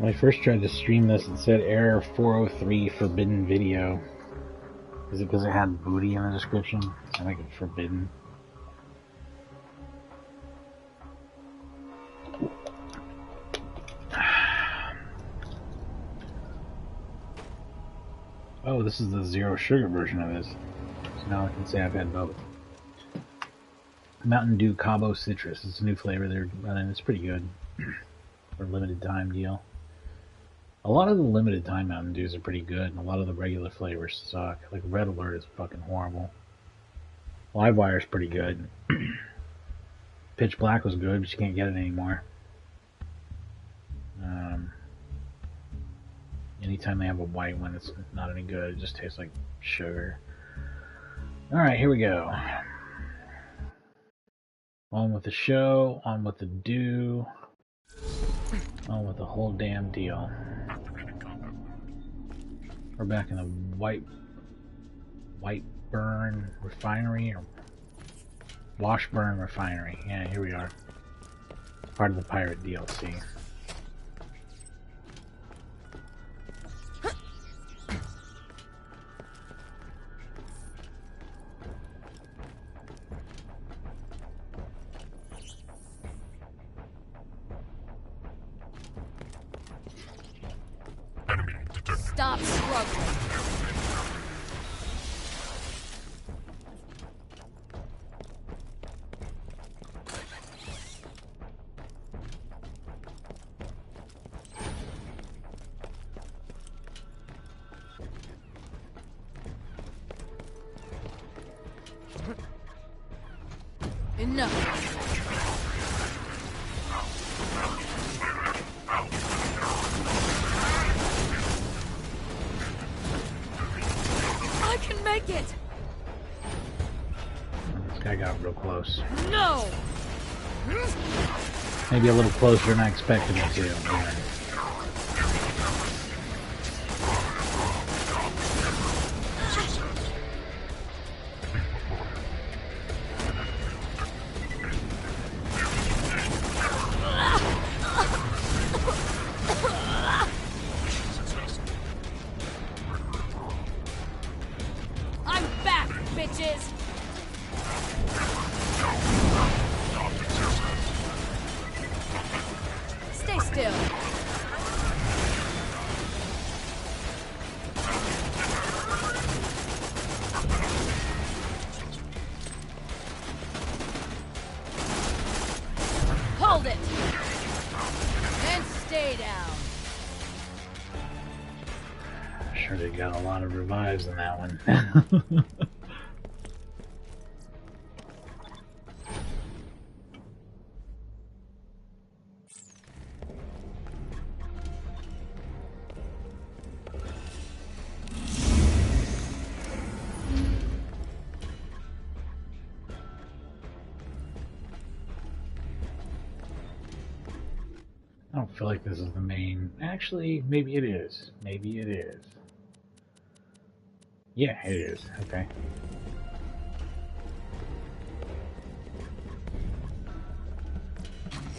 When I first tried to stream this, it said error 403 forbidden video. Is it because it had booty in the description? I think it's forbidden. Oh, this is the zero sugar version of this. So now I can say I've had both. Mountain Dew Cabo Citrus. It's a new flavor they're running. It's pretty good for a limited time deal. A lot of the limited time Mountain Dews are pretty good, and a lot of the regular flavors suck. Like Red Alert is fucking horrible. Livewire's pretty good. Pitch Black was good, but you can't get it anymore. Anytime they have a white one, it's not any good. It just tastes like sugar. Alright, here we go. On with the show, on with the do, on with the whole damn deal. We're back in the Whiteburn Refinery, or Washburn Refinery. Yeah, here we are. Part of the pirate DLC. Stop struggling. Enough. Make it. This guy got real close. No. Maybe a little closer than I expected it to. Yeah. Hold it! And stay down. Sure they got a lot of revives in that one. I don't feel like this is the main. Actually, maybe it is. Maybe it is. Yeah, it is. Okay.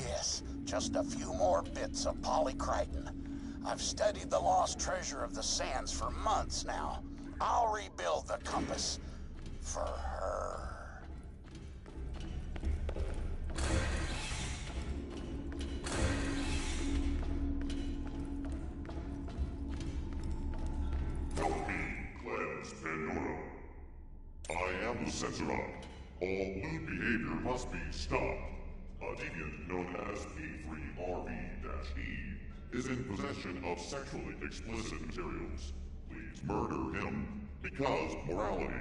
Yes, just a few more bits of polycriton. I've studied the lost treasure of the sands for months now. I'll rebuild the compass for her. I am the Censorot. All lewd behavior must be stopped. A deviant known as P3RB-E is in possession of sexually explicit materials. Please murder him, because morality.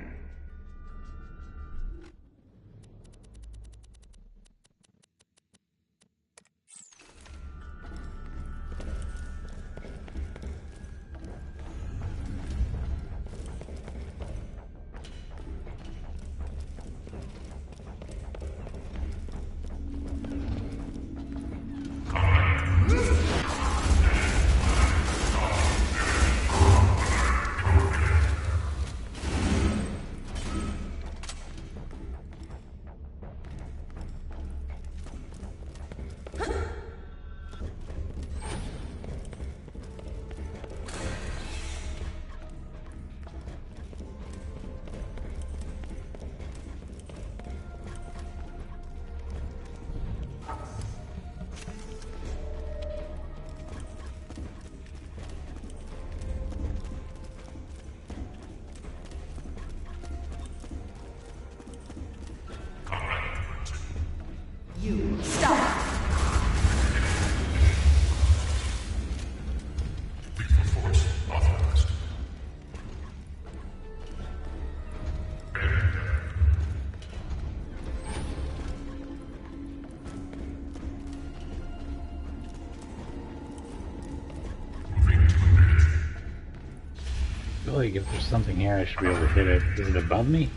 feel like if there's something here, I should be able to hit it. Is it above me?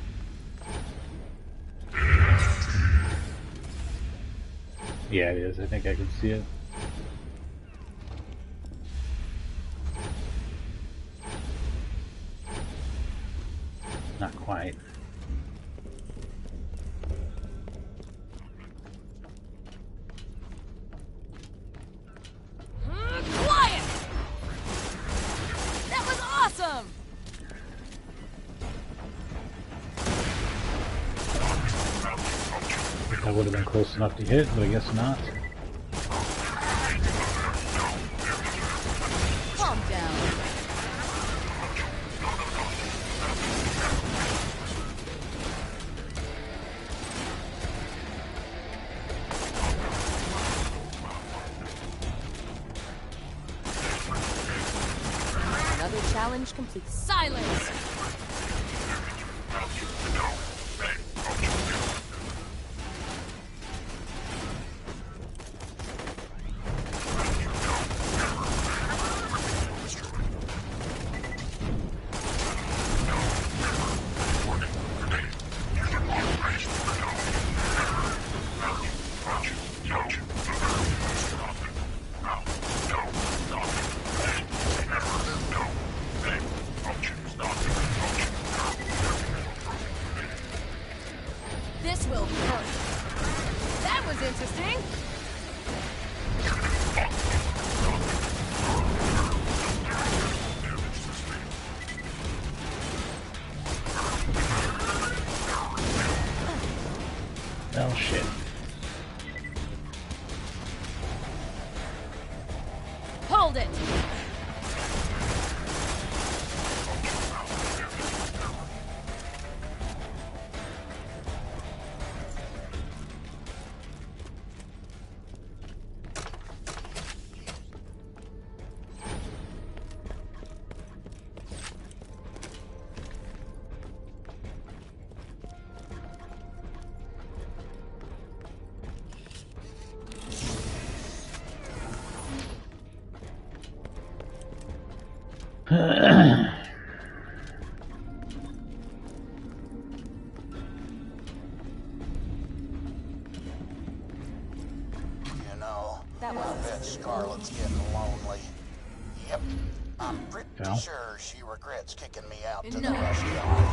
Yeah, it is. I think I can see it. Not quite. Quiet! That was awesome! That would have been close enough to hit, but I guess not. Calm down. Another challenge complete. Silence! This will hurt. That was interesting. Oh shit. Hold it. You know, That I was- bet Scarlett's getting lonely. Yep, I'm pretty Well. sure she regrets kicking me out to the Enough. rush yard.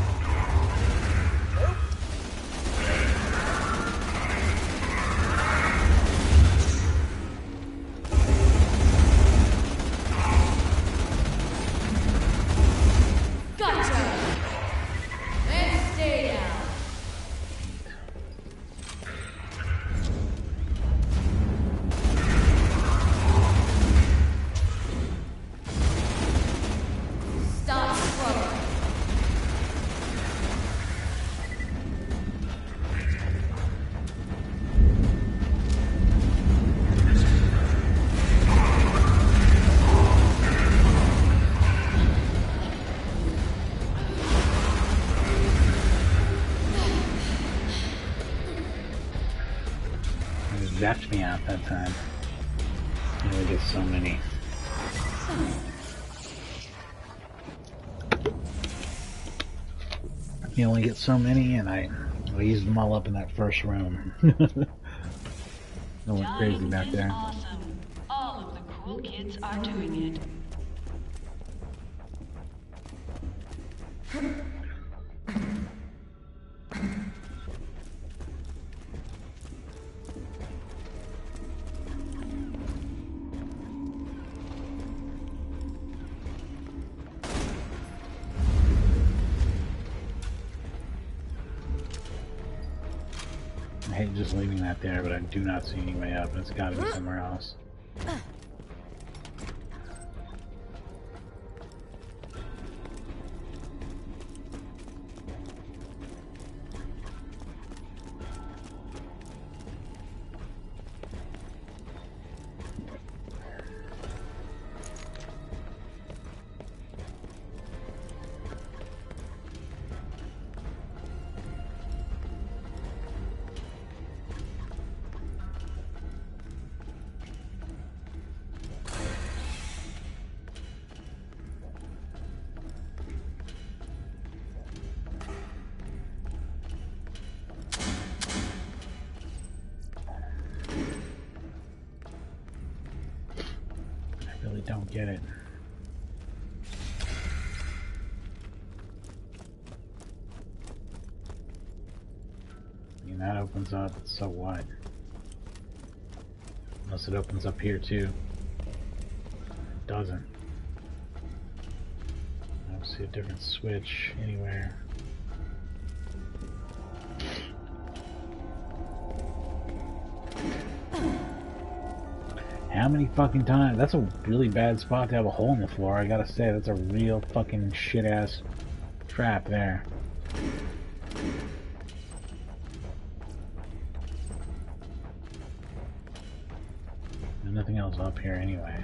Nope. Gotcha! And stay down. Stop struggling. It zapped me out that time. You only get so many. You only get so many, and I used them all up in that first room. I went crazy back is there. awesome. All of the cool kids are doing it. I hate just leaving that there, but I do not see any way up. It's got to be somewhere else. Get it. I mean, that opens up, so what? Unless it opens up here too. It doesn't. I don't see a different switch anywhere. How many fucking times? That's a really bad spot to have a hole in the floor. I gotta say, that's a real fucking shit ass trap there. There's nothing else up here anyway.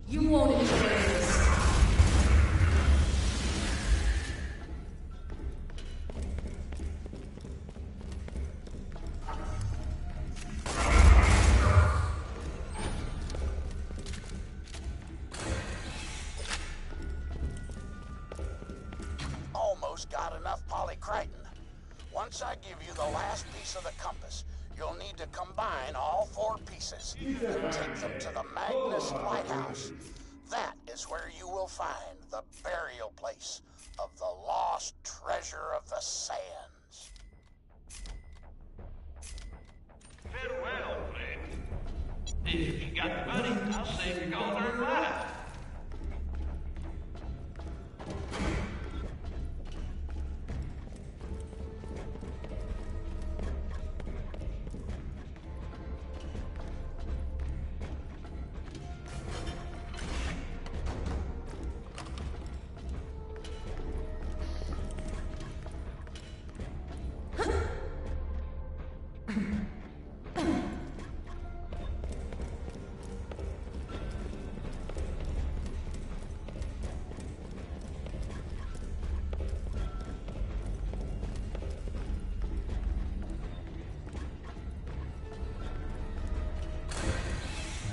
You won't enjoy this. Almost got enough polycriton. Once I give you the last piece of the compass, you'll need to combine all 4 pieces and take them to the Magnus Lighthouse. That is where you will find the burial place of the lost treasure of the sands. Farewell, friend. If you got the money, I'll save your golden life.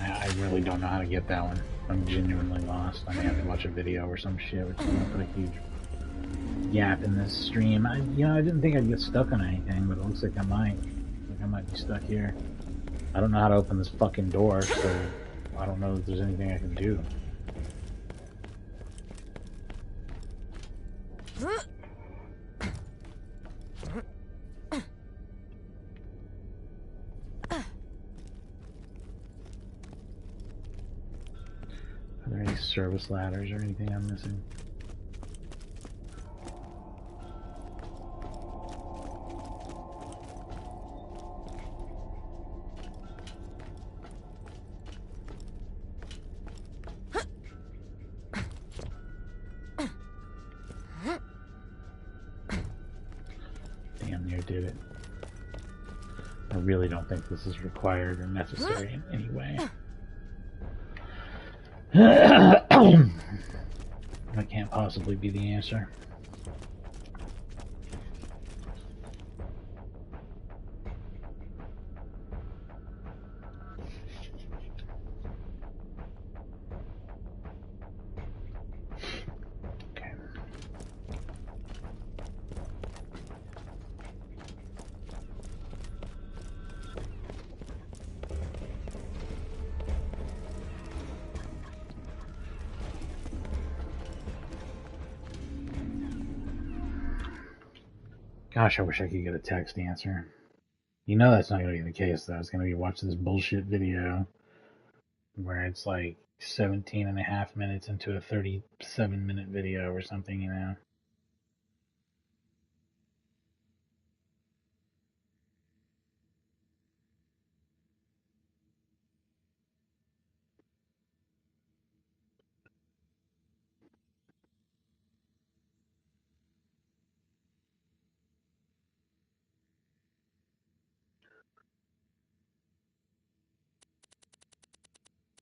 I really don't know how to get that one. I'm genuinely lost. I may have to watch a video or some shit, which is gonna put a huge gap in this stream. I didn't think I'd get stuck on anything, but it looks like I might. Like I might be stuck here. I don't know how to open this fucking door, so I don't know if there's anything I can do. Are there any service ladders or anything I'm missing? Damn near did it. I really don't think this is required or necessary in any way. That can't possibly be the answer. Gosh, I wish I could get a text answer. You know that's not going to be the case, though. It's going to be watching this bullshit video where it's like 17 and a half minutes into a 37-minute video or something, you know?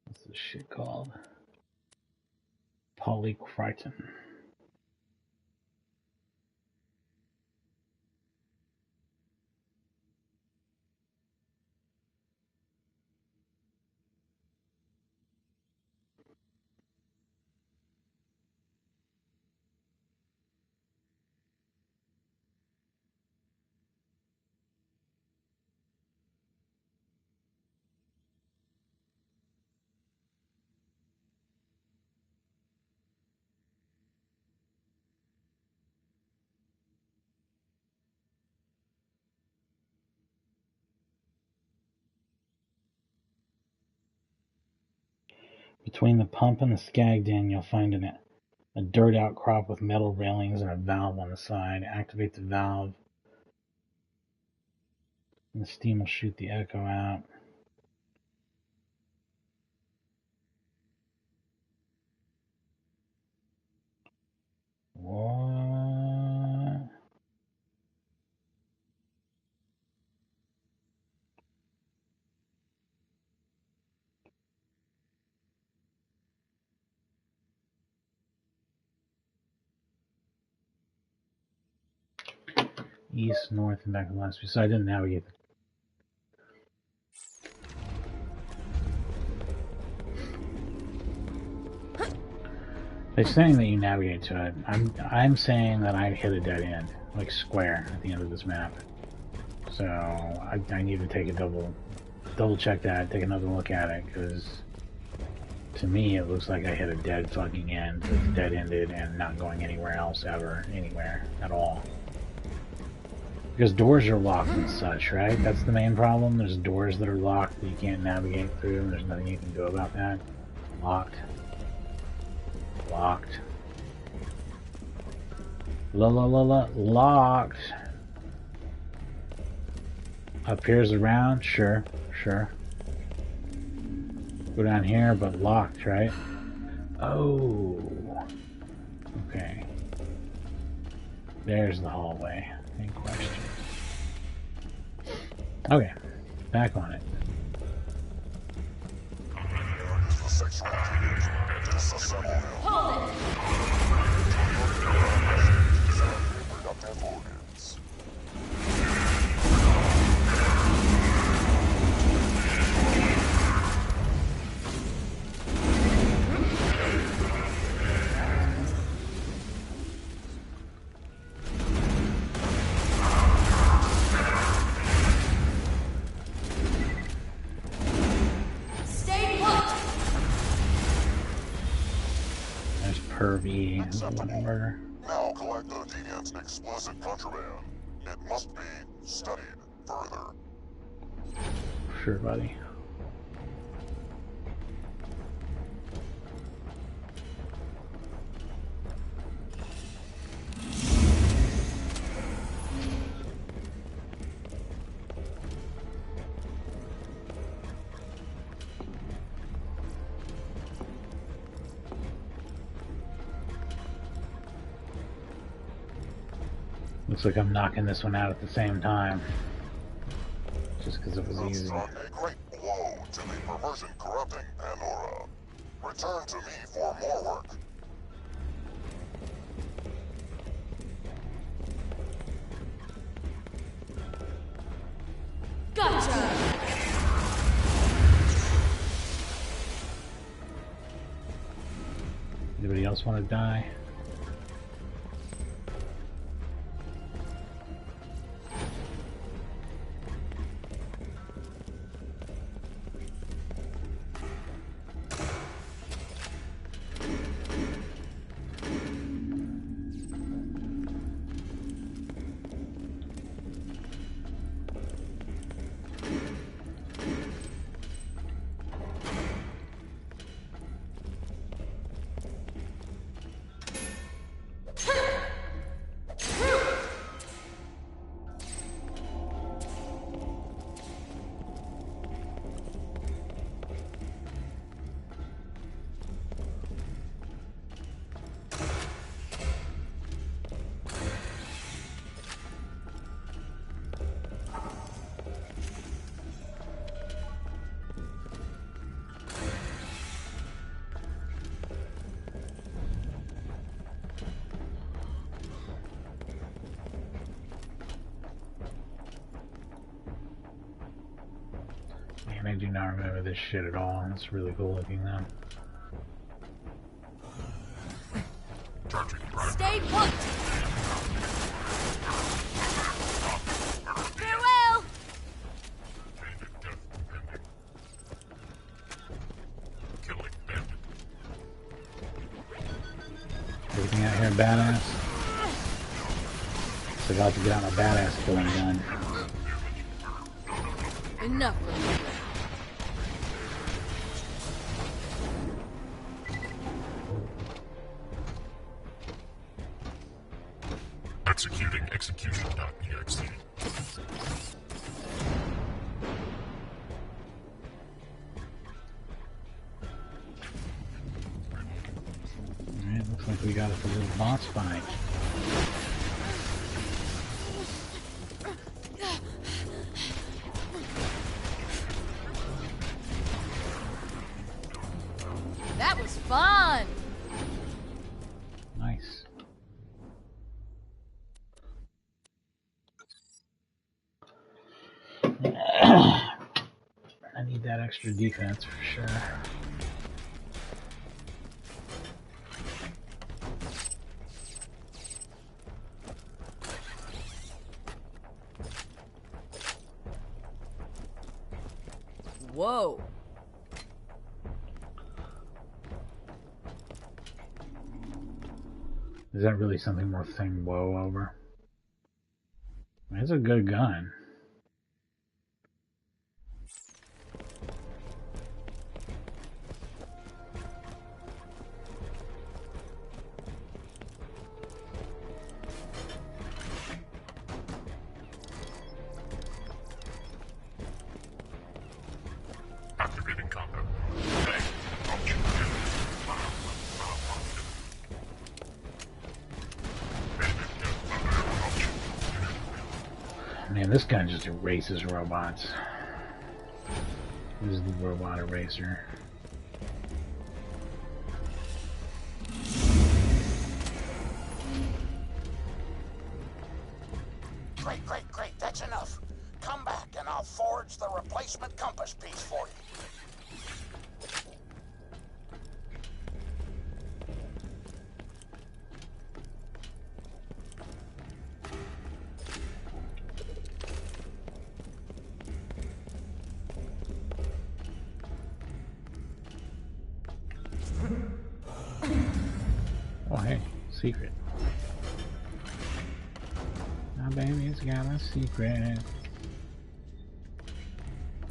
What's this shit called? Polycriton. Between the pump and the skag den, you'll find a dirt outcrop with metal railings and a valve on the side. Activate the valve, and the steam will shoot the echo out. What? East, north, and back to the last. So I didn't navigate. They're saying that you navigate to it. I'm saying that I hit a dead end, like square, at the end of this map. So I need to take a double check that, take another look at it, because to me it looks like I hit a dead fucking end that's dead ended and not going anywhere else ever, anywhere at all. Because doors are locked and such, right? That's the main problem. There's doors that are locked that you can't navigate through, and there's nothing you can do about that. Locked. Locked. Locked. Up here's around, sure. Go down here, but locked, right? Oh. Okay. There's the hallway in question. Okay, back on it. Hold it! Pervy and murder. Now collect the deviant's explicit contraband. It must be studied further. Sure, buddy. Looks like I'm knocking this one out at the same time. Just because it was easy. Struck a great blow to the perversion corrupting Pandora. Return to me for more work. Gotcha! Anybody else want to die? I do not remember this shit at all. It's really cool looking though. Stay put! Farewell! Everything out here badass. So I got to get out my badass killing gun. Enough of me. Executing execution.exe. Alright, looks like we got us a little boss fight. That was fun! Nice. I need that extra defense for sure. Whoa. Is that really something worth saying whoa over? It's a good gun. Activating combat. Man, this gun just erases robots. This is the robot eraser. Great, great, great. That's enough. Come back and I'll forge the replacement compass piece for you. Oh, hey, secret. My baby's got a secret.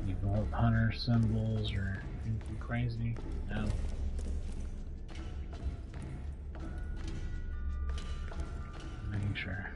You vault hunter symbols or anything crazy? No. Making sure.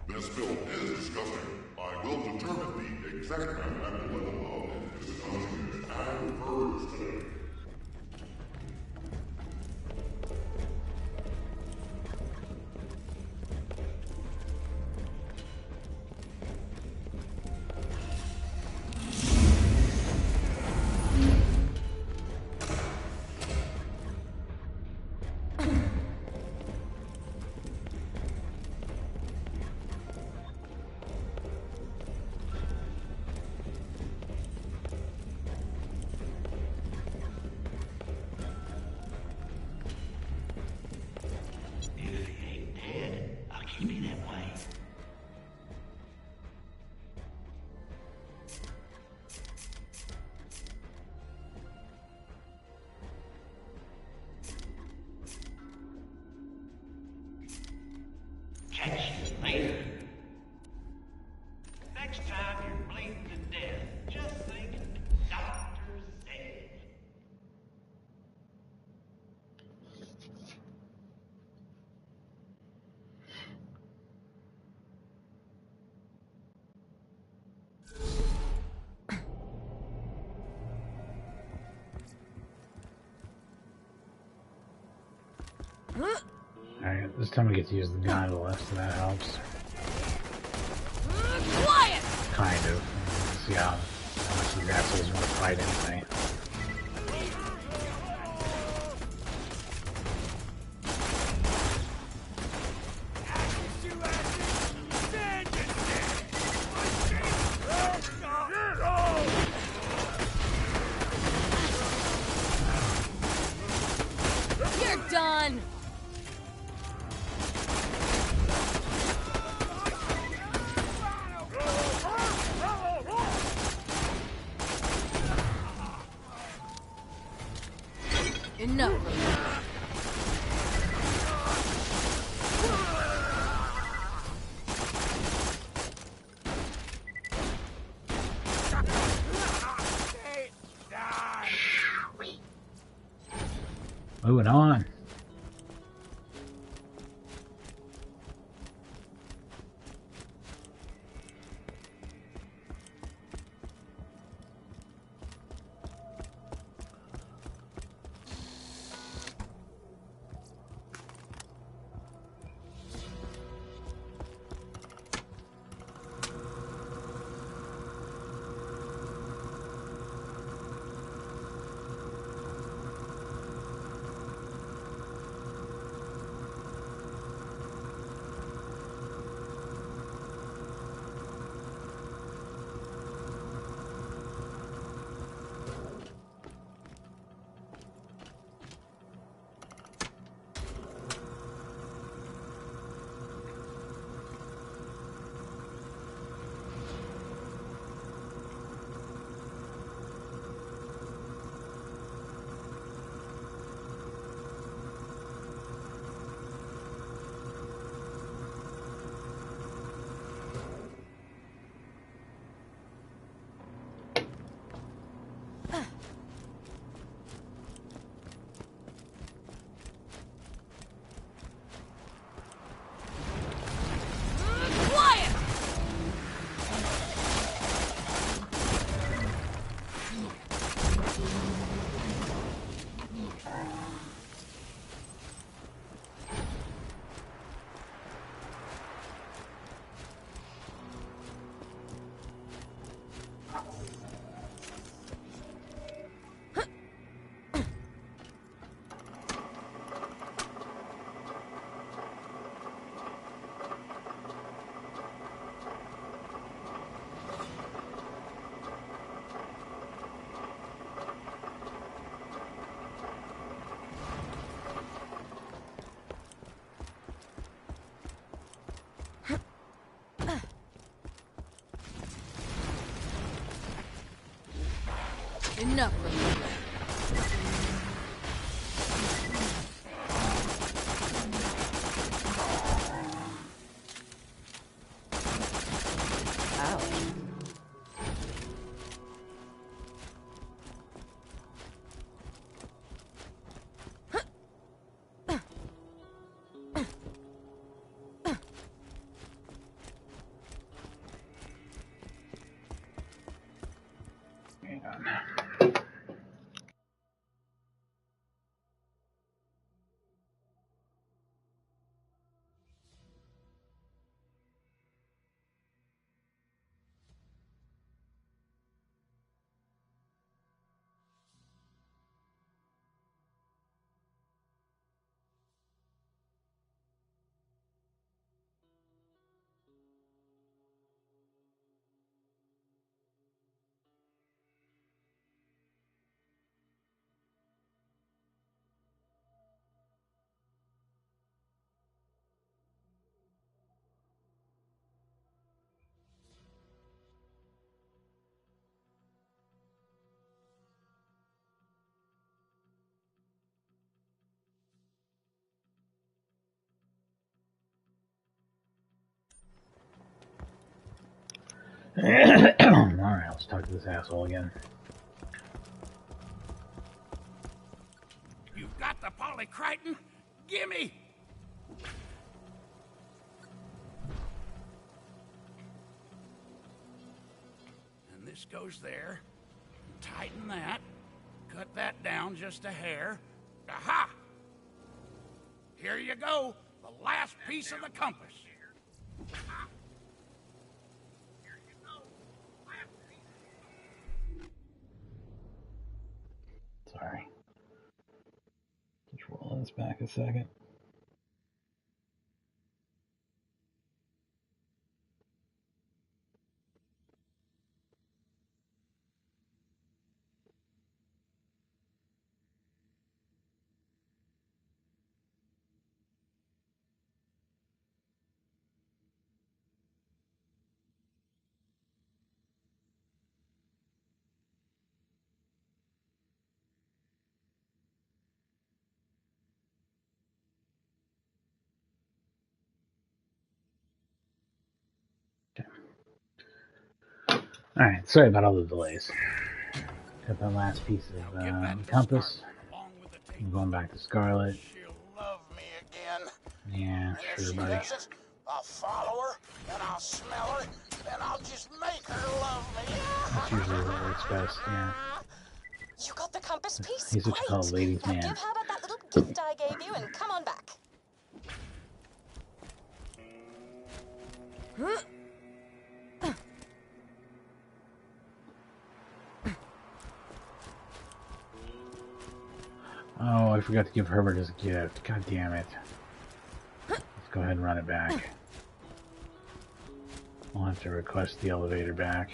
This build is disgusting. I will determine the exact mathematical level of this unit and verbs today. time I get to use the gun to the left, so that helps. Quiet! Kind of. See how much these assholes want to fight anyway. You're done! Enough of that. Moving on. Quiet! Enough of that. Hang on. Alright, let's talk to this asshole again. You've got the Polycrichton? Gimme! And this goes there. Tighten that. Cut that down just a hair. Aha! Here you go. The last piece of the compass. Sorry. Just roll this back a second. Alright, sorry about all the delays. Got that last piece of compass. I'm going back to Scarlet. She'll love me again. Yeah, And if sure, she buddy. doesn't, I'll follow her, and I'll smell her, and I'll just make her love me. That's usually what works best, yeah. You got the compass piece? He's what you call a Great. ladies' Now man. give Herbert that little gift I gave you and come on back. Oh, I forgot to give Herbert his gift. God damn it. Let's go ahead and run it back. I'll have to request the elevator back.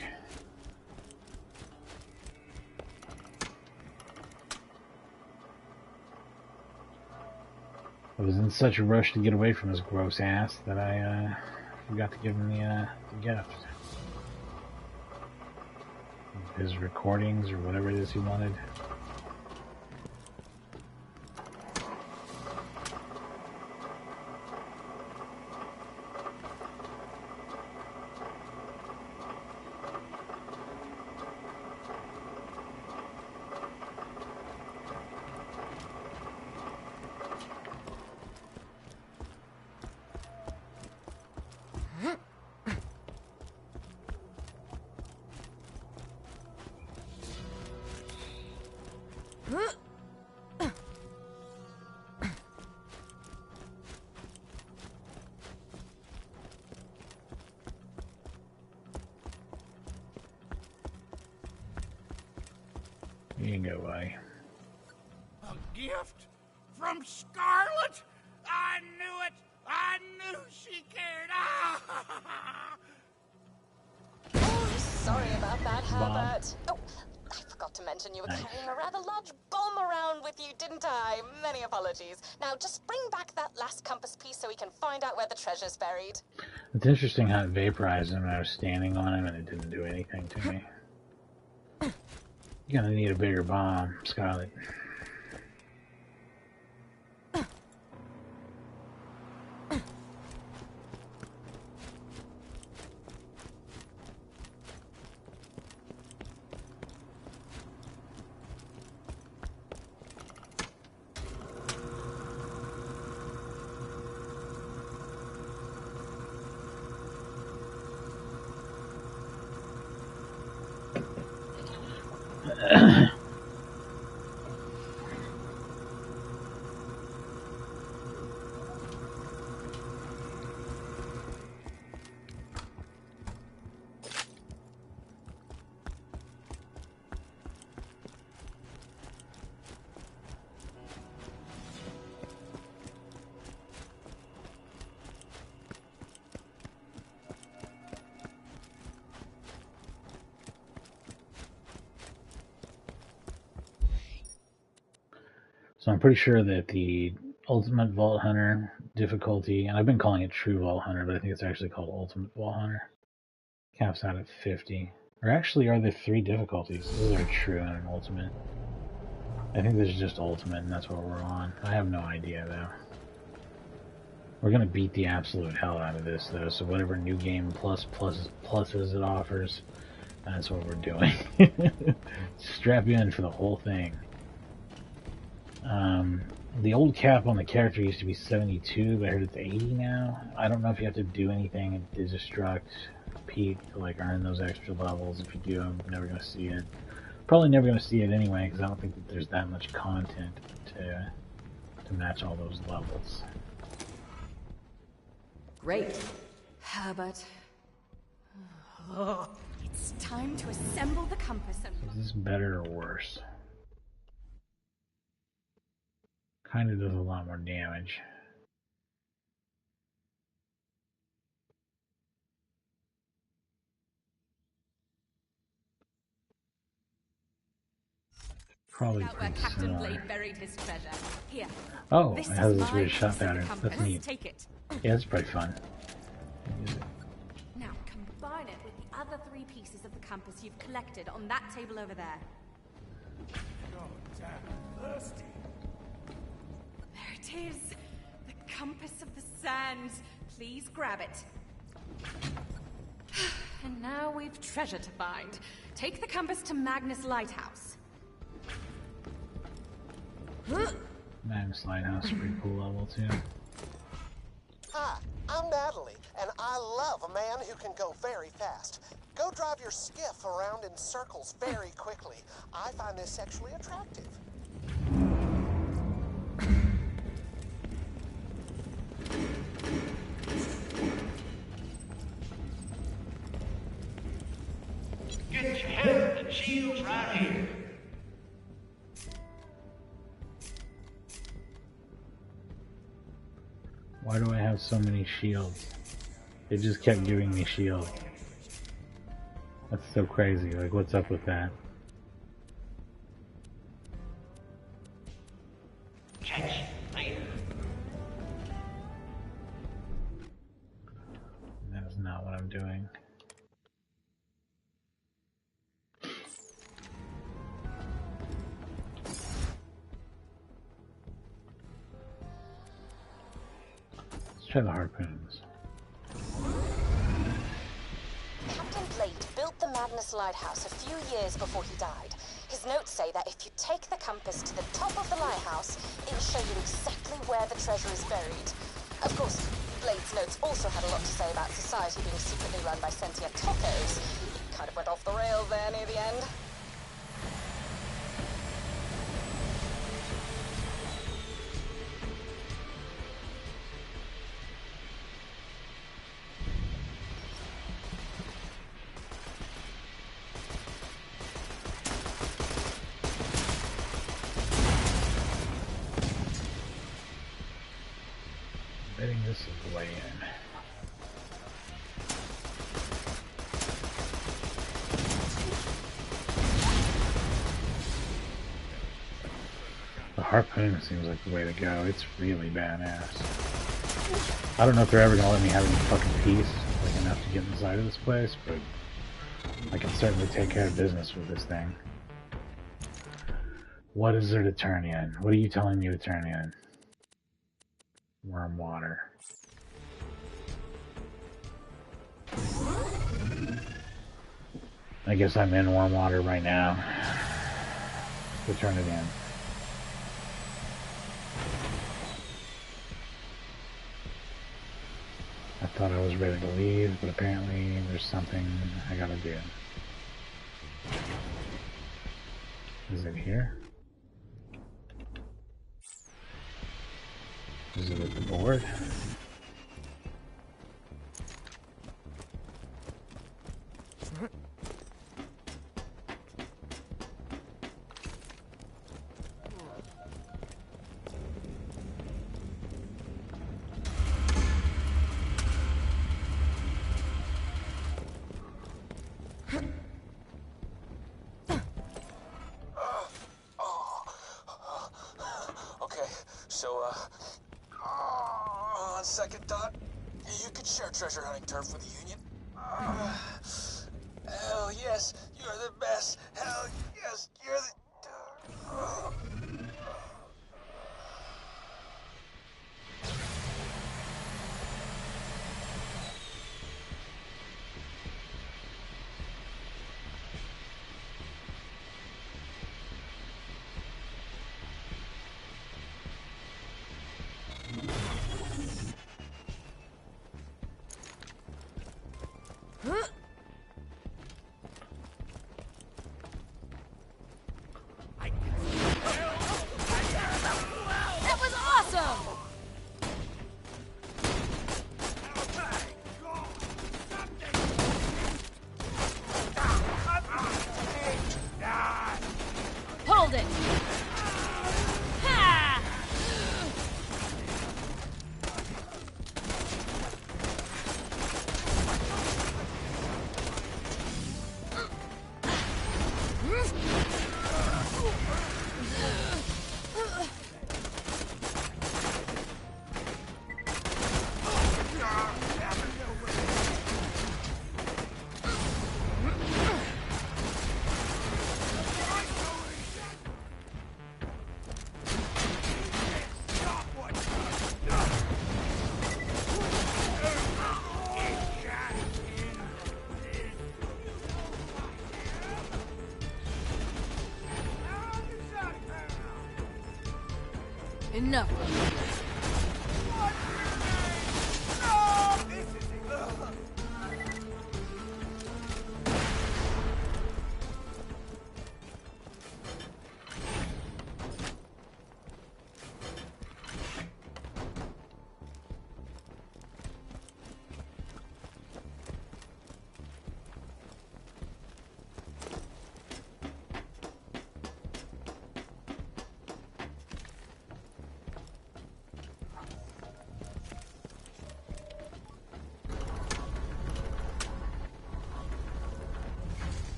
I was in such a rush to get away from his gross ass that I forgot to give him the gift. His recordings or whatever it is he wanted. You can go away. A gift from Scarlet? I knew it! I knew she cared! Oh, sorry about that, Herbert. Oh, I forgot to mention you were Nice. carrying a rather large bomb around with you, didn't I? Many apologies. Now, just bring back that last compass piece so we can find out where the treasure's buried. It's interesting how it vaporized him when I was standing on him and it didn't do anything to me. You're gonna need a bigger bomb, Scarlet. So I'm pretty sure that the Ultimate Vault Hunter difficulty, and I've been calling it True Vault Hunter, but I think it's actually called Ultimate Vault Hunter, caps out at 50. Or actually, are there 3 difficulties? Is there a True and an Ultimate? I think there's just Ultimate, and that's what we're on. I have no idea, though. We're going to beat the absolute hell out of this, though, so whatever new game pluses it offers, that's what we're doing. Strap in for the whole thing. The old cap on the character used to be 72, but I heard it's 80 now. I don't know if you have to do anything to destruct Pete to like earn those extra levels. If you do, I'm never going to see it. Probably never going to see it anyway, because I don't think that there's that much content to match all those levels. Great. Herbert. Oh, it's time to assemble the compass and... Is this better or worse? Kind of does a lot more damage. Probably out where pretty Captain similar. Blade buried his treasure. Here. Oh, it This has is this my weird shot piece of the pattern. That's compass. neat. Take it. Yeah, it's pretty fun. Now combine it with the other 3 pieces of the compass you've collected on that table over there. Oh, damn thirsty. There it is. The compass of the sands. Please grab it. And now we've treasure to find. Take the compass to Magnus Lighthouse. Magnus Lighthouse is pretty cool level too. Hi, I'm Natalie, and I love a man who can go very fast. Go drive your skiff around in circles very quickly. I find this sexually attractive. Get your helmet and shields right here. Why do I have so many shields? They just kept giving me shields. That's so crazy. Like, what's up with that? Catch you later. That is not what I'm doing. Let's try the harpoons. Captain Blade built the Magnus Lighthouse a few years before he died. His notes say that if you take the compass to the top of the lighthouse, it'll show you exactly where the treasure is buried. Of course, Blade's notes also had a lot to say about society being secretly run by sentient tacos. He kind of went off the rails there near the end. Betting this is the way in. The harpoon seems like the way to go. It's really badass. I don't know if they're ever gonna let me have any fucking peace, like enough to get inside of this place, but I can certainly take care of business with this thing. What is there to turn in? What are you telling me to turn in? Worm water. I guess I'm in warm water right now. To turn it in. I thought I was ready to leave, but apparently there's something I gotta do. Is it here? Is it at the board? Okay, so, on second thought, you could share treasure hunting turf with the Union. Hell yes, you're the best. Hell yes, you're the... Enough.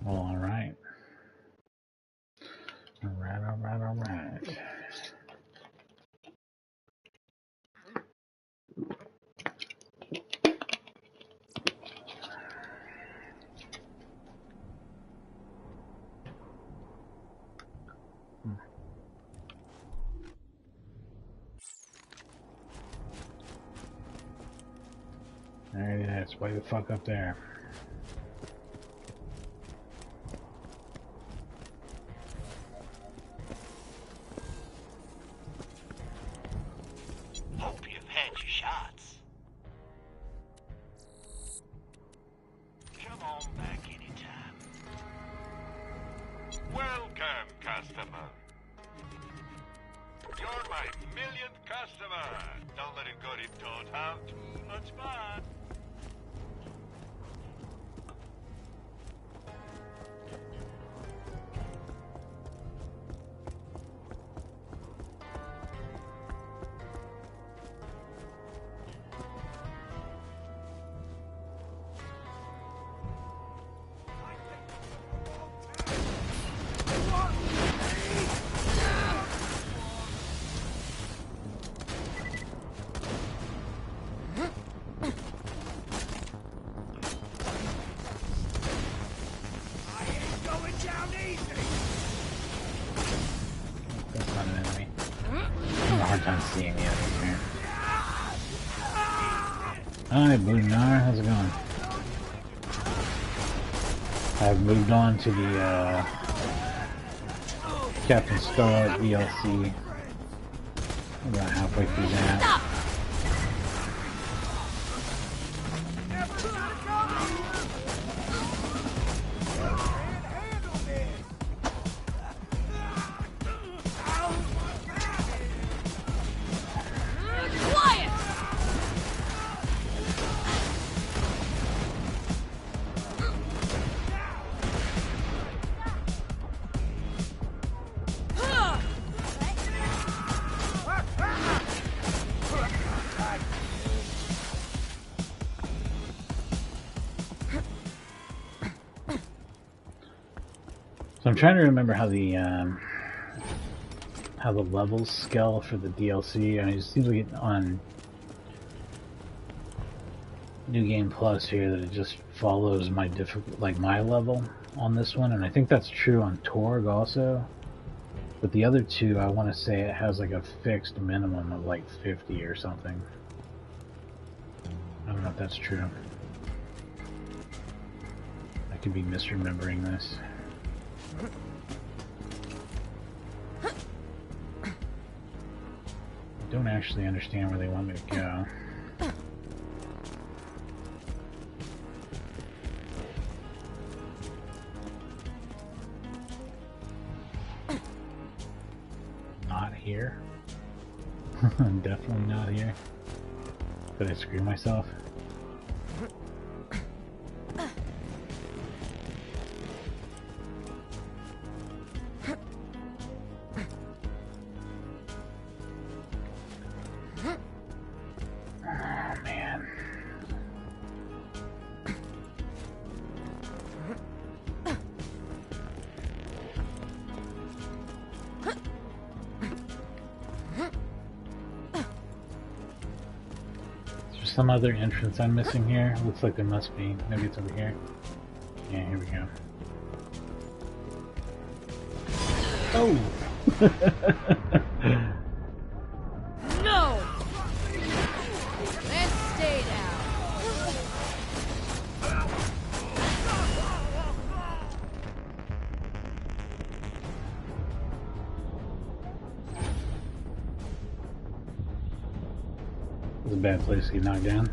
Well, alright. Alright. There it is. Way the fuck up there. Hope you've had your shots. Come on back anytime. Welcome, customer. You're my millionth customer. Don't let it go if you don't have too much fun. That's not an enemy. I'm having a hard time seeing the enemies here. Hi, Blue Nar, how's it going? I've moved on to the Captain Star DLC. I'm about halfway through that. So I'm trying to remember how the levels scale for the DLC. I mean, it seems like on New Game Plus here that it just follows my my level on this one, and I think that's true on Torg also. But the other two, I want to say it has like a fixed minimum of like 50 or something. I don't know if that's true. I could be misremembering this. I don't actually understand where they want me to go. Not here. I'm definitely not here. Did I screw myself? Some other entrance I'm missing here. Looks like there must be. Maybe it's over here. Yeah, here we go. Oh! No! Let's stay down. It's a bad place to get knocked down.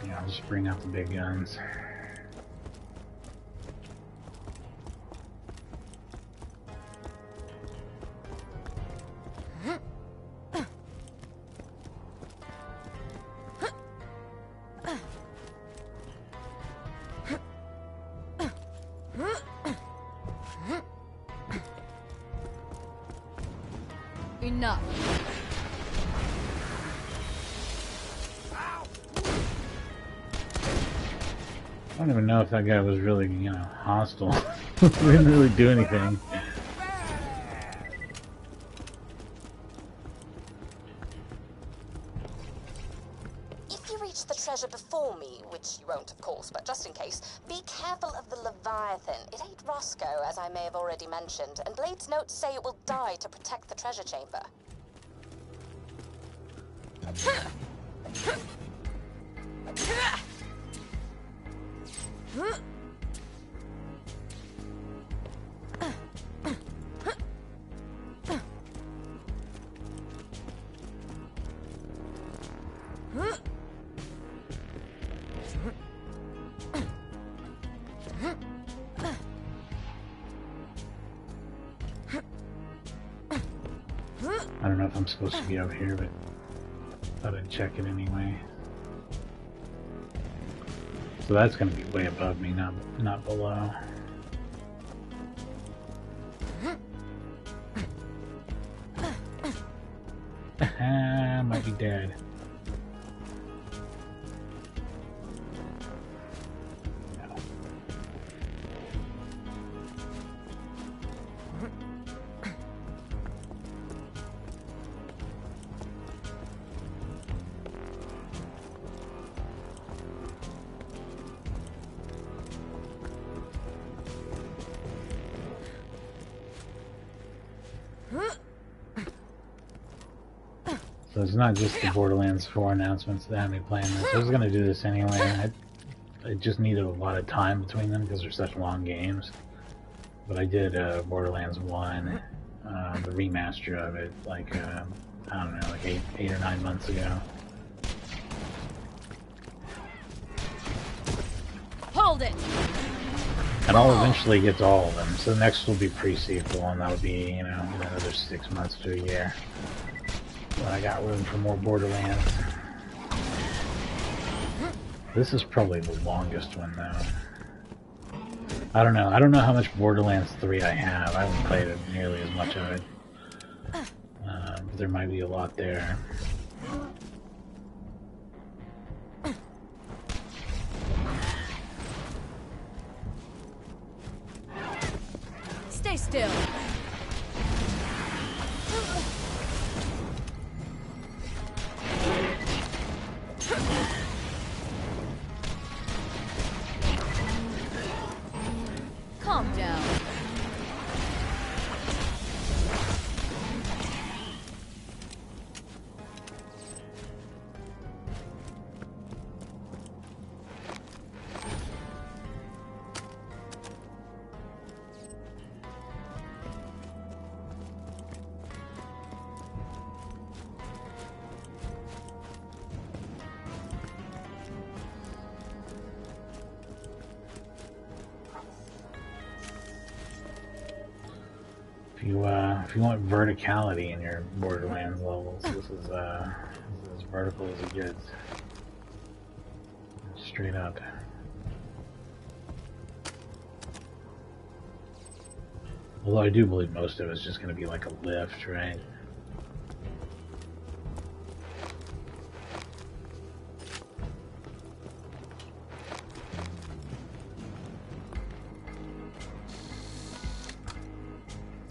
Yeah, I'll just bring out the big guns. Enough. I don't even know if that guy was really, you know, hostile. He didn't really do anything. If you reach the treasure before me, which you won't of course, but just in case, be careful of the Leviathan. It ain't Roscoe, as I may have already mentioned, and Blade's notes say it will die to protect the treasure chamber. I don't know if I'm supposed to be out here, but thought I'd check it anyway. So that's going to be way above me, not below. Might be dead. No. So it's not just the Borderlands 4 announcements that have me playing this. I was going to do this anyway. I just needed a lot of time between them because they're such long games. But I did Borderlands 1, the remaster of it, like, I don't know, like 8 or 9 months ago. Hold it! And I'll eventually get to all of them. So the next will be pre-sequel, and that'll be, you know, another 6 months to a year. But I got room for more Borderlands. This is probably the longest one, though. I don't know. I don't know how much Borderlands 3 I have. I haven't played it nearly as much of it. But there might be a lot there. Stay still. Calm down. If you want verticality in your Borderlands levels, this is as vertical as it gets. Straight up. Although I do believe most of it's just going to be like a lift, right?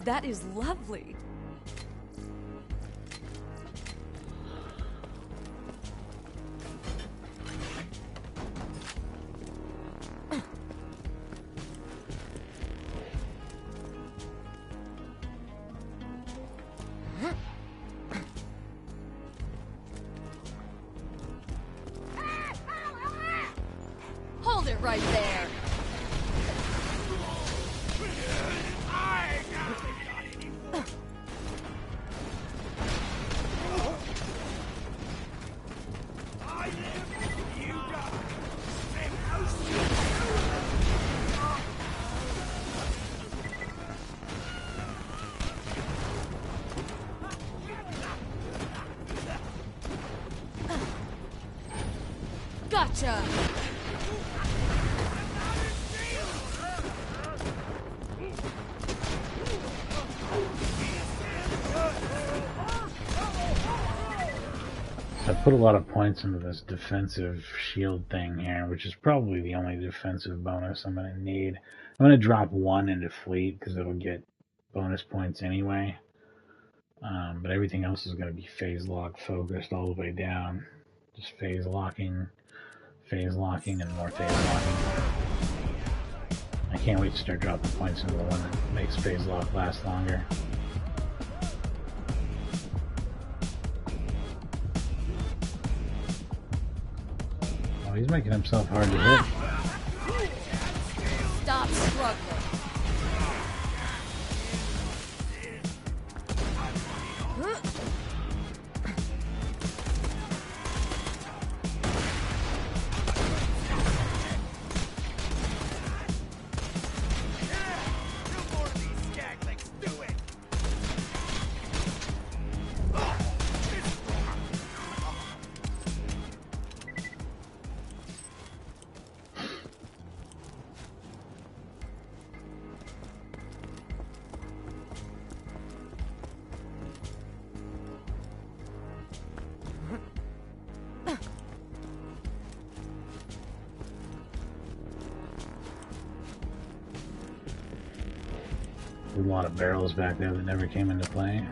That is lovely. right there. Gotcha! I put a lot of points into this defensive shield thing here, which is probably the only defensive bonus I'm going to need. I'm going to drop one into fleet because it'll get bonus points anyway. But everything else is going to be phase lock focused all the way down. Just phase locking, and more phase locking. I can't wait to start dropping points into the one that makes phase lock last longer. Oh, he's making himself hard to hit. Stop struggling. A lot of barrels back there that never came into play.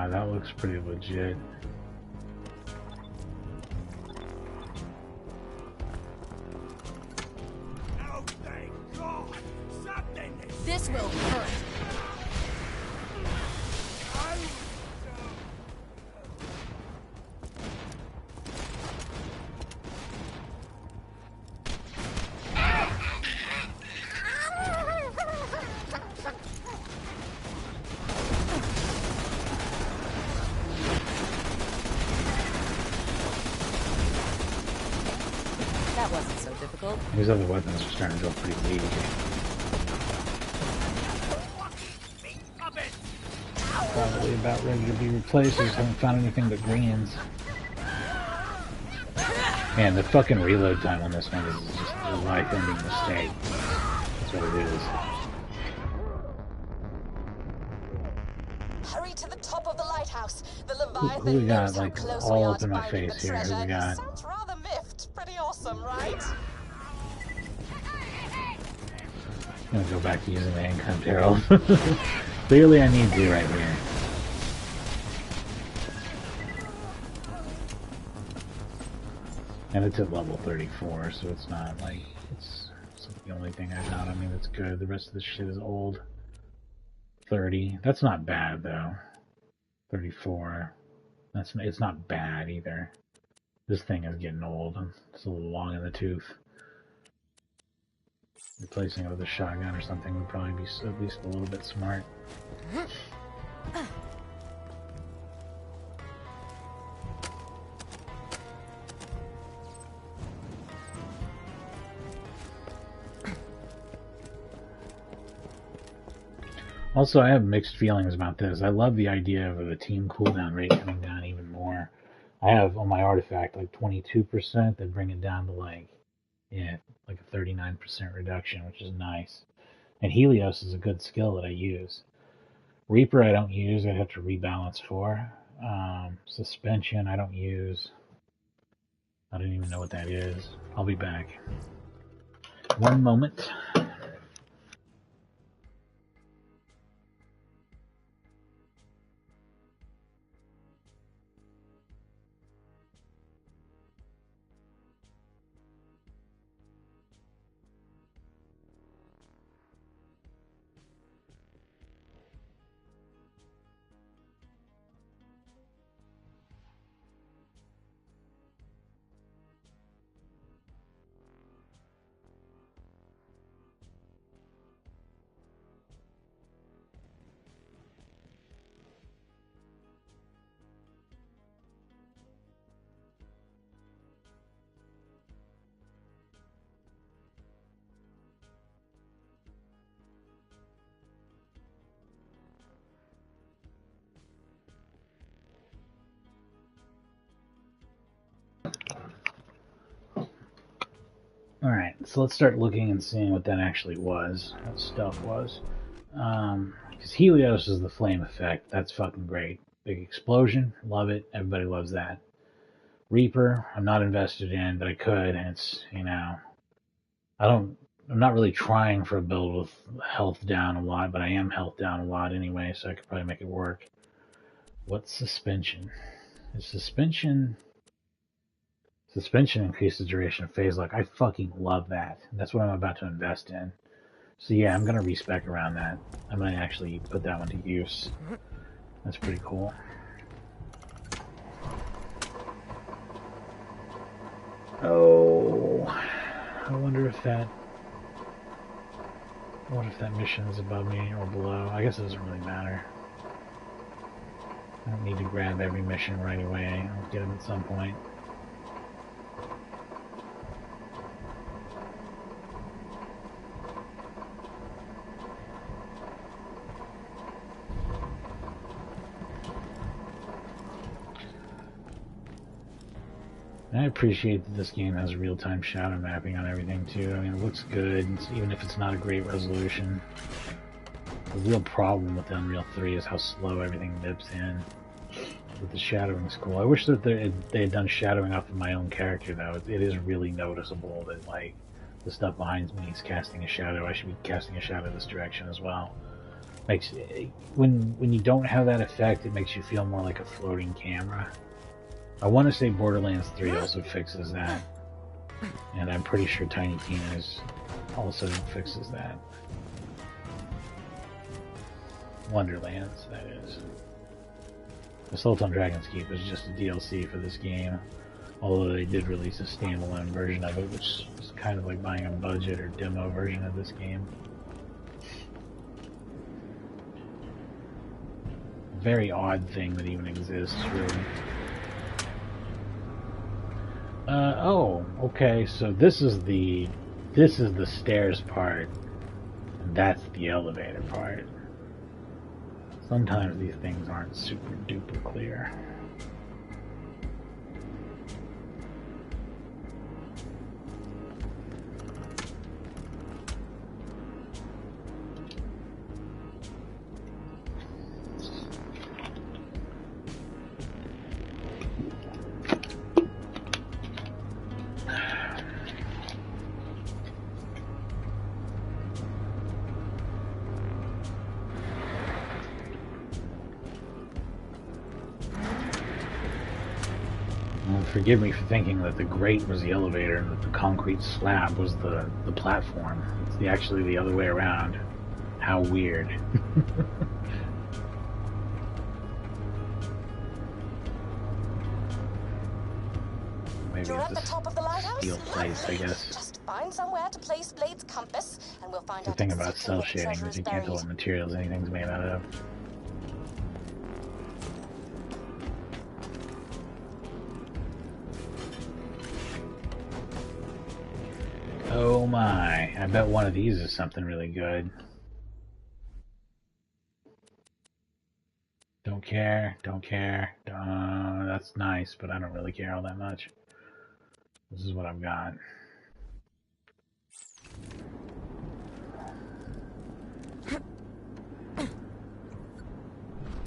That looks pretty legit. Oh, thank God! Something is... This will hurt. That wasn't so difficult. These other weapons are starting to go pretty weak. Probably about ready to be replaced. I just haven't found anything but greens. Man, the fucking reload time on this one is just a life-ending mistake. That's what it is. Hurry to the top of the lighthouse. The Who Leviathan we got, knows how like, close all we are up to in my finding face the here? Who treasure. we got? Sounds rather miffed. Pretty awesome, right? I'm gonna go back to using the Income Herald. Clearly I need to right here. And it's at level 34, so it's not like it's the only thing I got. I mean, it's good. The rest of the shit is old. 30. That's not bad though. 34. It's not bad either. This thing is getting old. It's a little long in the tooth. Replacing it with a shotgun or something would probably be at least a little bit smart. Also, I have mixed feelings about this. I love the idea of the team cooldown rate coming down even more. I have on my artifact like 22%, that bring it down to like a 39% reduction, which is nice. And Helios is a good skill that I use. Reaper I don't use, I'd have to rebalance for. Suspension I don't use. I don't even know what that is. I'll be back. One moment. Alright, so let's start looking and seeing what that actually was. What stuff was. Because Helios is the flame effect. That's fucking great. Big explosion. Love it. Everybody loves that. Reaper, I'm not invested in, but I could. And it's, you know, I'm not really trying for a build with health down a lot, but I am health down a lot anyway, so I could probably make it work. What's suspension? Is suspension increases duration of phase lock? I fucking love that. That's what I'm about to invest in. So yeah, I'm gonna respec around that. I'm gonna actually put that one to use. That's pretty cool. Oh, I wonder if that. What if that mission is above me or below? I guess it doesn't really matter. I don't need to grab every mission right away. I'll get them at some point. I appreciate that this game has real-time shadow mapping on everything too. I mean, it looks good, even if it's not a great resolution. The real problem with Unreal 3 is how slow everything nips in. But the shadowing's cool. I wish that they had done shadowing off of my own character, though. It is really noticeable that, like, the stuff behind me is casting a shadow. I should be casting a shadow this direction as well. When you don't have that effect, it makes you feel more like a floating camera. I want to say Borderlands 3 also fixes that. And I'm pretty sure Tiny Tina's also fixes that. Wonderlands, that is. Assault on Dragon's Keep is just a DLC for this game. Although they did release a standalone version of it, which is kind of like buying a budget or demo version of this game. Very odd thing that even exists, really. Oh, okay, so this is the stairs part, and that's the elevator part. Sometimes these things aren't super duper clear. Forgive me for thinking that the grate was the elevator and that the concrete slab was the platform. It's actually the other way around. How weird. Maybe You're at the top of the lighthouse? Steel place, I guess. Just find somewhere to place Blade's compass, and we'll find The out thing about exactly cell where the shading treasure is is you can't tell buried. what materials anything's made out of. Oh my, I bet one of these is something really good. Don't care, don't care. That's nice, but I don't really care all that much. This is what I've got.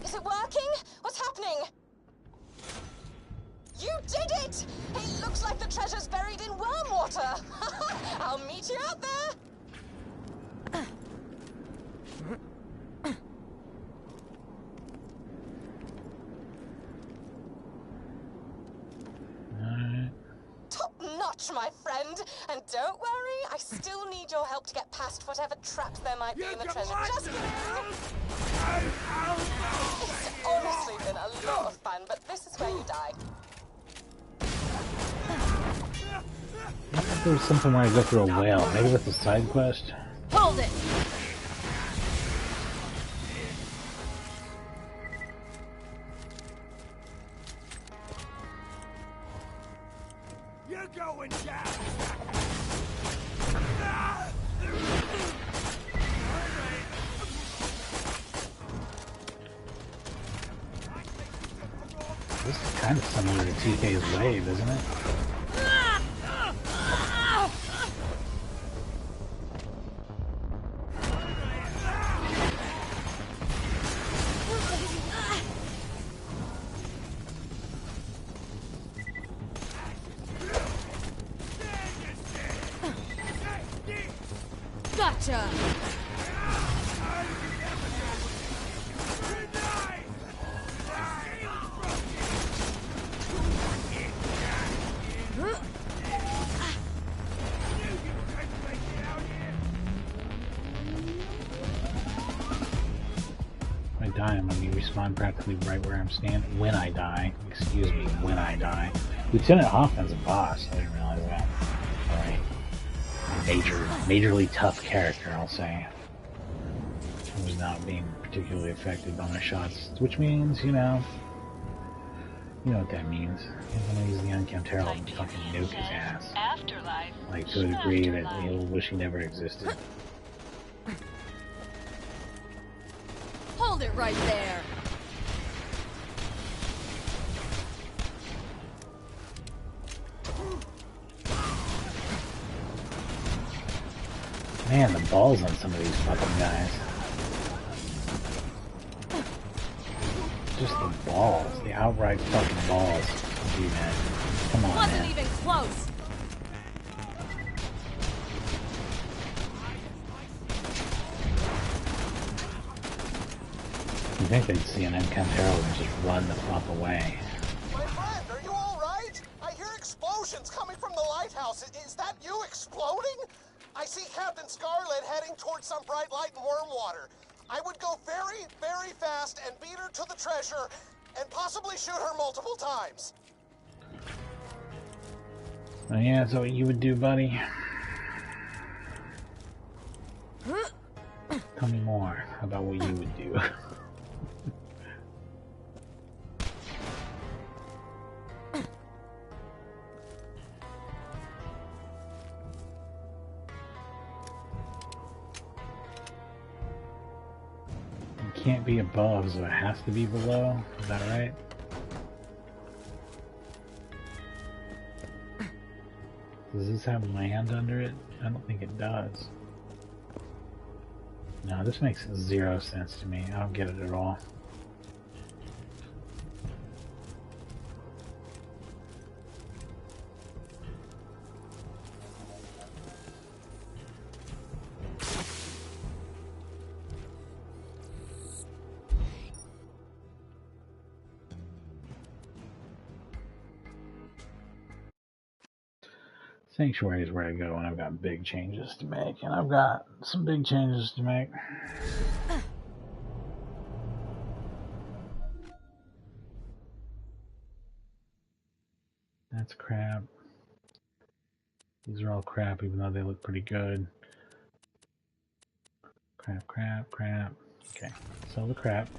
Is it working? What's happening? You did it! It looks like the treasure meet you out there! Top notch, my friend. And don't worry, I still need your help to get past whatever traps there might be in the treasure. Just for now. It's honestly been a lot of fun, but this is where you die. I thought there was something where I go through a whale. Maybe that's a side quest? Hold it! You're going down! This is kind of similar to TK's Wave, isn't it? Gotcha! If I die, I'm gonna be respawn practically right where I'm standing. When I die. Excuse me, when I die. Lieutenant Hoffman's a boss. I didn't realize that. Alright. Majorly tough character, I'll say. I was not being particularly affected by my shots, which means, you know what that means. I'm gonna use the Unkempt Herald and fucking nuke his ass. Afterlife. Like, to a degree that he'll wish he never existed. Hold it right there! Man, the balls on some of these fucking guys. Just the balls. The outright fucking balls. Do that. Come on, Wasn't man. even close! You think they'd see an Unkempt Herald and just run the fuck away. My friend, are you alright? I hear explosions coming from the lighthouse. Is that you exploding? I see Captain Scarlet heading towards some bright light in Wormwater. I would go very, very fast and beat her to the treasure and possibly shoot her multiple times. Oh yeah, that's what you would do, buddy. Tell me more about what you would do. It can't be above, so it has to be below. Is that right? Does this have land under it? I don't think it does. No, this makes zero sense to me. I don't get it at all. Sanctuary is where I go when I've got big changes to make, and I've got some big changes to make. That's crap. These are all crap, even though they look pretty good. Crap, crap, crap. Okay, sell the crap.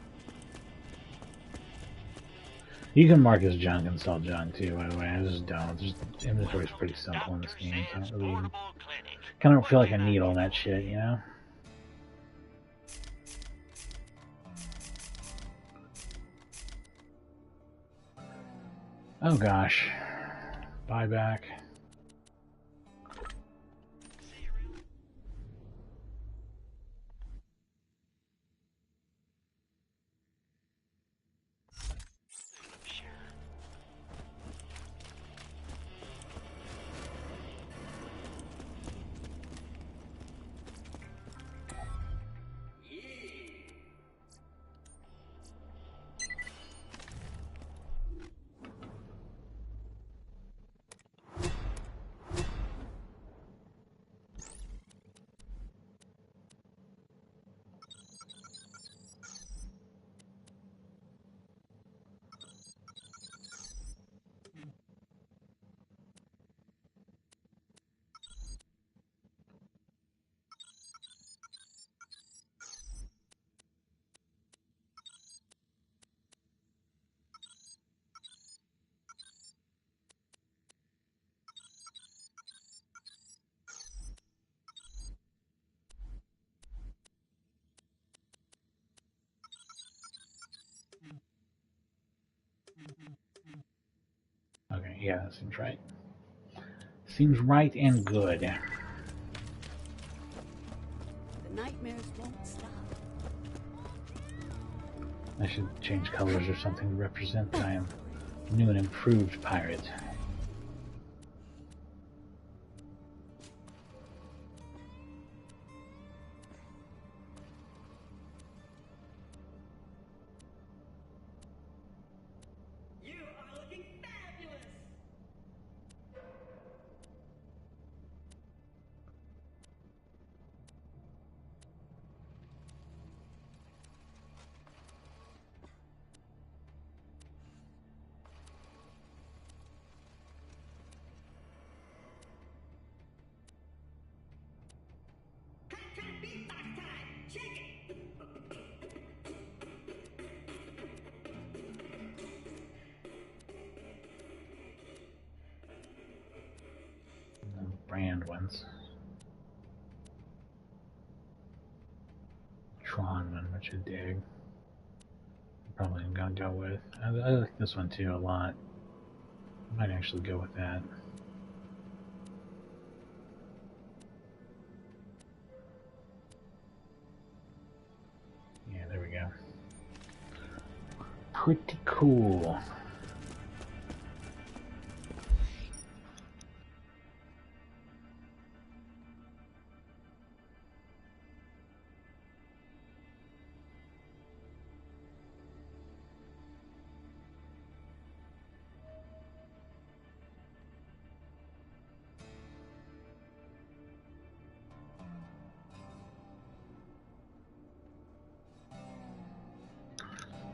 You can mark as junk and sell junk too, by the way. I just don't. Just inventory is pretty simple in this game. So I don't really, kind of don't feel like I need all that shit, you know? Oh gosh. Buyback. Yeah, that seems right. Seems right and good. The nightmares won't stop. I should change colors or something to represent that I am a new and improved pirate. Brand ones. Tron one, which I dig. Probably I'm gonna go with. I like this one too a lot. Might actually go with that. Yeah, there we go. Pretty cool.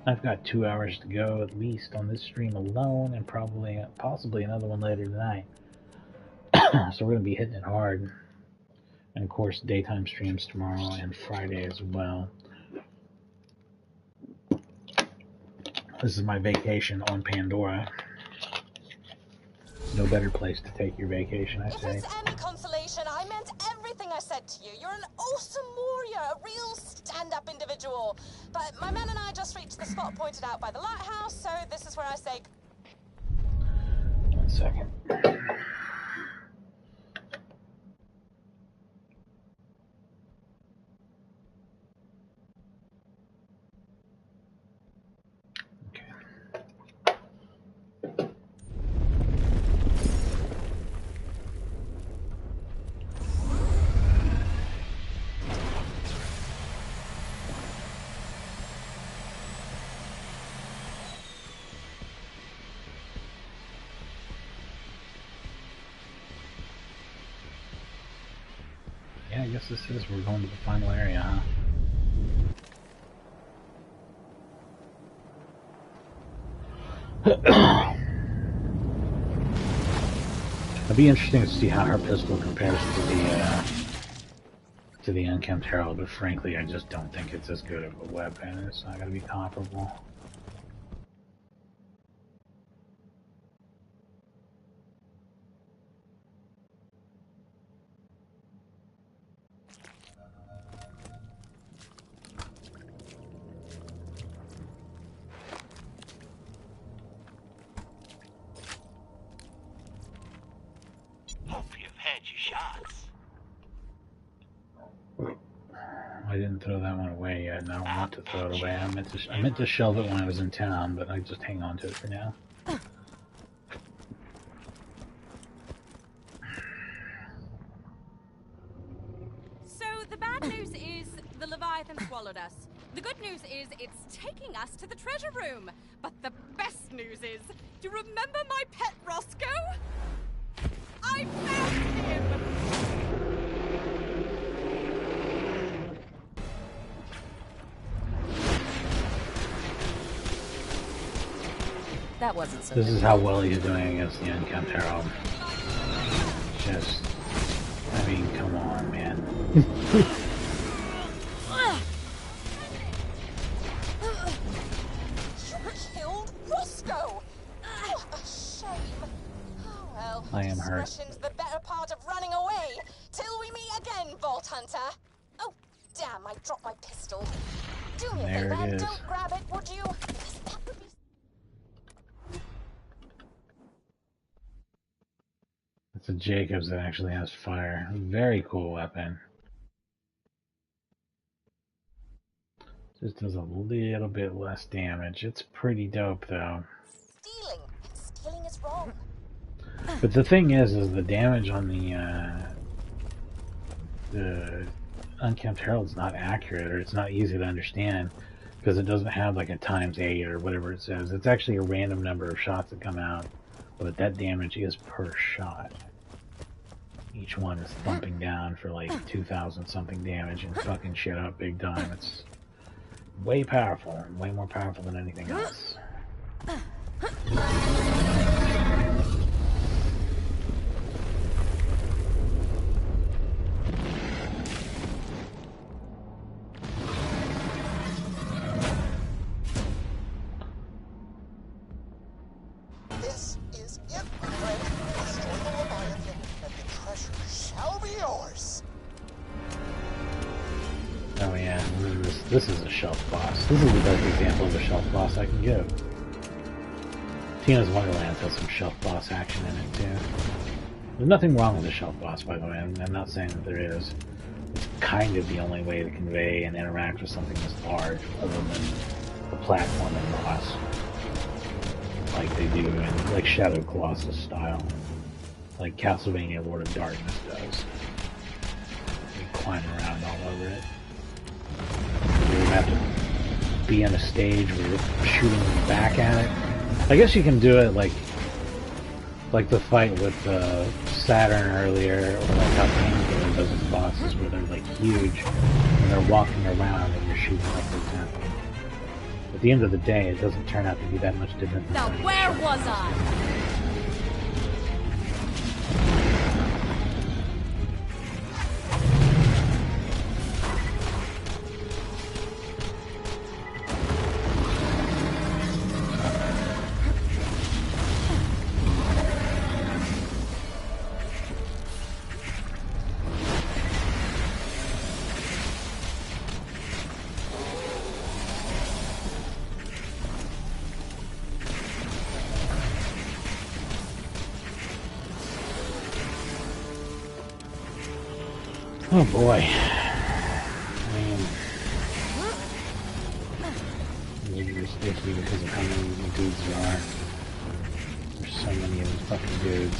I've got 2 hours to go at least on this stream alone, and possibly another one later tonight. So we're going to be hitting it hard. And of course, daytime streams tomorrow and Friday as well. This is my vacation on Pandora. No better place to take your vacation, I say. If it's any consolation, I meant everything I said to you. You're an awesome warrior, a real stand-up individual. But my men and I just reached the spot pointed out by the lighthouse, so this is where I say... 1 second. Yeah, I guess this is, we're going to the final area, huh? It'll be interesting to see how her pistol compares to the Unkempt Herald, but frankly, I just don't think it's as good of a weapon. It's not going to be comparable. I didn't throw that one away yet, and I don't want to throw it away. I meant to shelve it when I was in town, but I just hang on to it for now. So the bad news is the Leviathan swallowed us. The good news is it's taking us to the treasure room. But the best news is, do you remember my pet Roscoe? I found him! That wasn't so This difficult. is how well he's doing against the Unkempt Herald. Just, I mean, come on, man. You killed Roscoe! What a shame. Oh well, I am hurt. discretion's the better part of running away. Till we meet again, Vault Hunter. Oh, damn, I dropped my pistol. Do me a There favor it and is. don't grab it, would you? Because that would be... a Jacobs that actually has fire. Very cool weapon. Just does a little bit less damage. It's pretty dope, though. Stealing. Stealing is wrong. But the thing is the damage on the Unkempt Herald's not accurate, or it's not easy to understand, because it doesn't have like a ×8 or whatever it says. It's actually a random number of shots that come out, but that damage is per shot. Each one is thumping down for like 2,000 something damage and fucking shit up big time. It's way powerful, way more powerful than anything else. This is it, my friend. Destroy the Leviathan, and the treasure shall be yours. Oh yeah, this is a shelf boss. This is the best example of a shelf boss I can give. Tina's Wonderlands has some shelf boss action in it too. There's nothing wrong with the shelf boss, by the way. I'm not saying that there is. It's kind of the only way to convey and interact with something this large, other than a platforming boss, like they do in like Shadow Colossus style, like Castlevania Lord of Darkness does. You climb around all over it. You have to be on a stage where you're shooting back at it. I guess you can do it like the fight with Saturn earlier, or like how Painkiller does its bosses, where they're like huge and they're walking around and you're shooting upwards at them. At the end of the day, it doesn't turn out to be that much different than Now where was I? Oh boy. I mean, maybe it's sticky because of how many dudes there are. There's so many of these fucking dudes.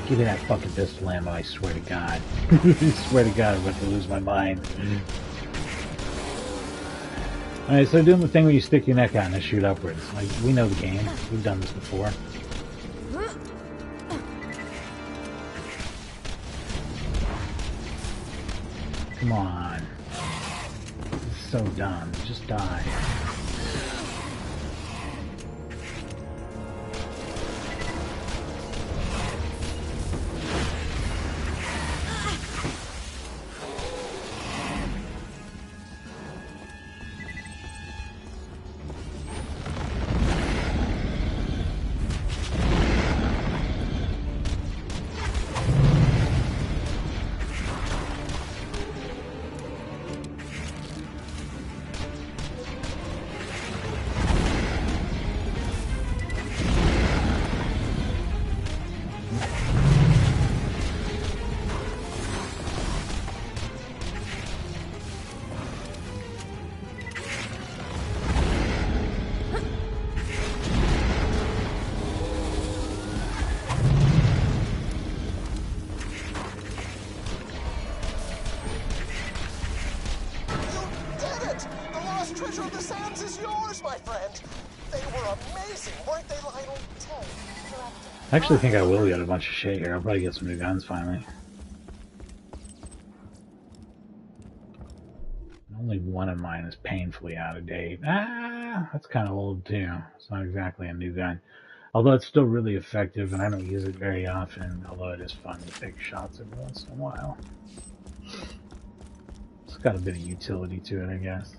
Give me that fucking pistol ammo, I swear to God. I swear to God, I'm about to lose my mind. Alright, so doing the thing where you stick your neck out and shoot upwards. Like, we know the game. We've done this before. Come on. This is so dumb. Just die. Treasure of the Sands is yours, my friend. They were amazing, weren't they, Lionel? I actually think I will get a bunch of shit here. I'll probably get some new guns finally. Only one of mine is painfully out of date. Ah, that's kind of old too. It's not exactly a new gun. Although it's still really effective, and I don't use it very often, although it is fun to take shots every once in a while. It's got a bit of utility to it, I guess.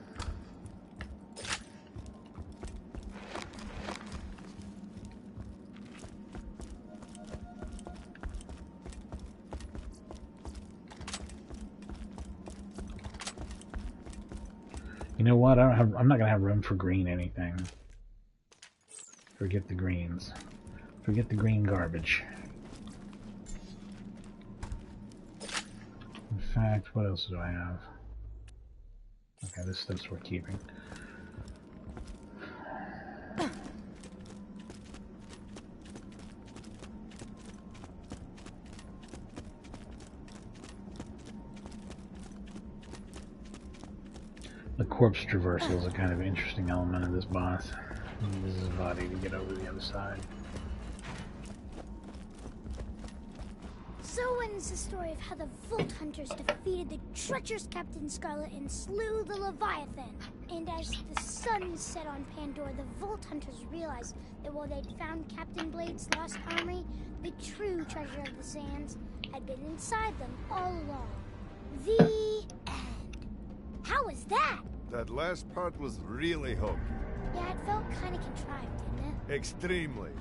You know what? I'm not gonna have room for green anything. Forget the greens. Forget the green garbage. In fact, what else do I have? Okay, this stuff's worth keeping. The corpse traversal is a kind of interesting element of this boss. He uses his body to get over the other side. So ends the story of how the Vault Hunters defeated the treacherous Captain Scarlet and slew the Leviathan. And as the sun set on Pandora, the Vault Hunters realized that while they'd found Captain Blade's lost armory, the true treasure of the sands had been inside them all along. The end. How was that? That last part was really hokey. Yeah, it felt kind of contrived, didn't it? Extremely.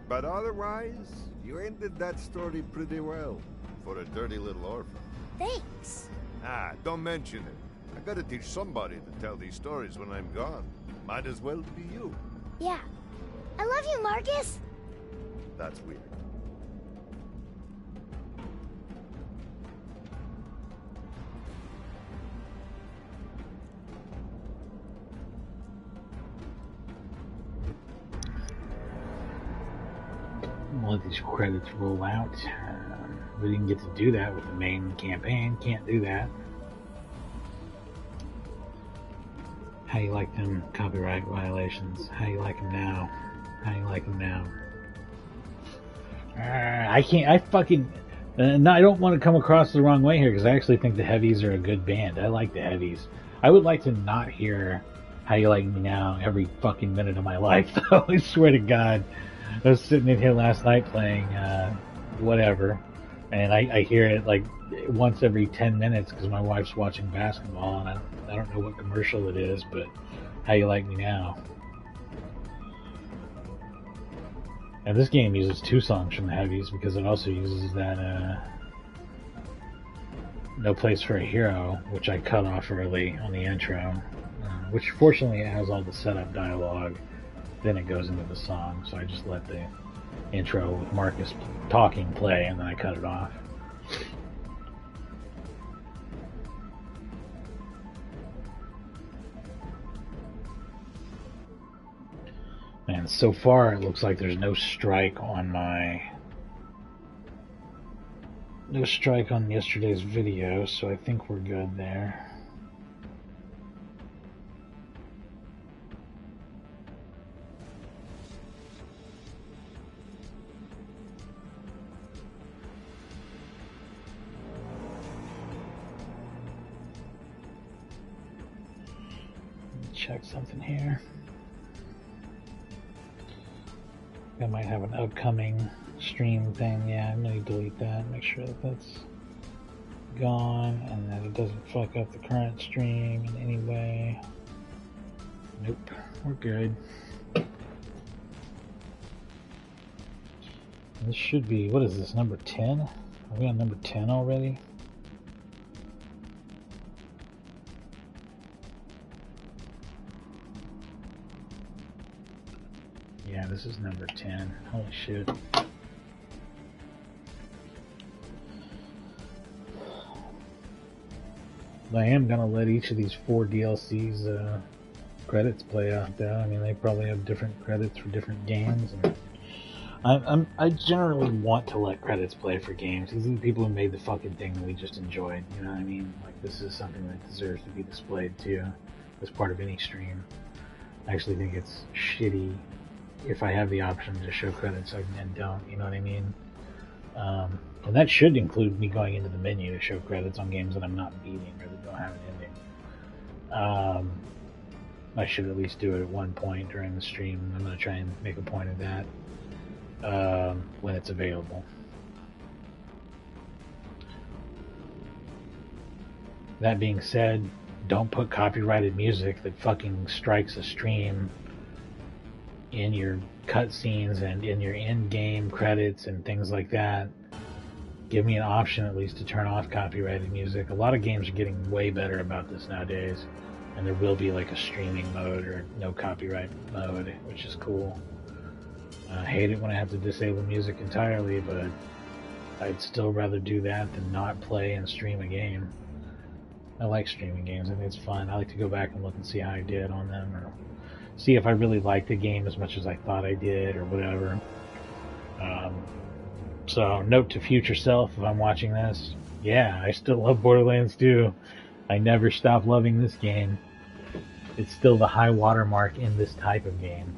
But otherwise, you ended that story pretty well. For a dirty little orphan. Thanks. Ah, don't mention it. I gotta teach somebody to tell these stories when I'm gone. Might as well be you. Yeah. I love you, Marcus. That's weird. Let these credits roll out. We didn't get to do that with the main campaign. Can't do that. How you like them copyright violations? How you like them now? How you like them now? I can't. I fucking. No, I don't want to come across the wrong way here because I actually think the Heavies are a good band. I like the Heavies. I would like to not hear How You Like Me Now every fucking minute of my life, though. I swear to God. I was sitting in here last night playing whatever, and I hear it like once every 10 minutes because my wife's watching basketball, and I don't know what commercial it is, but How You Like Me Now. And this game uses 2 songs from the Heavies because it also uses that No Place for a Hero, which I cut off early on the intro, which fortunately it has all the setup dialogue. Then it goes into the song, so I just let the intro with Marcus talking play, and then I cut it off. And so far, it looks like there's no strike on yesterday's video, so I think we're good there. Check something here. I might have an upcoming stream thing. Yeah, I'm going to delete that. Make sure that that's gone and that it doesn't fuck up the current stream in any way. Nope, we're good. This should be, what is this, number 10? Are we on number 10 already? Yeah, this is number 10. Holy shit. I am going to let each of these 4 DLCs credits play out though. I mean, they probably have different credits for different games. And I generally want to let credits play for games. These are the people who made the fucking thing that we just enjoyed. You know what I mean? Like, this is something that deserves to be displayed too, as part of any stream. I actually think it's shitty if I have the option to show credits and don't, you know what I mean? And that should include me going into the menu to show credits on games that I'm not beating or that don't have an ending. I should at least do it at one point during the stream. I'm going to try and make a point of that when it's available. That being said, don't put copyrighted music that fucking strikes a stream in your cutscenes and in your in-game credits and things like that. Give me an option at least to turn off copyrighted music. A lot of games are getting way better about this nowadays, And there will be like a streaming mode or no copyright mode, which is cool. I hate it when I have to disable music entirely, but I'd still rather do that than not play and stream a game. I like streaming games. I think it's fun. I like to go back and look and see how I did on them, or see if I really liked the game as much as I thought I did, or whatever. So, note to future self, if I'm watching this, yeah, I still love Borderlands 2. I never stop loving this game. It's still the high watermark in this type of game.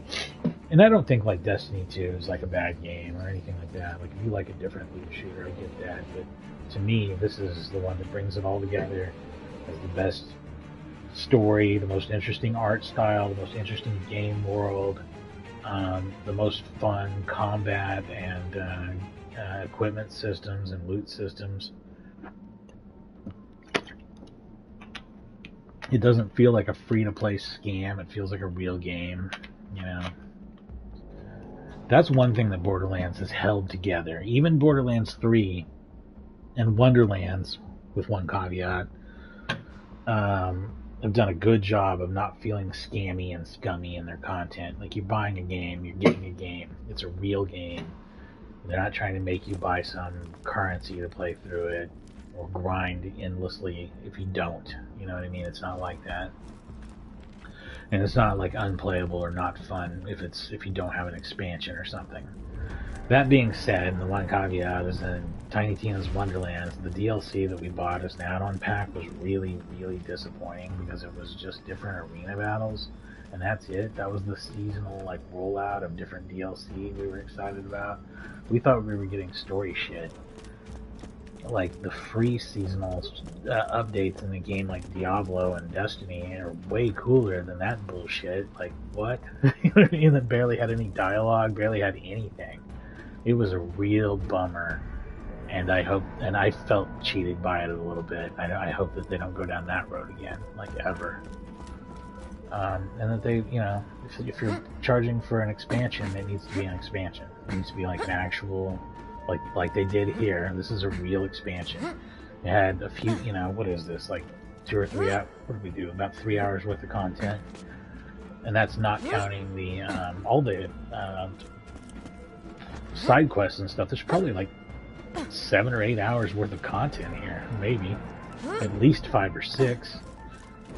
And I don't think like Destiny 2 is like a bad game or anything like that. Like if you like a different loot shooter, I get that. But to me, this is the one that brings it all together as the best story, the most interesting art style, the most interesting game world, the most fun combat and equipment systems and loot systems. It doesn't feel like a free-to-play scam. It feels like a real game, you know. That's one thing that Borderlands has held together. Even Borderlands 3 and Wonderlands, with one caveat, have done a good job of not feeling scammy and scummy in their content. Like, you're buying a game, you're getting a game. It's a real game. They're not trying to make you buy some currency to play through it or grind endlessly if you don't. You know what I mean? It's not like that. And it's not like unplayable or not fun if you don't have an expansion or something. That being said, the one caveat is in Tiny Tina's Wonderlands, the DLC that we bought as an add-on pack was really, really disappointing because it was just different arena battles, and that's it. That was the seasonal like rollout of different DLC we were excited about. We thought we were getting story shit. Like the free seasonal updates in a game like Diablo and Destiny are way cooler than that bullshit. Like, what? You know what I mean? That barely had any dialogue, barely had anything. It was a real bummer, and I felt cheated by it a little bit. I hope that they don't go down that road again, like ever. And that they, you know, if you're charging for an expansion, it needs to be an expansion. It needs to be like an actual, like they did here. This is a real expansion. It had a few, you know, what is this, like 2 or 3 hours? What did we do? About 3 hours worth of content, and that's not counting the all the side quests and stuff. There's probably like 7 or 8 hours worth of content here, maybe at least 5 or 6.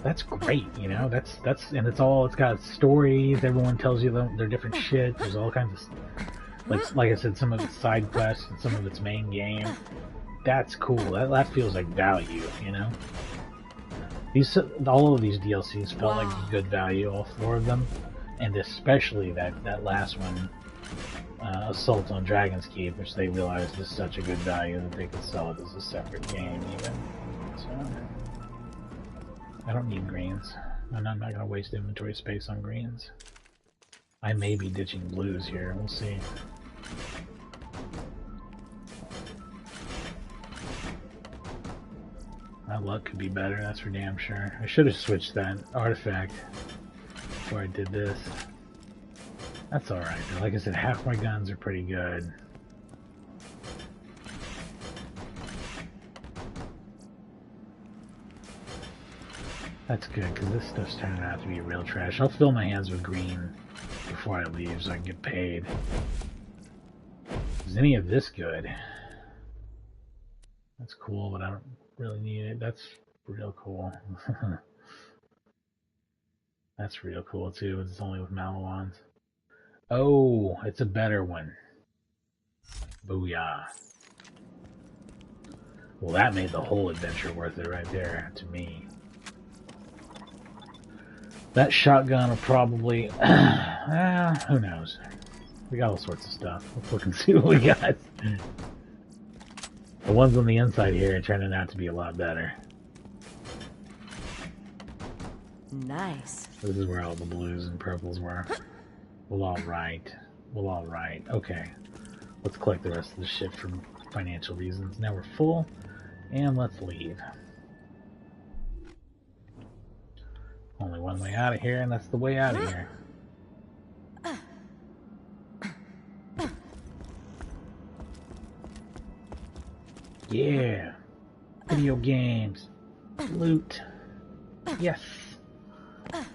That's great, you know. That's and it's got stories. Everyone tells you their different shit. There's all kinds of like I said, some of it's side quests and some of it's main game. That's cool. That feels like value, you know. All of these DLCs felt like good value, all 4 of them, and especially that last one. Assault on Dragon's Keep, which they realized is such a good value that they could sell it as a separate game even. So, I don't need greens. And I'm not going to waste inventory space on greens. I may be ditching blues here, we'll see. My luck could be better, that's for damn sure. I should have switched that artifact before I did this. That's alright, though. Like I said, half my guns are pretty good. That's good, because this stuff's turning out to be real trash. I'll fill my hands with green before I leave so I can get paid. Is any of this good? That's cool, but I don't really need it. That's real cool. That's real cool, too. It's only with Malawans. Oh, it's a better one. Booyah. Well, that made the whole adventure worth it right there, to me. That shotgun will probably... who knows? We got all sorts of stuff. Let's look and see what we got. The ones on the inside here are turning out to be a lot better. Nice. This is where all the blues and purples were. Well, alright. Well, alright. Okay. Let's collect the rest of the shit for financial reasons. Now we're full, and let's leave. Only one way out of here, and that's the way out of here. Yeah. Video games. Loot. Yes.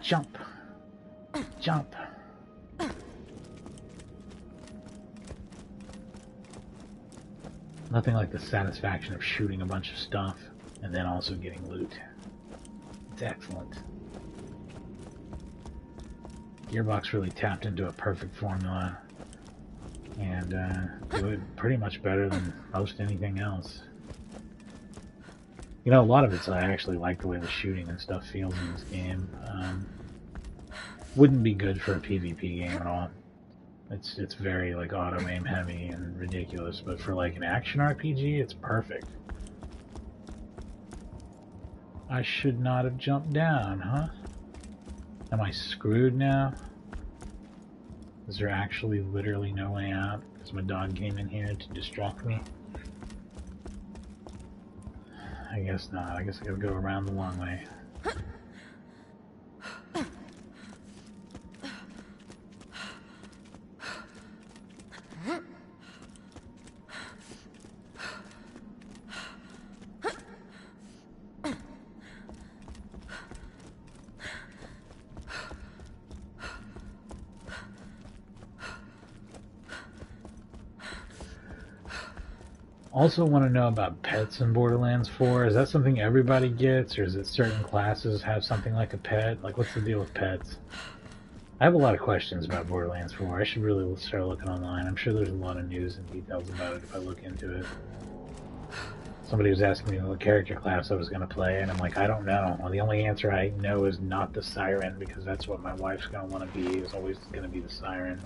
Jump. Jump. Nothing like the satisfaction of shooting a bunch of stuff and then also getting loot. It's excellent. Gearbox really tapped into a perfect formula and do it pretty much better than most anything else. You know, a lot of it's I actually like the way the shooting and stuff feels in this game. Wouldn't be good for a PvP game at all. It's very like auto aim heavy and ridiculous, but for like an action RPG, it's perfect. I should not have jumped down, huh? Am I screwed now? Is there actually literally no way out? Because my dog came in here to distract me? I guess not. I guess I gotta go around the long way. Also want to know about pets in Borderlands 4. Is that something everybody gets, or is it certain classes have something like a pet? Like, what's the deal with pets? I have a lot of questions about Borderlands 4. I should really start looking online. I'm sure there's a lot of news and details about it if I look into it. Somebody was asking me what character class I was going to play, and I'm like, I don't know. Well, the only answer I know is not the Siren, because that's what my wife's going to want to be. Is always going to be the Siren.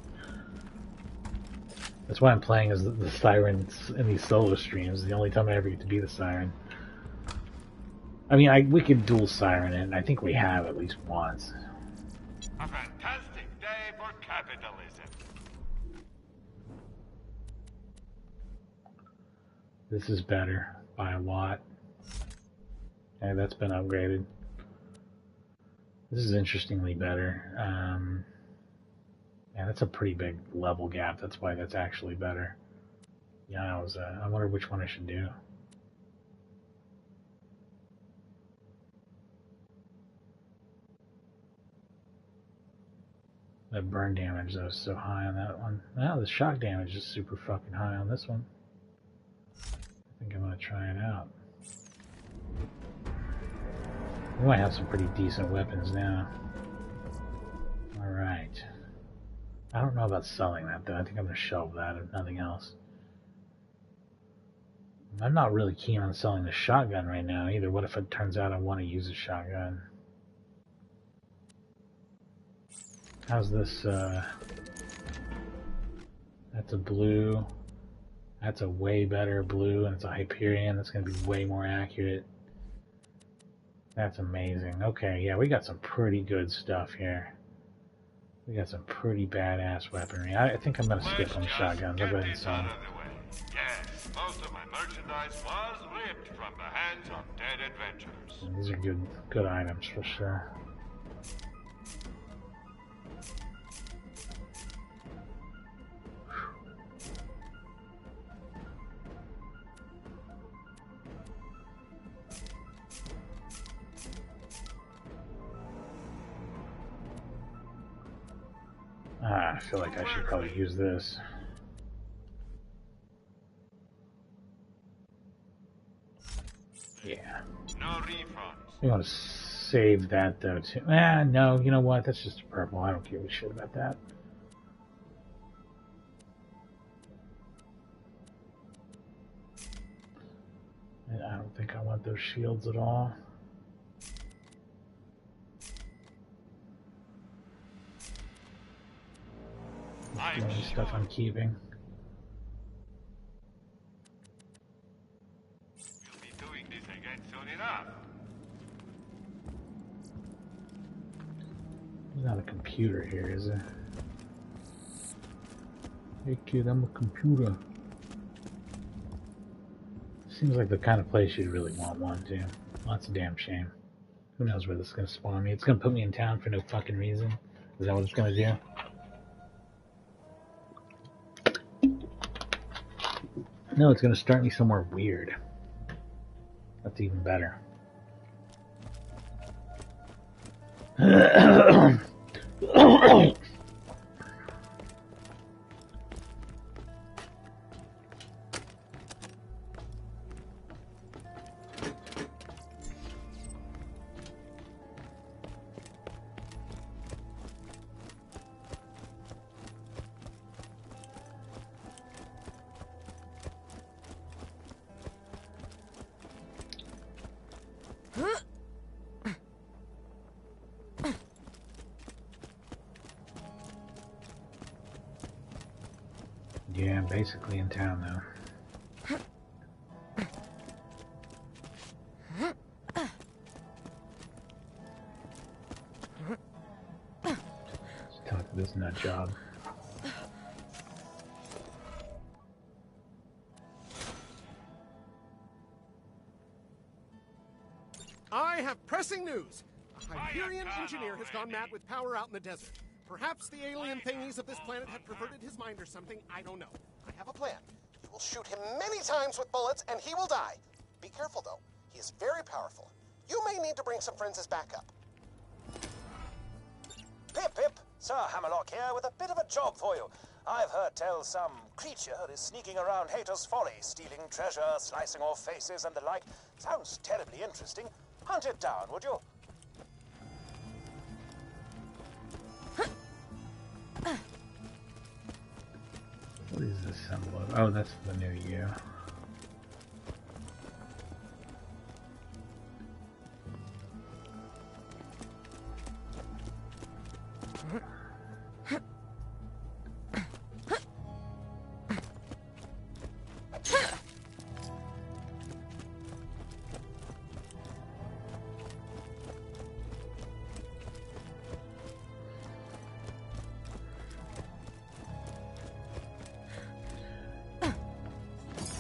That's why I'm playing as the Sirens in these solo streams. The only time I ever get to be the Siren. I mean, we could dual Siren it, and I think we have at least once. A fantastic day for capitalism. This is better by a lot. Okay, that's been upgraded. This is interestingly better. Yeah, that's a pretty big level gap. That's why that's actually better. Yeah, I wonder which one I should do. The burn damage, though, is so high on that one. Now the shock damage is super fucking high on this one. I think I'm going to try it out. We might have some pretty decent weapons now. Alright. I don't know about selling that, though. I think I'm going to shelve that if nothing else. I'm not really keen on selling the shotgun right now either. What if it turns out I want to use a shotgun? How's this, that's a blue. That's a way better blue, and it's a Hyperion. That's going to be way more accurate. That's amazing. Okay, yeah, we got some pretty good stuff here. We got some pretty badass weaponry. I think I'm going to skip on shotguns. I'll go ahead and sell them. Yes, most of my merchandise was ripped from the hands of dead adventurers. These are good items for sure. I feel like I should probably use this. Yeah. No refunds. You want to save that though too? No. You know what? That's just purple. I don't give a shit about that. I don't think I want those shields at all. The only stuff I'm keeping. We'll be doing this again soon enough. There's not a computer here, is there? Hey kid, I'm a computer. Seems like the kind of place you'd really want one too. Well, that's a damn shame. Who knows where this is gonna spawn me? It's gonna put me in town for no fucking reason. Is that what it's gonna do? No, it's going to start me somewhere weird. That's even better. Yeah, I'm basically in town now. Let's talk to this nut job. I have pressing news. A Hyperion engineer has gone mad with power out in the desert. Perhaps the alien thingies of this planet have perverted his mind or something. I don't know. I have a plan. You will shoot him many times with bullets, and he will die. Be careful, though. He is very powerful. You may need to bring some friends as backup. Pip, Pip! Sir Hammerlock here with a bit of a job for you. I've heard tell some creature is sneaking around Hater's Folly, stealing treasure, slicing off faces and the like. Sounds terribly interesting. Hunt it down, would you? What is this symbol of? Oh, that's the new you.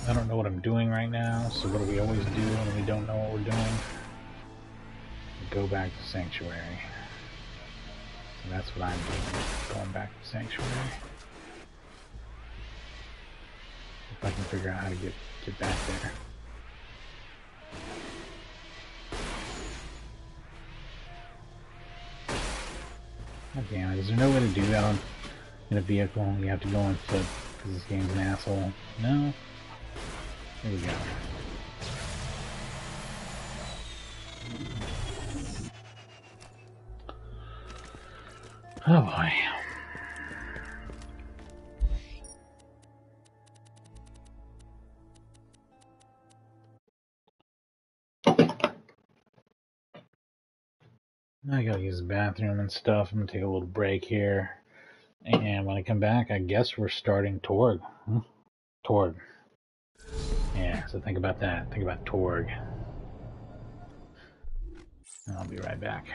I don't know what I'm doing right now, so what do we always do when we don't know what we're doing? We go back to Sanctuary. So that's what I'm doing, going back to Sanctuary. If I can figure out how to get back there. God damn it, is there no way to do that in a vehicle? You have to go on foot because this game's an asshole. No? Here we go. Oh boy. I gotta use the bathroom and stuff. I'm gonna take a little break here. And when I come back, I guess we're starting Torg. Torg. Yeah, so think about that. Think about Torg. And I'll be right back.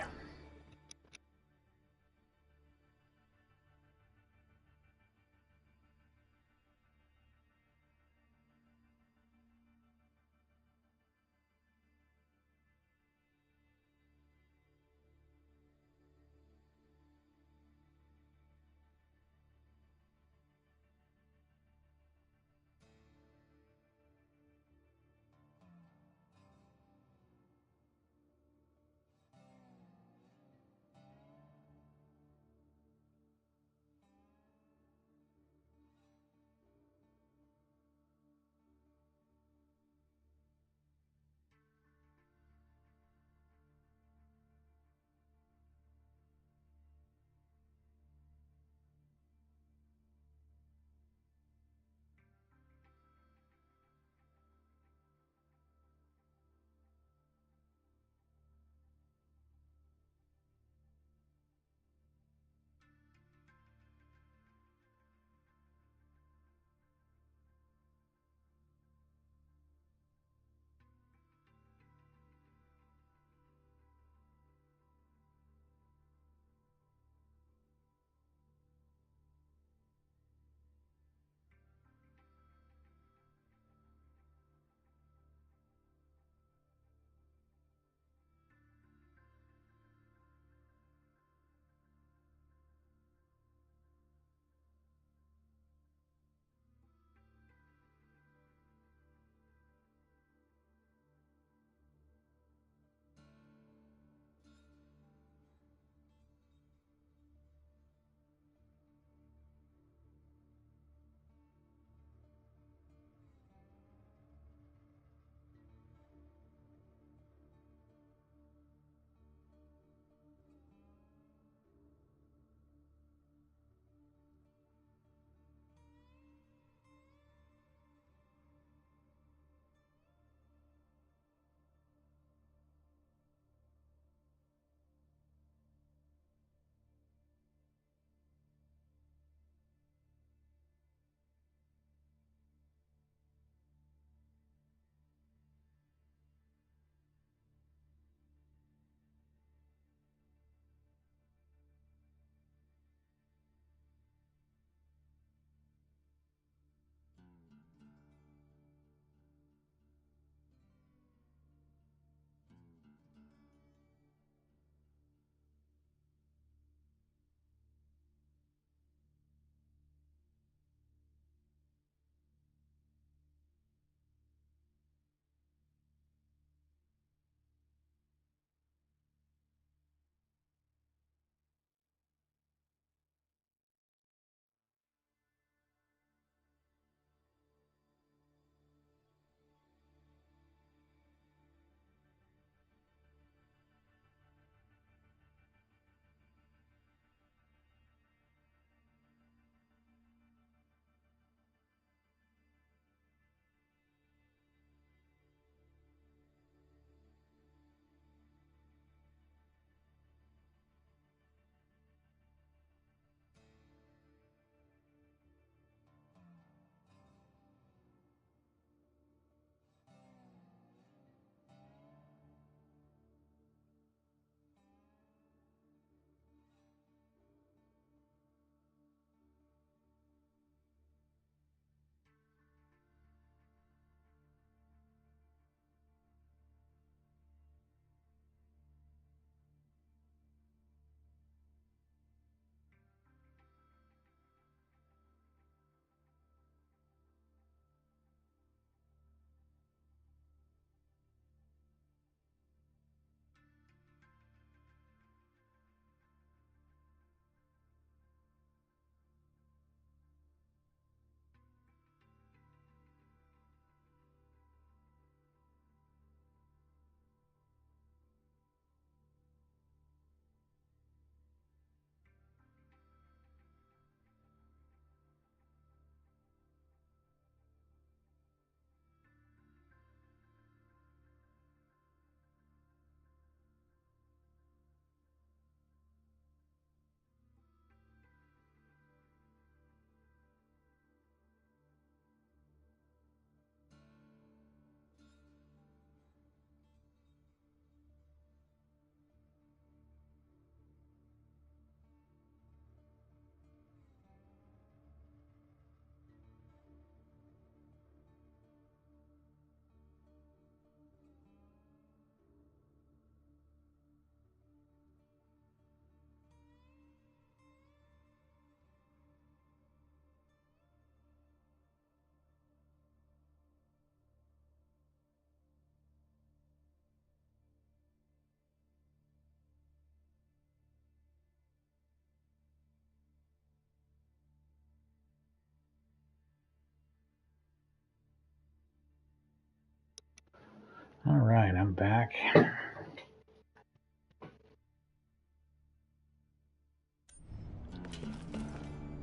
Alright, I'm back.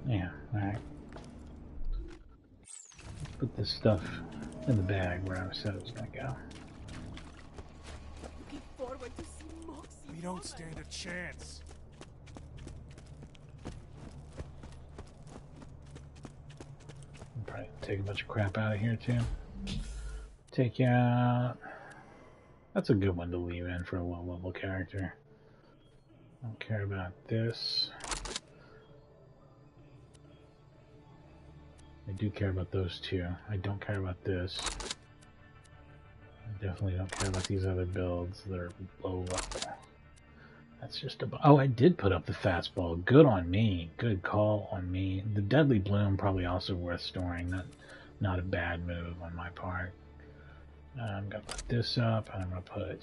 Yeah, alright. Put this stuff in the bag where I said it was gonna go. We don't stand a chance. I'll probably take a bunch of crap out of here too. Take out... That's a good one to leave in for a low-level character. I don't care about this. I do care about those two. I don't care about this. I definitely don't care about these other builds that are low level. That's just a... Oh, I did put up the fastball. Good on me. Good call on me. The Deadly Bloom probably also worth storing. Not a bad move on my part. I'm going to put this up, and I'm going to put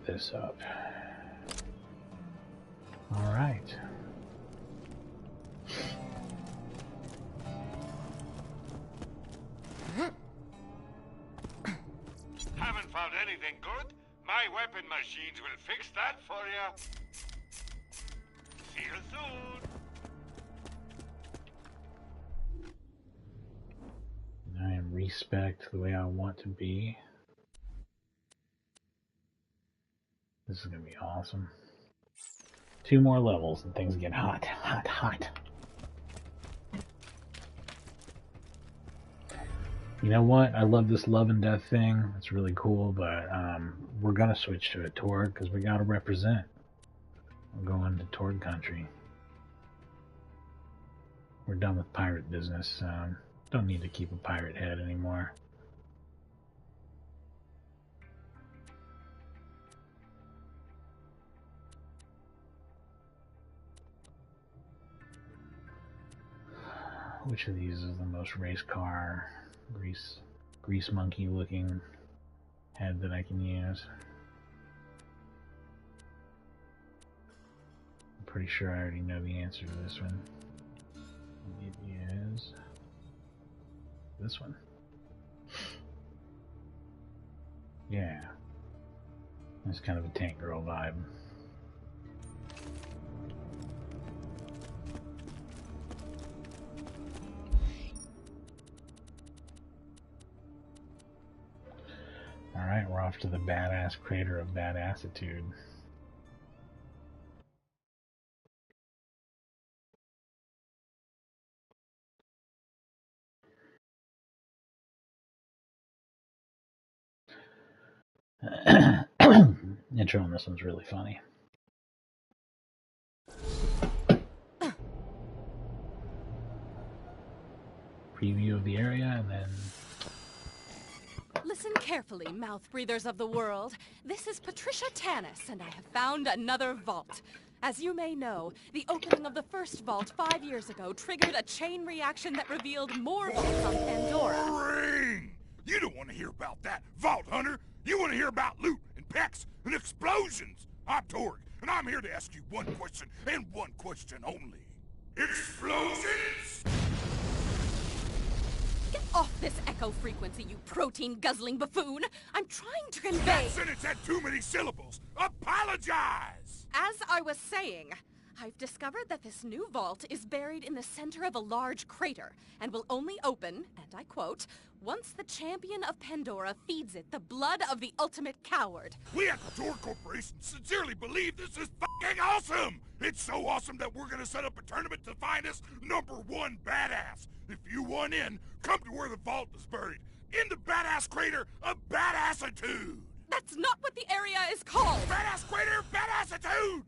this up. Alright. Haven't found anything good? My weapon machines will fix that for you. See you soon. I am respect the way I want to be. This is going to be awesome. 2 more levels and things get hot, hot, hot. You know what? I love this love and death thing. It's really cool, but we're going to switch to a Torg because we got to represent. We're going to Torg country. We're done with pirate business. Don't need to keep a pirate head anymore. Which of these is the most race car, grease monkey looking head that I can use? I'm pretty sure I already know the answer to this one. It is this one. Yeah. That's kind of a tank girl vibe. Alright, we're off to the badass crater of badassitude. Intro on this one's really funny. Preview of the area, and then... Listen carefully, mouth breathers of the world. This is Patricia Tanis, and I have found another vault. As you may know, the opening of the first vault 5 years ago triggered a chain reaction that revealed more vaults on Pandora. Ring! You don't want to hear about that, Vault Hunter! You want to hear about loot and packs and explosions! I'm Torg, and I'm here to ask you one question, and one question only. Explosions? Get off this echo frequency, you protein-guzzling buffoon! I'm trying to convey... That sentence had too many syllables! Apologize! As I was saying, I've discovered that this new vault is buried in the center of a large crater, and will only open, and I quote, once the champion of Pandora feeds it the blood of the ultimate coward. We at the Torg Corporation sincerely believe this is f***ing awesome! It's so awesome that we're gonna set up a tournament to find us #1 badass. If you want in, come to where the vault is buried. In the badass crater of badassitude! That's not what the area is called! Badass crater of badassitude!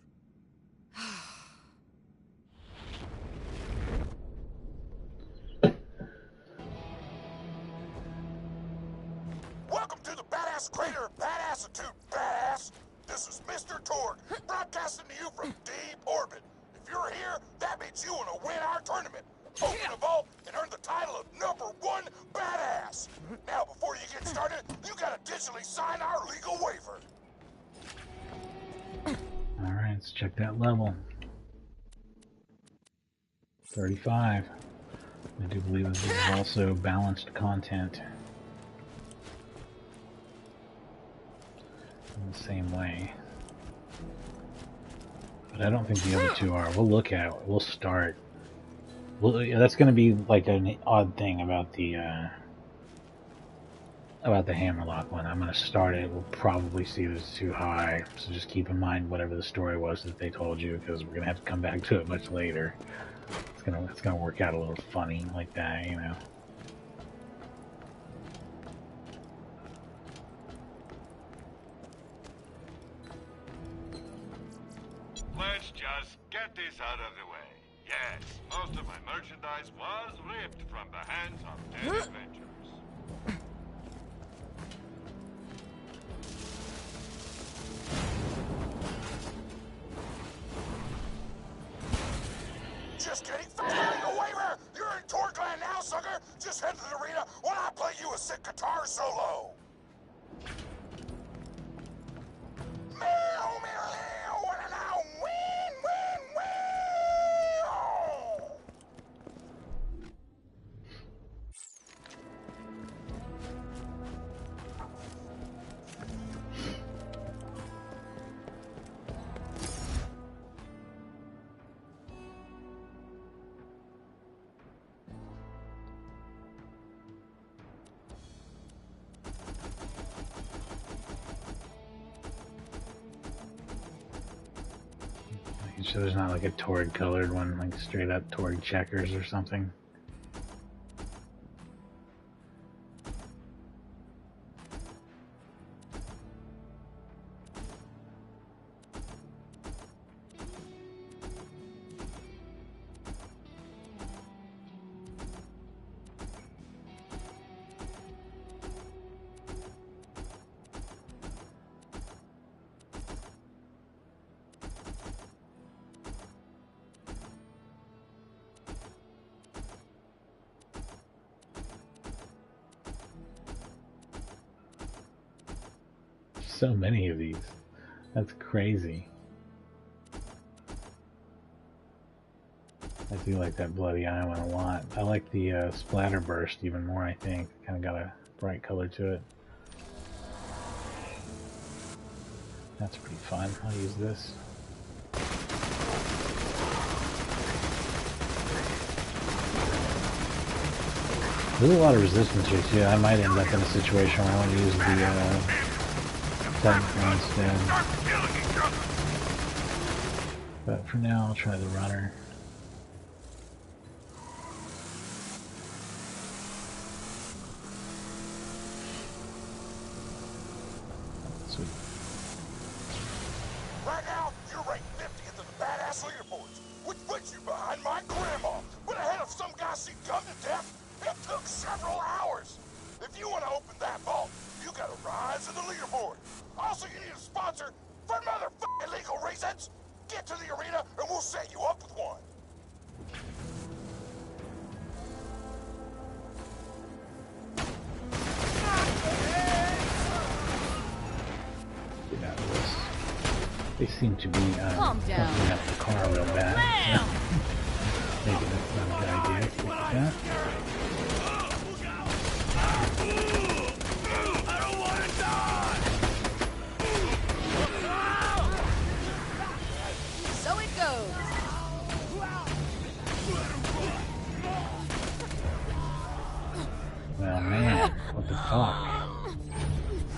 Welcome to the Badass Crater of Badassitude, badass! This is Mr. Torg, broadcasting to you from deep orbit. If you're here, that means you want to win our tournament. Open the vault and earn the title of #1 badass. Now, before you get started, you gotta digitally sign our legal waiver. Alright, let's check that level. 35. I do believe this is also balanced content. in the same way. But I don't think the other two are. We'll look at it. We'll start. That's going to be like an odd thing about the Hammerlock one. I'm going to start it. We'll probably see that it's too high. So just keep in mind whatever the story was that they told you, because we're going to have to come back to it much later. It's gonna work out a little funny like that, you know. Let's just get this out of the way. Yes, most of my merchandise was ripped from the hands of dead adventurers. Just kidding. Finally, a waiver! You're in Torgland now, sucker! Just head to the arena when I play you a sick guitar solo! Meow, meow, meow, what an ow, win, win, win! So there's not like a Torg colored one, like straight up Torg checkers or something. So many of these. That's crazy. I do like that Bloody Eye one a lot. I like the Splatter Burst even more, I think. Kind of got a bright color to it. That's pretty fun. I'll use this. There's a lot of resistance here too. I might end up in a situation where I want to use the Titan instead. But for now, I'll try the runner. Sweet. Right now, you're ranked 50th in the badass leaderboards, which puts you behind my grandma, but ahead of some guy she gunned to death. It took several hours. If you want to open that vault, you gotta rise to the leaderboard. Also, you need a sponsor for motherfucking legal reasons. Get to the arena and we'll set you up with one. Get out of this. They seem to be fucking up the car real bad. So maybe that's not a good idea. Take that. So it goes. Well, man, what the fuck?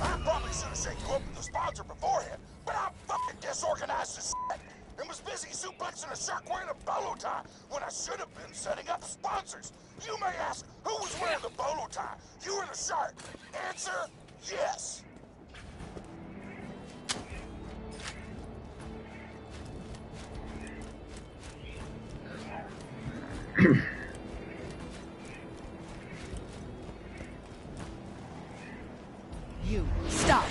I probably should have set you up with a sponsor beforehand, but I'm fucking disorganized as shit and was busy suplexing a shark wearing a bolo tie when I should have been setting up sponsors. You may ask, who was wearing the bolo tie? You or the shark? Answer, yes. You stop.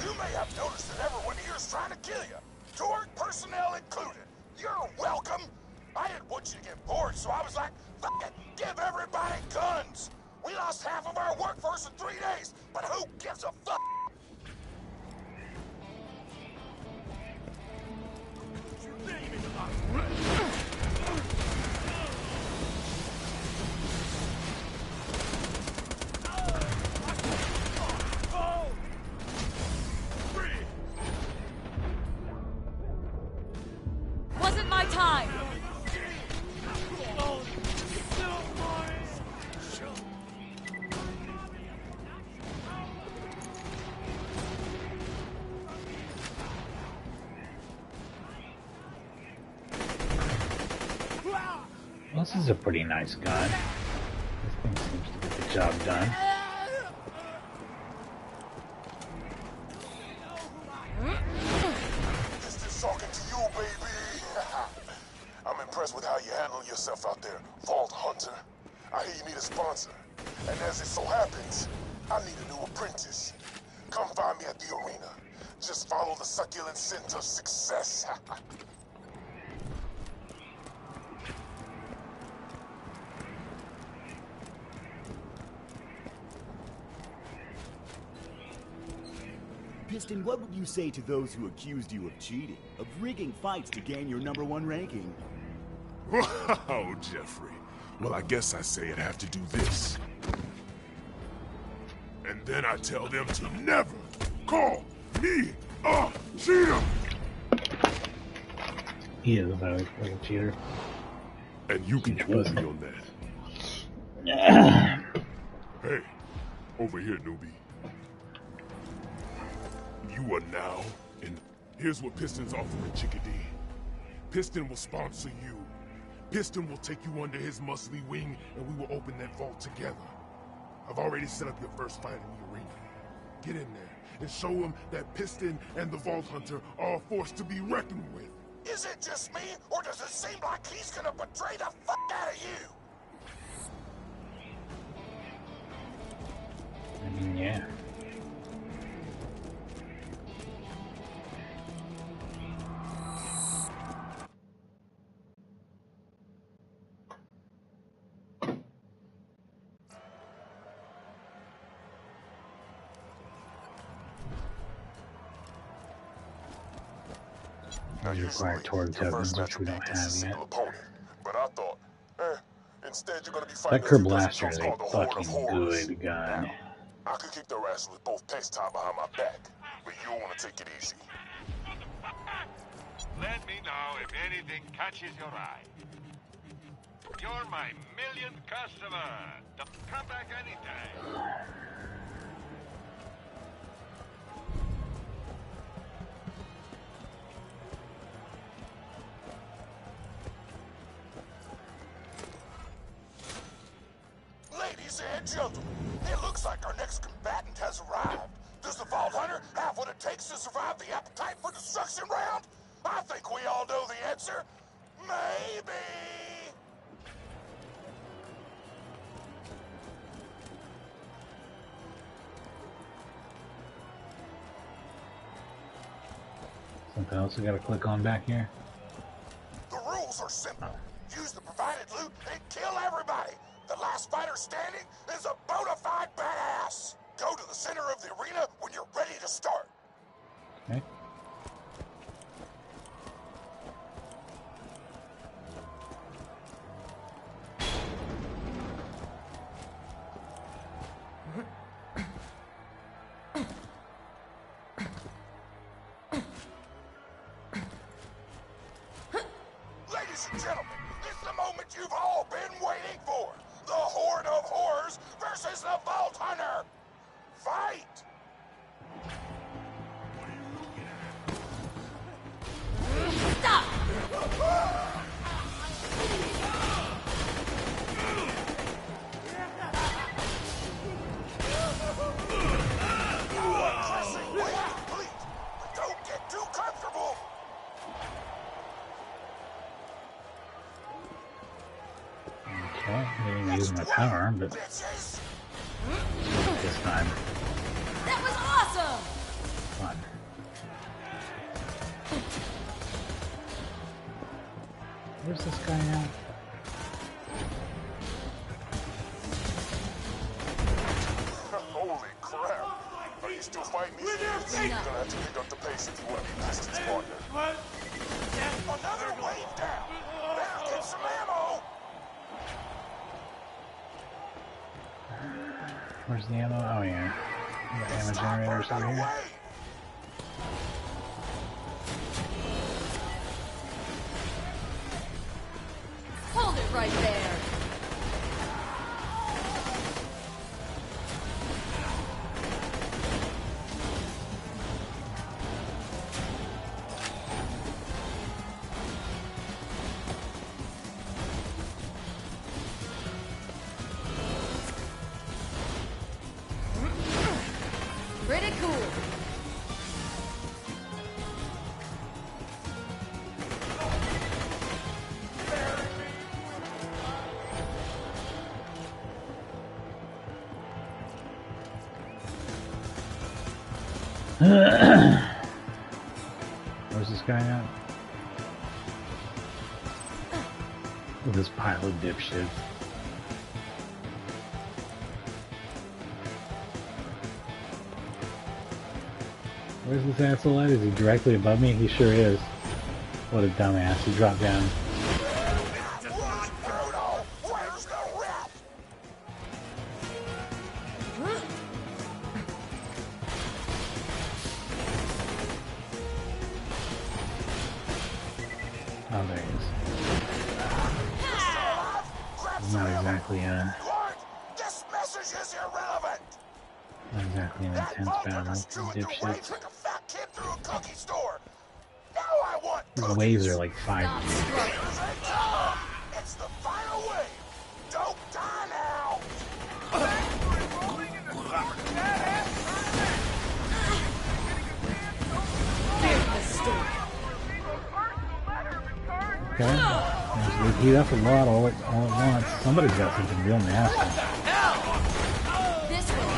You may have noticed that everyone here is trying to kill you. Torg personnel included. You're welcome. I didn't want you to get bored, so I was like, fuck it, give everybody guns. We lost half of our workforce in 3 days, but who gives a fuck? time! Well, this is a pretty nice gun. This thing seems to get the job done. Piston's talking to you, baby. I'm impressed with how you handle yourself out there, Vault Hunter. I hear you need a sponsor. And as it so happens, I need a new apprentice. Come find me at the arena. Just follow the succulent scent of success. Piston, what would you say to those who accused you of cheating, of rigging fights to gain your #1 ranking? Wow, Jeffrey. Well, I guess I say I'd have to do this. And then I tell them to never call me a cheater! He is a very little cheater. And you can quote me on that. Hey, over here, newbie. You are now in... Here's what Piston's offering, Chickadee. Piston will sponsor you. Piston will take you under his muscly wing, and we will open that vault together. I've already set up your first fight in the arena. Get in there and show him that Piston and the Vault Hunter are a force to be reckoned with. Is it just me, or does it seem like he's gonna betray the fuck out of you? I mean, yeah. Required toward tokens, which we don't have yet. But I thought, instead you're gonna be That Kerr Blaster is a fucking good gun. I could kick their ass with both tanks tied behind my back, but you don't want to take it easy. Let me know if anything catches your eye. You're my millionth customer. Come back anytime. Ladies and gentlemen, it looks like our next combatant has arrived. Does the Vault Hunter have what it takes to survive the appetite for destruction round? I think we all know the answer. Maybe. Something else we gotta click on back here? The rules are simple. Use the provided loot and kill everybody. The last fighter standing is a bona fide badass. Go to the center of the arena when you're ready to start. Okay. Ladies and gentlemen, this is the moment you've all been waiting for. The Horde of Horrors versus the Vault Hunter. Fight! Stop! Wait, please, but don't get too comfortable. Okay, I didn't use my power, but this time. That was awesome! Fun. Where's this guy at? Holy crap. Are you still fighting these kids? You're gonna have to pick up the pace if you want to be Piston's partner. Another wave down. Better get some ammo. Where's the ammo? Oh yeah. The ammo generators over here. right there. Pretty cool. Where's this guy at? Look at this pile of dipshits. Where's this asshole at? Is he directly above me? He sure is. What a dumbass. He dropped down. Oh, there he is. Not exactly This message is irrelevant. not exactly an intense battle. Dipshits. Trick a fat kid through a cookie store. Now I want These waves are like 5. It's the final wave. Don't die now. Okay. We heat up a lot all at once. Somebody's got something real nasty. This will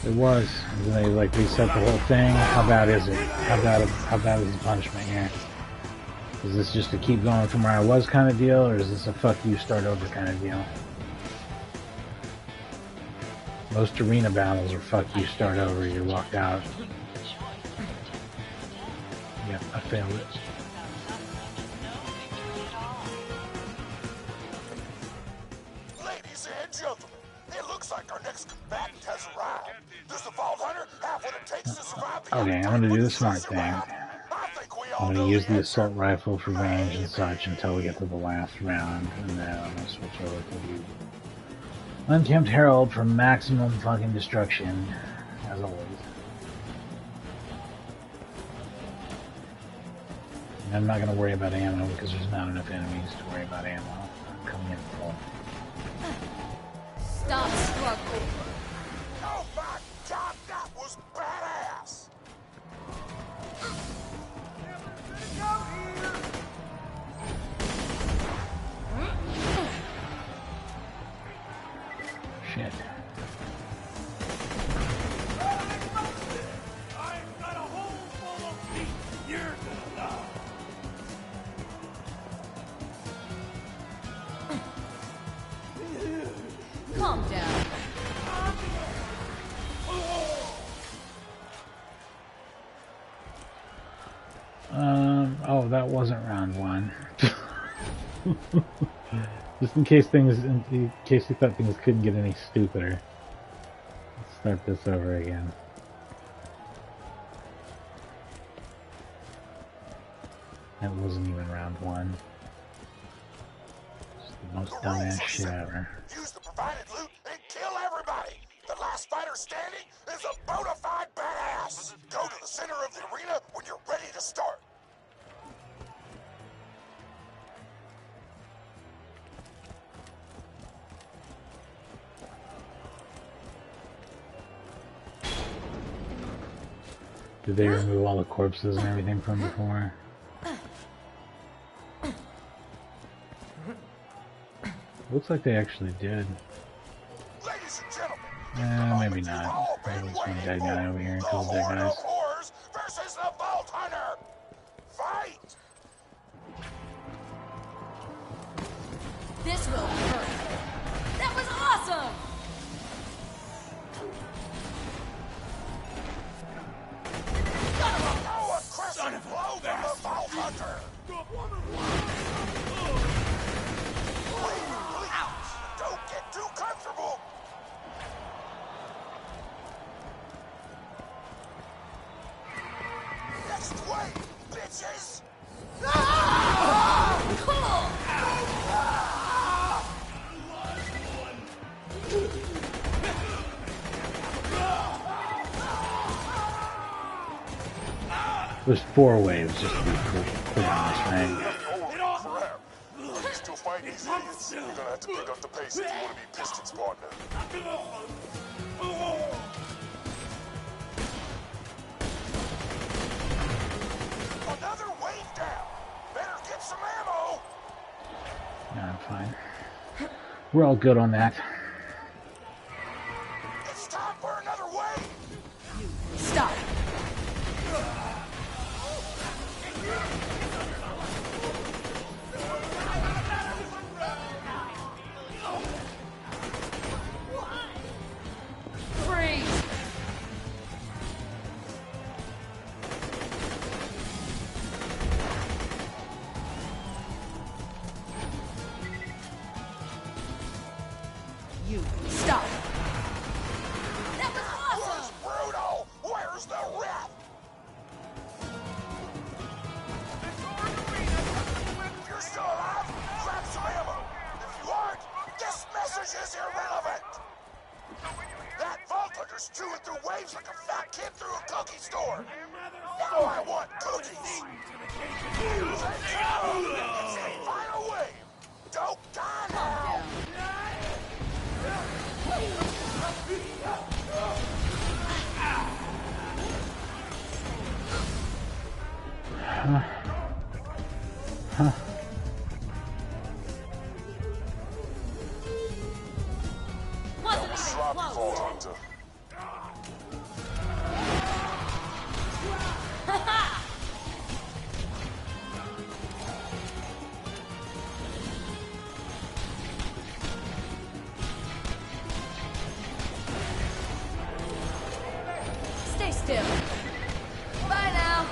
It was. And they like reset the whole thing. How bad is it? How bad is the punishment here? Is this just a keep going from where I was kind of deal, or is this a fuck you start over kind of deal? Most arena battles are fuck you start over, you're locked out. Yep, I failed it. Ladies and gentlemen, it looks like our next combatant has arrived. Does the Vault Hunter have what it takes to survive the Okay, I'm gonna do the smart thing. I'm gonna use the assault rifle for range and such until we get to the last round, and then I'm gonna switch over to the Unkempt Herald for maximum fucking destruction, as always. And I'm not gonna worry about ammo because there's not enough enemies to worry about ammo. I'm coming in full. stop struggling. Oh my god, that was badass! Shit. I've got a hole full of meat. You're gonna love. Calm down. Oh, that wasn't round one. Just in case you thought things couldn't get any stupider. Let's start this over again. That wasn't even round one. Just the most dumbass shit ever. Use the provided loot and kill everybody! The last fighter standing is a bona fide badass! Go to the center of the arena when you're ready to start. Did they remove all the corpses and everything from before? Looks like they actually did. Ladies and gentlemen, Maybe not. Maybe there's one dead guy over here and a couple dead guys. Horrors versus the Vault Hunter! Fight! This will hurt. That was awesome! Hunter! Wait, please! Don't get too comfortable! Next wave, bitches! There's 4 waves, just to be clear on this, right? Crap. Are you still fighting these idiots? You're gonna have to pick up the pace if you want to be Piston's partner. Another wave down! Better get some ammo! No, I'm fine. We're all good on that. It's time for another wave! Stop. Freeze. You stop. That was awesome. Brutal! Where's the ref? If you're still alive, grab some ammo. If you aren't, this message is irrelevant. That Vault Hunter's chewing through waves like a fat kid through a cookie store. Now I want cookies. It's the final wave. Don't die now. Huh. Sloppy Vault Hunter. Stay still. Bye now.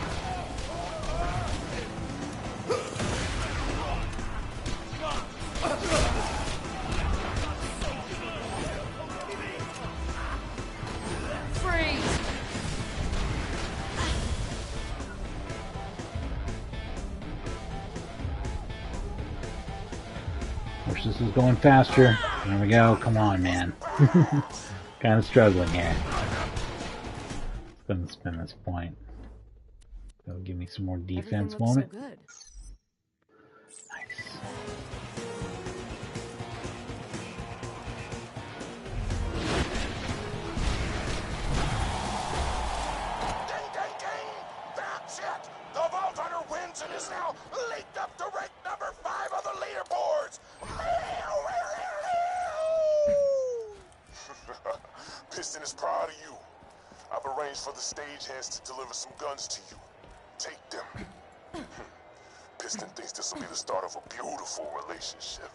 Freeze. Wish this was going faster. There we go. Come on, man. Kind of struggling here. Couldn't spin this point. That'll give me some more defense, won't it? Good. Nice. Ding, ding, ding! That's it! The Vault Hunter wins and is now leaked up to rank number 5 on the leaderboards! Piston is proud of you. I've arranged for the stagehands to deliver some guns to you. Take them. Piston thinks this will be the start of a beautiful relationship.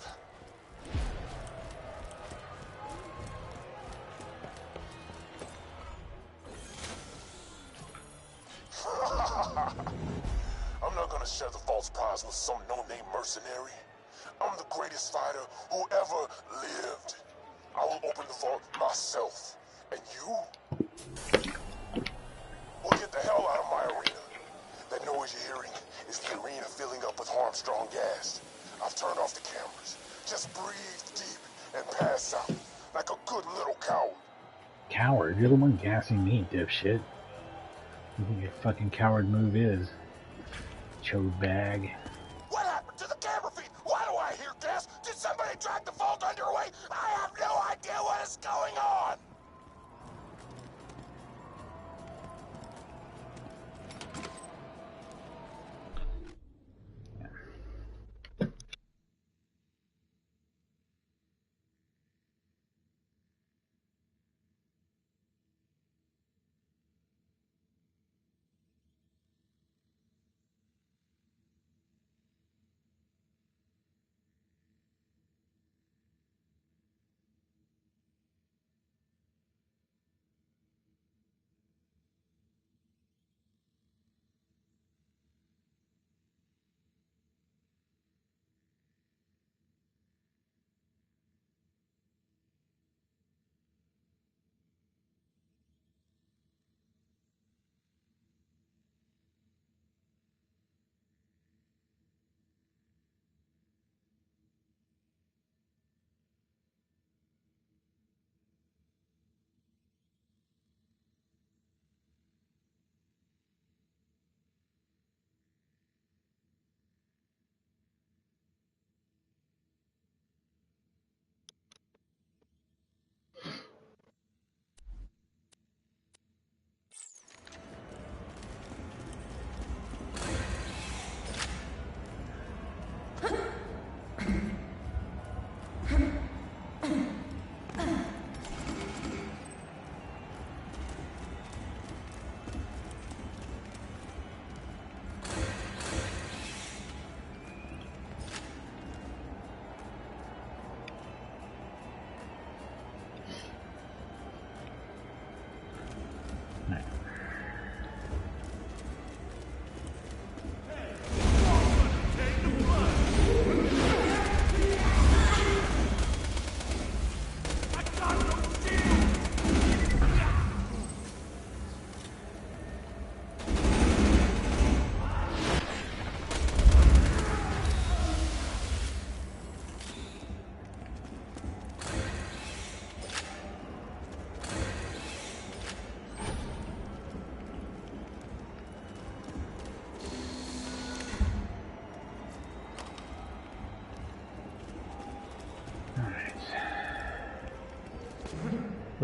I'm not gonna share the false prize with some no-name mercenary. I'm the greatest fighter who ever lived. I will open the vault myself. And you will get the hell out of my arena. That noise you're hearing is the arena filling up with harm-strong gas. I've turned off the cameras. Just breathe deep and pass out like a good little coward. Coward? You're the one gassing me, dipshit. What do you think your fucking coward move is? Chode bag. What happened to the camera feed? Why do I hear gas? Did somebody drag the Vault Hunter away? I have no idea what is going on!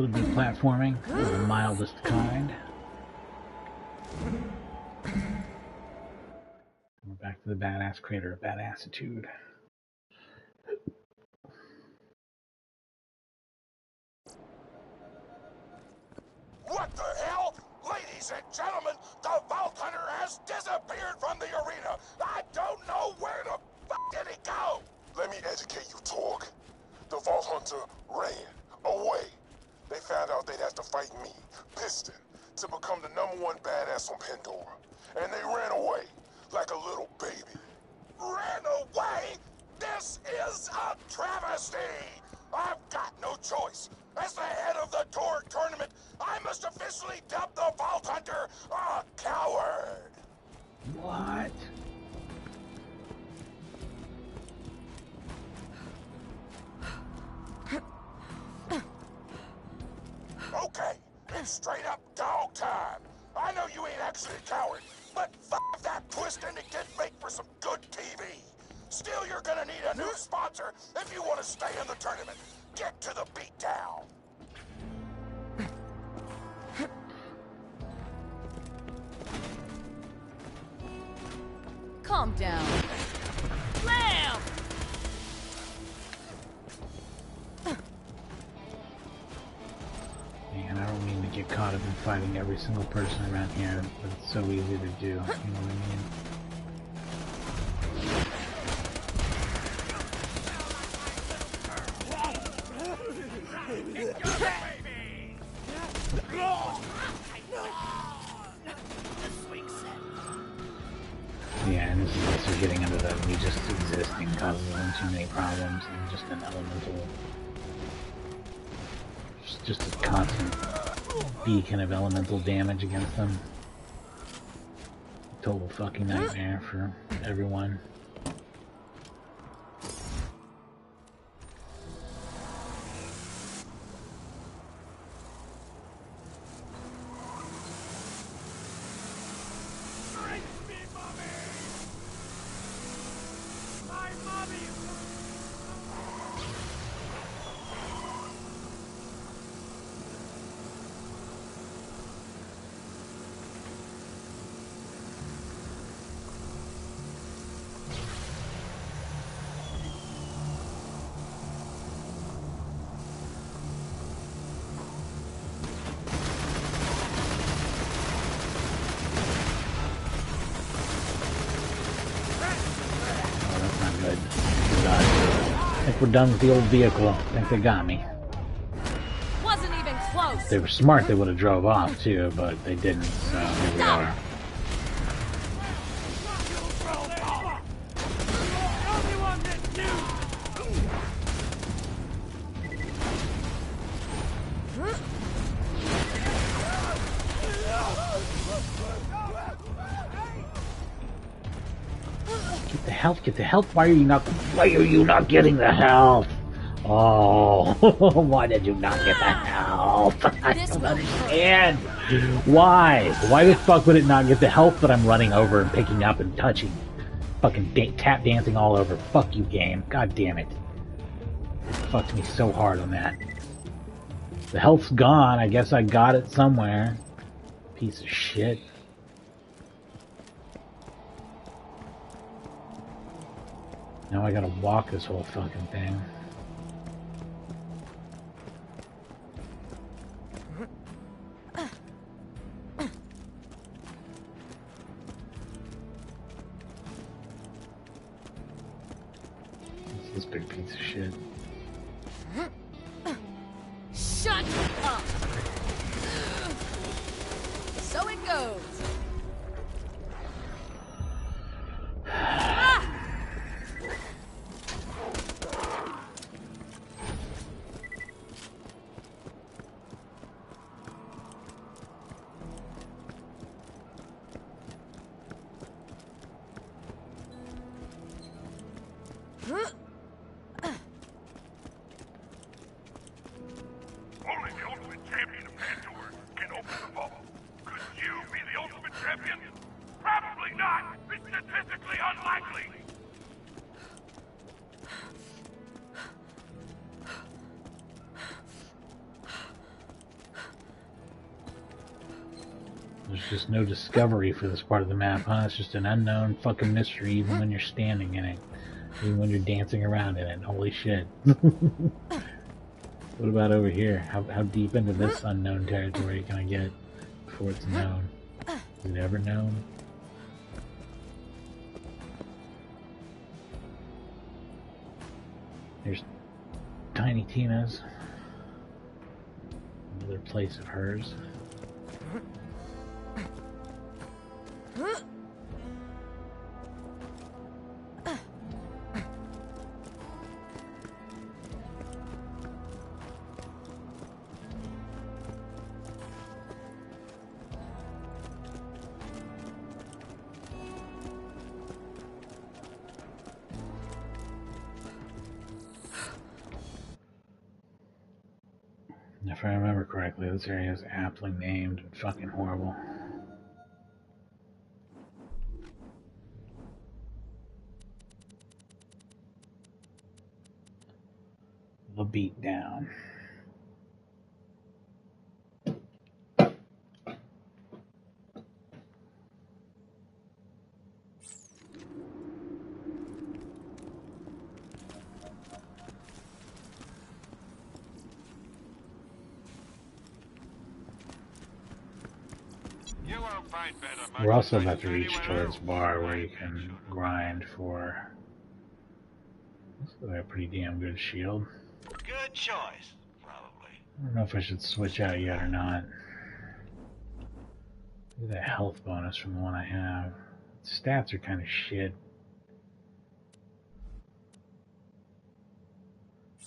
little bit of platforming, of the mildest kind. We're back to the badass creator of badassitude. What the hell? Ladies and gentlemen, the Vault Hunter has disappeared from the arena. I don't know where the fuck did he go? Let me educate you, Torg. The Vault Hunter ran away. They found out they'd have to fight me, Piston, to become the #1 badass on Pandora. And they ran away like a little baby. Ran away? This is a travesty! I've got no choice. As the head of the Torg tournament, I must officially dub the Vault Hunter a coward! What? Okay, it's straight up dog time. I know you ain't actually a coward, but f that twist ending did make for some good TV. Still, you're gonna need a new sponsor if you want to stay in the tournament. Get to the beatdown. Calm down. Slam! Man, I don't mean to get caught up in fighting every single person around here, but it's so easy to do, you know what I mean? Yeah, and this is also getting into the me just existing causes them too many problems and just an elemental, just a constant beacon of elemental damage against them. Total fucking nightmare for everyone. We're done with the old vehicle. I think they got me. Wasn't even close. If they were smart, they would have drove off too, but they didn't, so here we are. Get the health. Why are you not getting the health? Oh, why did you not get the health? I don't understand. Why? Why the fuck would it not get the health that I'm running over and picking up and touching? Fucking tap dancing all over. Fuck you, game. God damn it. It fucked me so hard on that. The health's gone. I guess I got it somewhere. Piece of shit. Now I gotta walk this whole fucking thing. This big piece of shit. Shut up! So it goes. Only the ultimate champion of Pandora can open the vault. Could you be the ultimate There's just no discovery for this part of the map, huh? It's just an unknown fucking mystery even when you're standing in it. Even when you're dancing around in it. Holy shit. What about over here? How deep into this unknown territory can I get before it's known? Is it ever known? There's Tiny Tina's. Another place of hers. If I remember correctly, this area is aptly named and fucking horrible. The Beatdown. We're also about to reach towards bar where you can grind for. Looks like a pretty damn good shield. Good choice, probably. I don't know if I should switch out yet or not. Look at that health bonus from the one I have. Stats are kind of shit.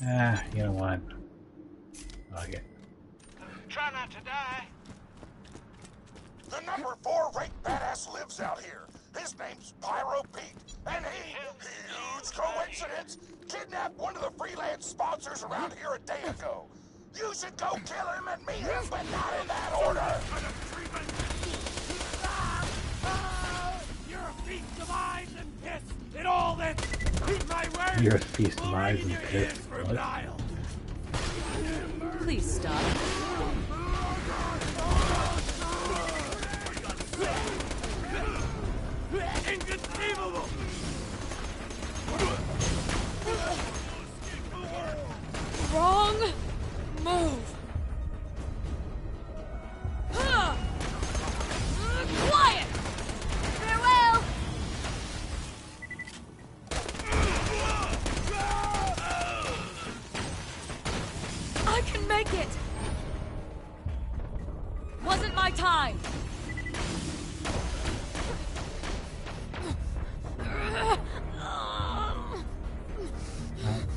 Ah, you know what? Okay. Try not to die. The number 4 ranked badass lives out here. His name's Pyro Pete, and he, huge coincidence, kidnapped one of the freelance sponsors around here a day ago. You should go kill him and meet him, but not in that order. You're a feast of eyes and piss in all this. Eat my words. You're a feast of eyes and piss. What? Please stop. Inconceivable! Wrong move. Quiet! Farewell! I can make it! Wasn't my time!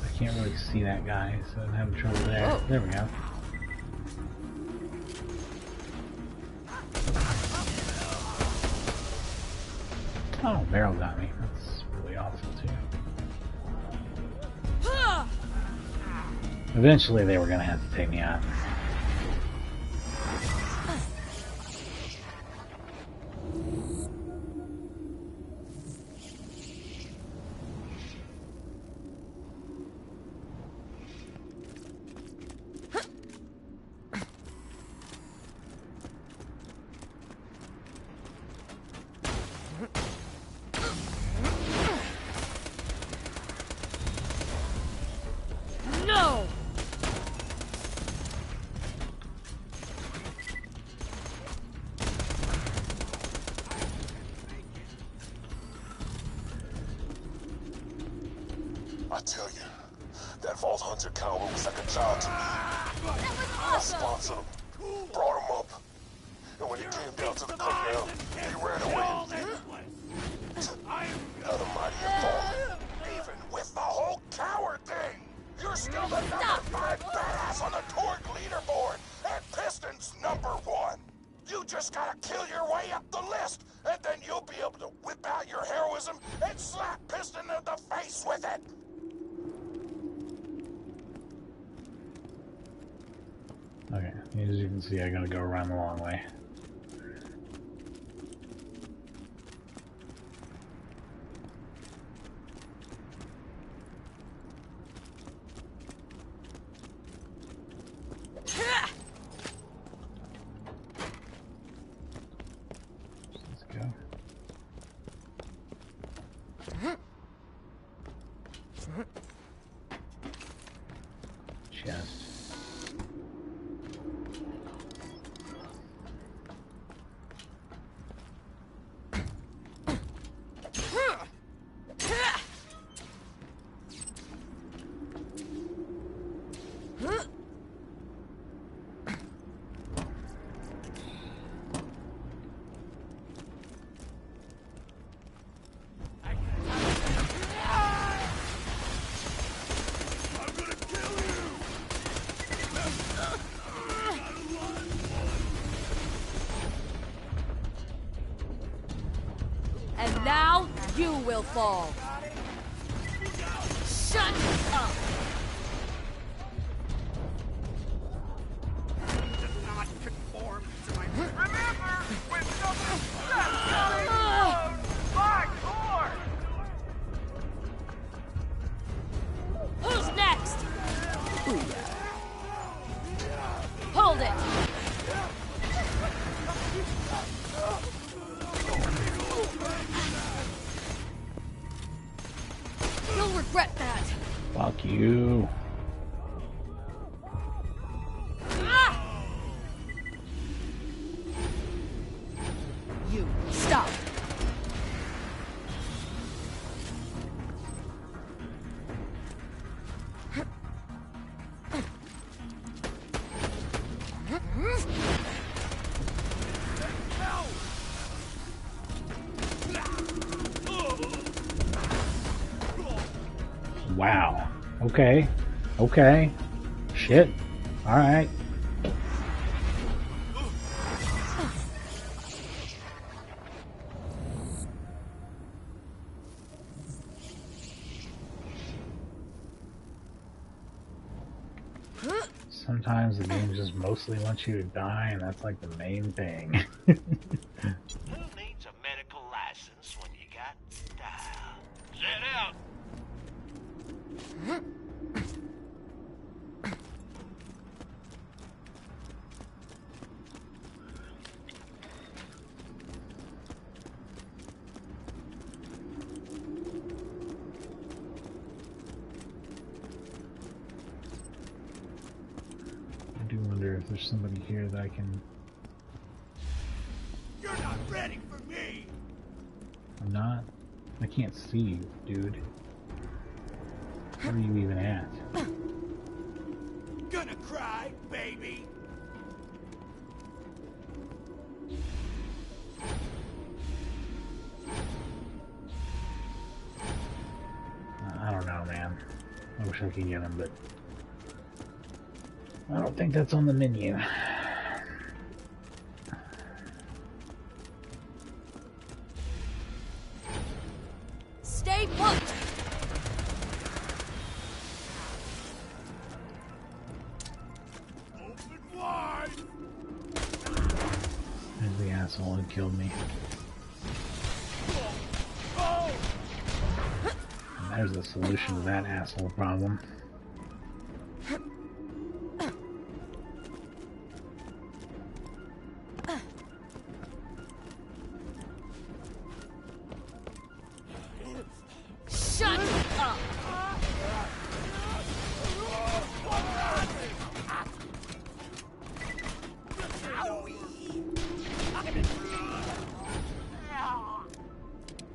I can't really see that guy, so I'm having trouble there. Whoa. There we go. Oh, barrel got me. That's really awful too. Eventually they were gonna have to take me out. No! I tell you, that Vault Hunter coward was like a child to me. I sponsored him, brought him up, and when he came down to the cookdown, he ran away. Not a mighty fall. Even with the whole coward thing, you're still the number 5 badass on the Torg leaderboard, and Piston's number 1. You just gotta kill your way up the list, and then you'll be able to whip out your heroism and slap Piston in the face with it. Okay, as you can see, I gotta go around the long way. And now you will fall. Shut up! Does not conform to my... Remember, when something my core! Who's next? Hold it! You'll regret that. Fuck you. Ah! You stop. Wow. Okay. Okay. Shit. Alright. Sometimes the game just mostly wants you to die, and that's like the main thing. Who needs a medical license when you got style? Set out! I do wonder if there's somebody here that I can... You're not ready for me! I'm not? I can't see you, dude. Where are you even at? Gonna cry, baby? I don't know, man. I wish I could get him, but... I don't think that's on the menu. Stay put. Open wide! There's the asshole who killed me. And there's the solution to that asshole problem. Shut up.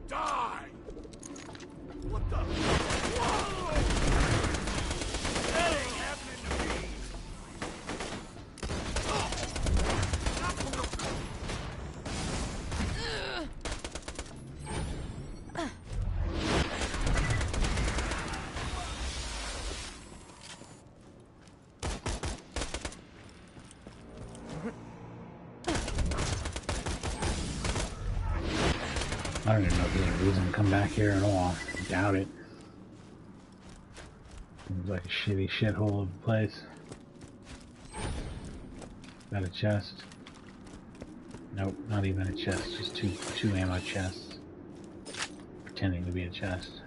Die! What the? Whoa! That ain't happening to me! I don't even know if there's a reason to come back here at all. I doubt it. Seems like a shitty shithole of a place. Is that a chest? Nope, not even a chest. Just two ammo chests. Pretending to be a chest.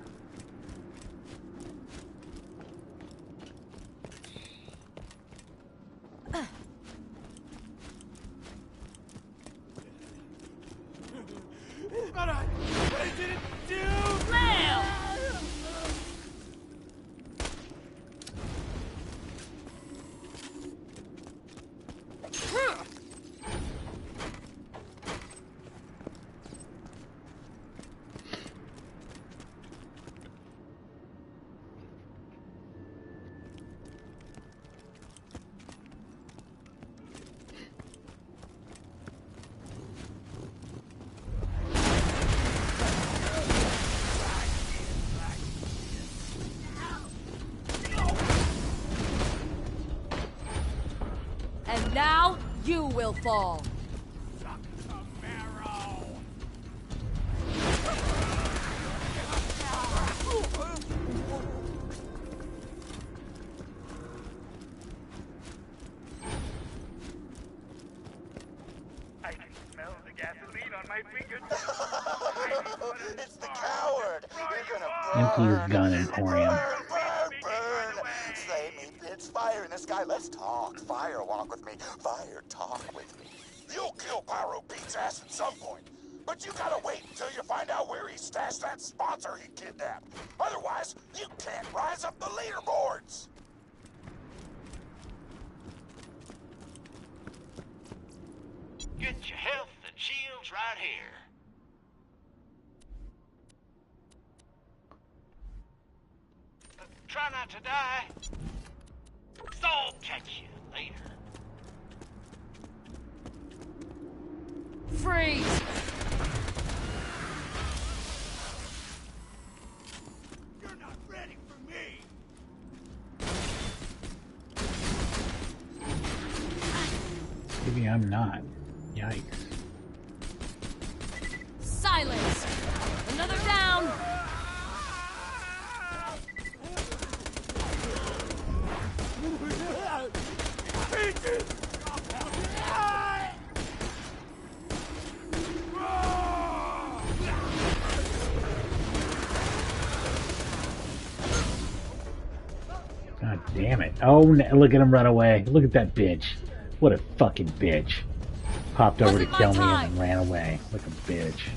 But I didn't do... Lamb! And now you will fall. Suck the marrow! It's the coward. You're gonna Empty his burn. gun emporium. Burn. Slay me, bitch. Fire in the sky. Let's talk. Fire, walk with me. Fire, talk with me. You'll kill Pyro Pete's ass at some point. But you gotta wait until you find out where he stashed that sponsor he kidnapped. Otherwise, you can't rise up the leaderboards. Get your health and shields right here. Try not to die. So I'll catch you later. Freeze! You're not ready for me. Maybe I'm not. Yikes. Silence! Another down! God damn it. Oh, look at him run away. Look at that bitch. What a fucking bitch. Popped over to kill me and then ran away. Like a bitch.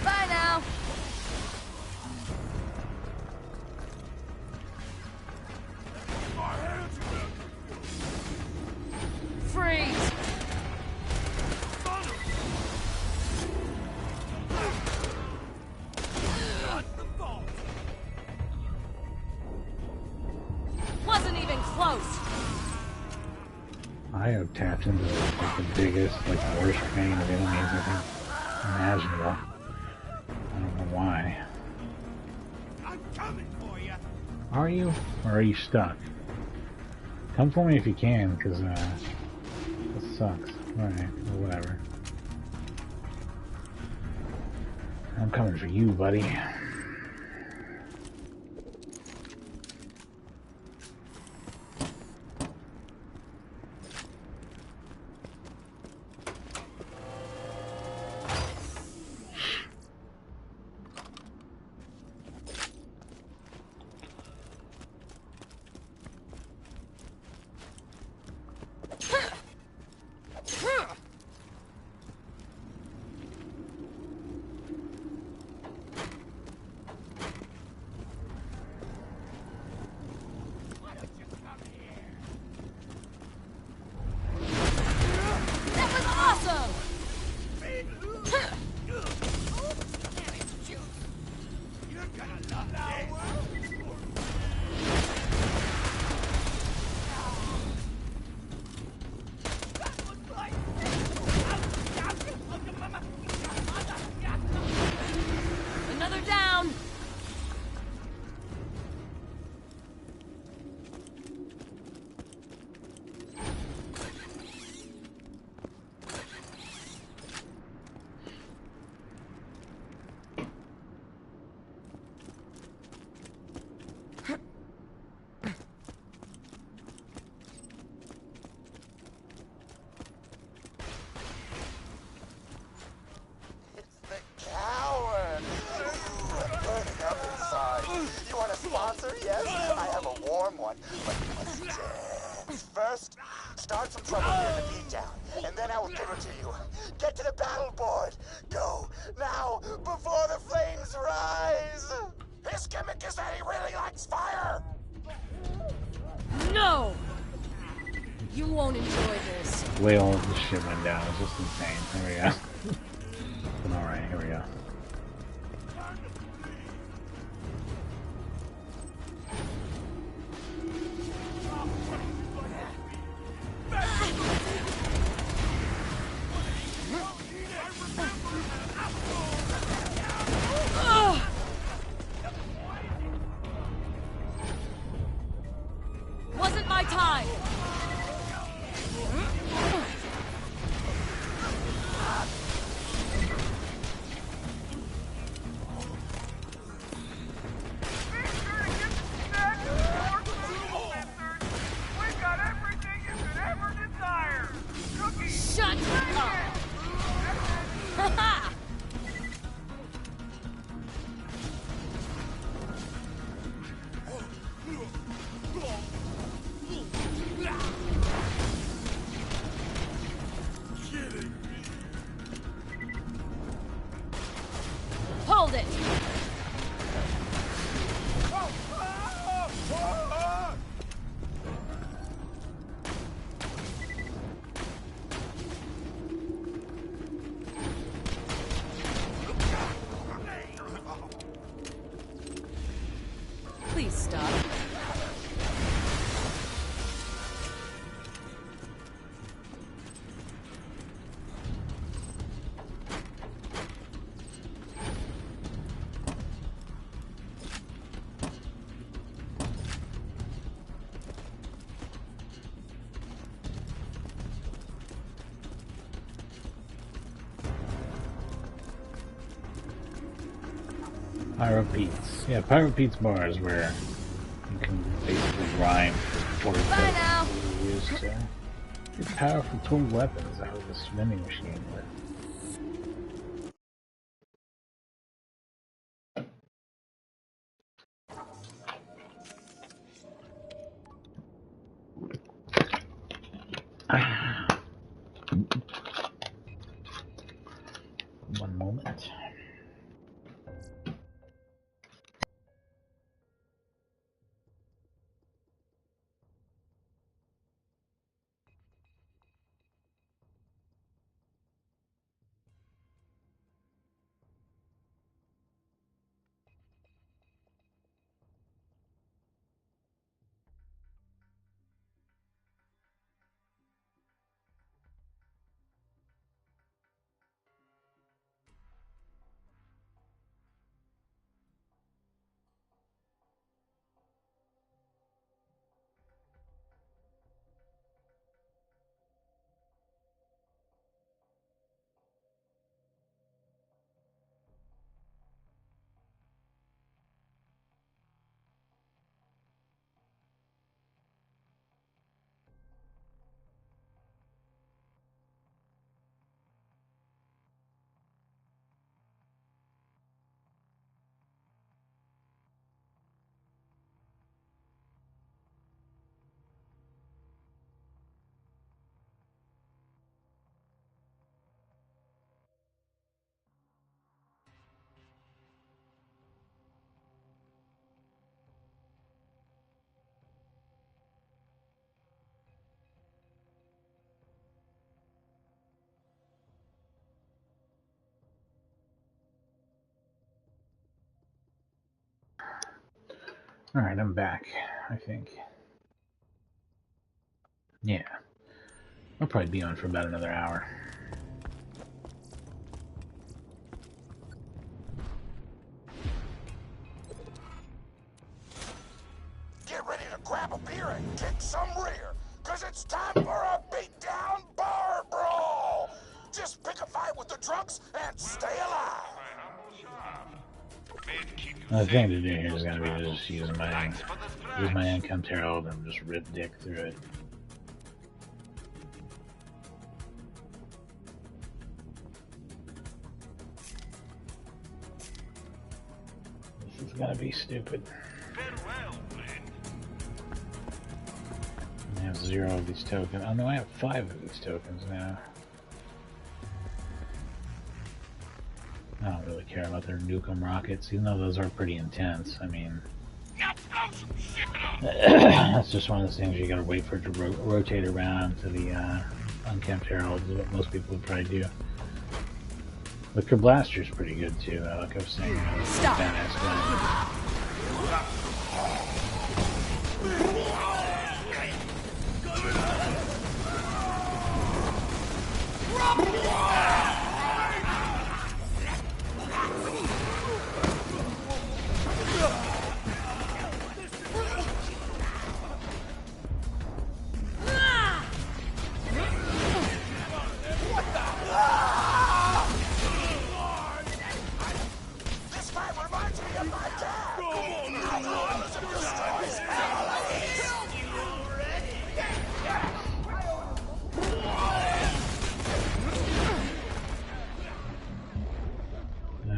Bye now! Freeze! Wasn't even close! I tapped into like the biggest, like worst train of enemies I think imaginable. I don't know why. I'm coming for you. Are you? Or are you stuck? Come for me if you can, because this sucks. Alright, well, whatever. I'm coming for you, buddy. That was awesome! You're gonna love this. Another down! It's the coward. Burning up inside. You want a sponsor? Yes, I have a warm one, but you must dance. First, start some trouble near the beatdown, and then I will give it to you. Get to the battle board. Go, now, before the flames rise. His gimmick is that he really likes fire. No! You won't enjoy this. The way all of this shit went down is just insane. There we go. But alright, here we go. Ugh! Wasn't my time! Please stop. Pyro Pete's. Yeah, Pyro Pete's bar is where you can basically grind for 40 Bye now. Use get powerful tool weapons out of the vending machine with. One moment. Alright, I'm back, I think. Yeah. I'll probably be on for about another hour. Get ready to grab a beer and kick some rear, cause it's time for a beatdown bar brawl! Just pick a fight with the drunks and stay alive! The thing to do here is going to be just use my income herald and just rip dick through it. This is going to be stupid. I have 0 of these tokens. Oh no, I have 5 of these tokens now. I don't really care about their Nukem rockets, even though those are pretty intense. I mean, that's just one of those things you gotta wait for it to rotate around to the unkempt herald, is what most people would probably do. But your blaster's pretty good too, like I was saying. Badass gun.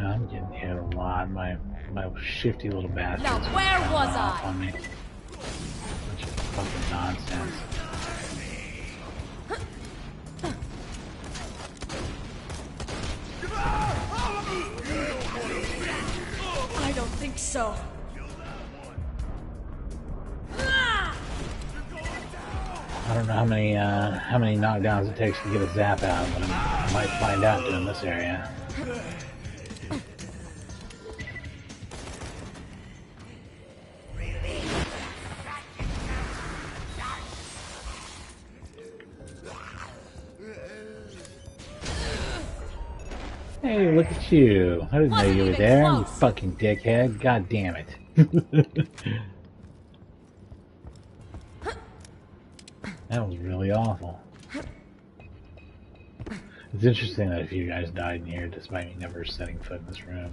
I'm getting hit a lot. My shifty little bastards. Now where was I? On me. Bunch of fucking nonsense. I don't think so. I don't know how many knockdowns it takes to get a zap out, but I might find out doing this area. Hey, look at you. I didn't know you were there, you fucking dickhead. God damn it. That was really awful. It's interesting that a few guys died in here despite me never setting foot in this room.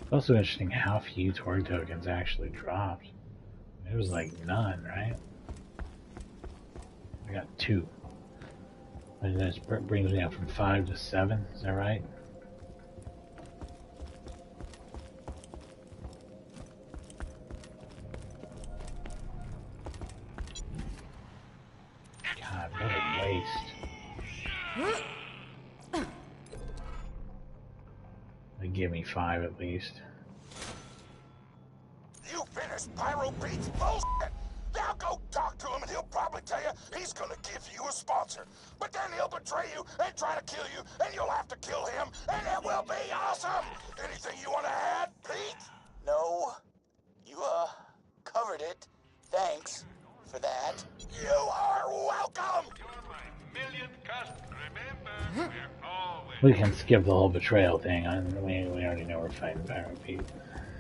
It's also interesting how few Torg tokens actually dropped. It was like none, right? I got 2. And this brings me up from 5 to 7, is that right? God, what a waste. They give me 5 at least. You finished Pyro Pete's bullshit! Now go talk to him and he'll probably tell you he's gonna give you a sponsor. But then he'll betray you and try to kill you, and you'll have to kill him, and it will be awesome! Anything you want to add, Pete? No. You, covered it. Thanks for that. You are welcome! You're my millionth customer. Remember, we're always... We can skip the whole betrayal thing. We already know we're fighting Pyro Pete.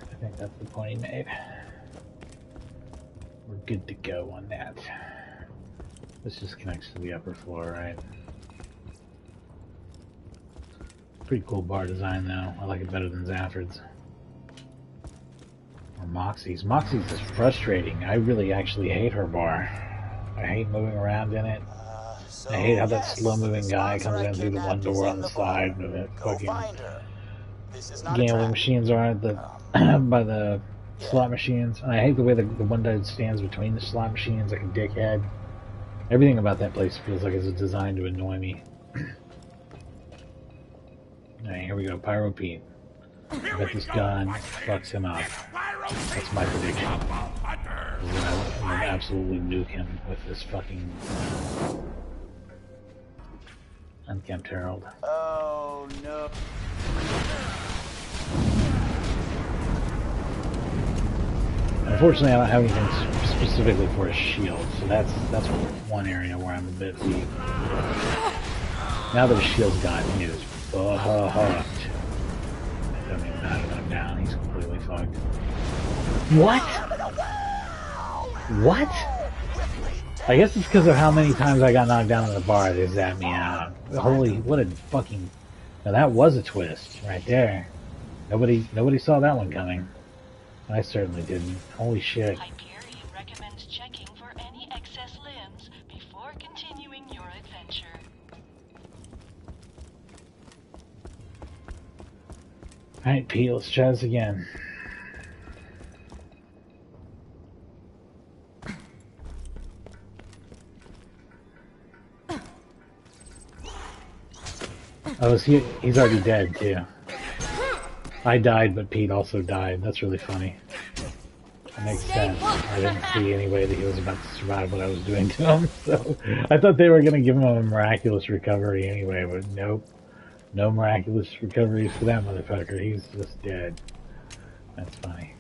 I think that's the point he made. We're good to go on that. This just connects to the upper floor, right? Pretty cool bar design, though. I like it better than Zafford's. Or Moxie's. Moxie's is frustrating. I really actually hate her bar. I hate moving around in it. I hate how that slow-moving guy comes in through the one door on the side of it. Fucking gambling machines are at the by the slot machines, and I hate the way the one dude stands between the slot machines like a dickhead. Everything about that place feels like it's designed to annoy me. Alright, here we go. Pyro Pete. I bet this gun fucks him up. That's my prediction. I'm gonna absolutely nuke him with this fucking Unkempt Herald. Oh no. Unfortunately, I don't have anything specifically for a shield, so that's one area where I'm a bit weak. Now that his shield's gone, he is fucked. It doesn't even matter that I'm down, he's completely fucked. What? What? I guess it's because of how many times I got knocked down in the bar, they zapped me out. Holy, what a fucking... Now that was a twist, right there. Nobody saw that one coming. I certainly didn't. Holy shit. Hyperion recommends checking for any excess limbs before continuing your adventure. Alright, Pete, let's try this again. Oh, he's already dead, too. I died, but Pete also died. That's really funny. That makes sense. I didn't see any way that he was about to survive what I was doing to him, so I thought they were going to give him a miraculous recovery anyway, but nope. No miraculous recoveries for that motherfucker. He's just dead. That's funny.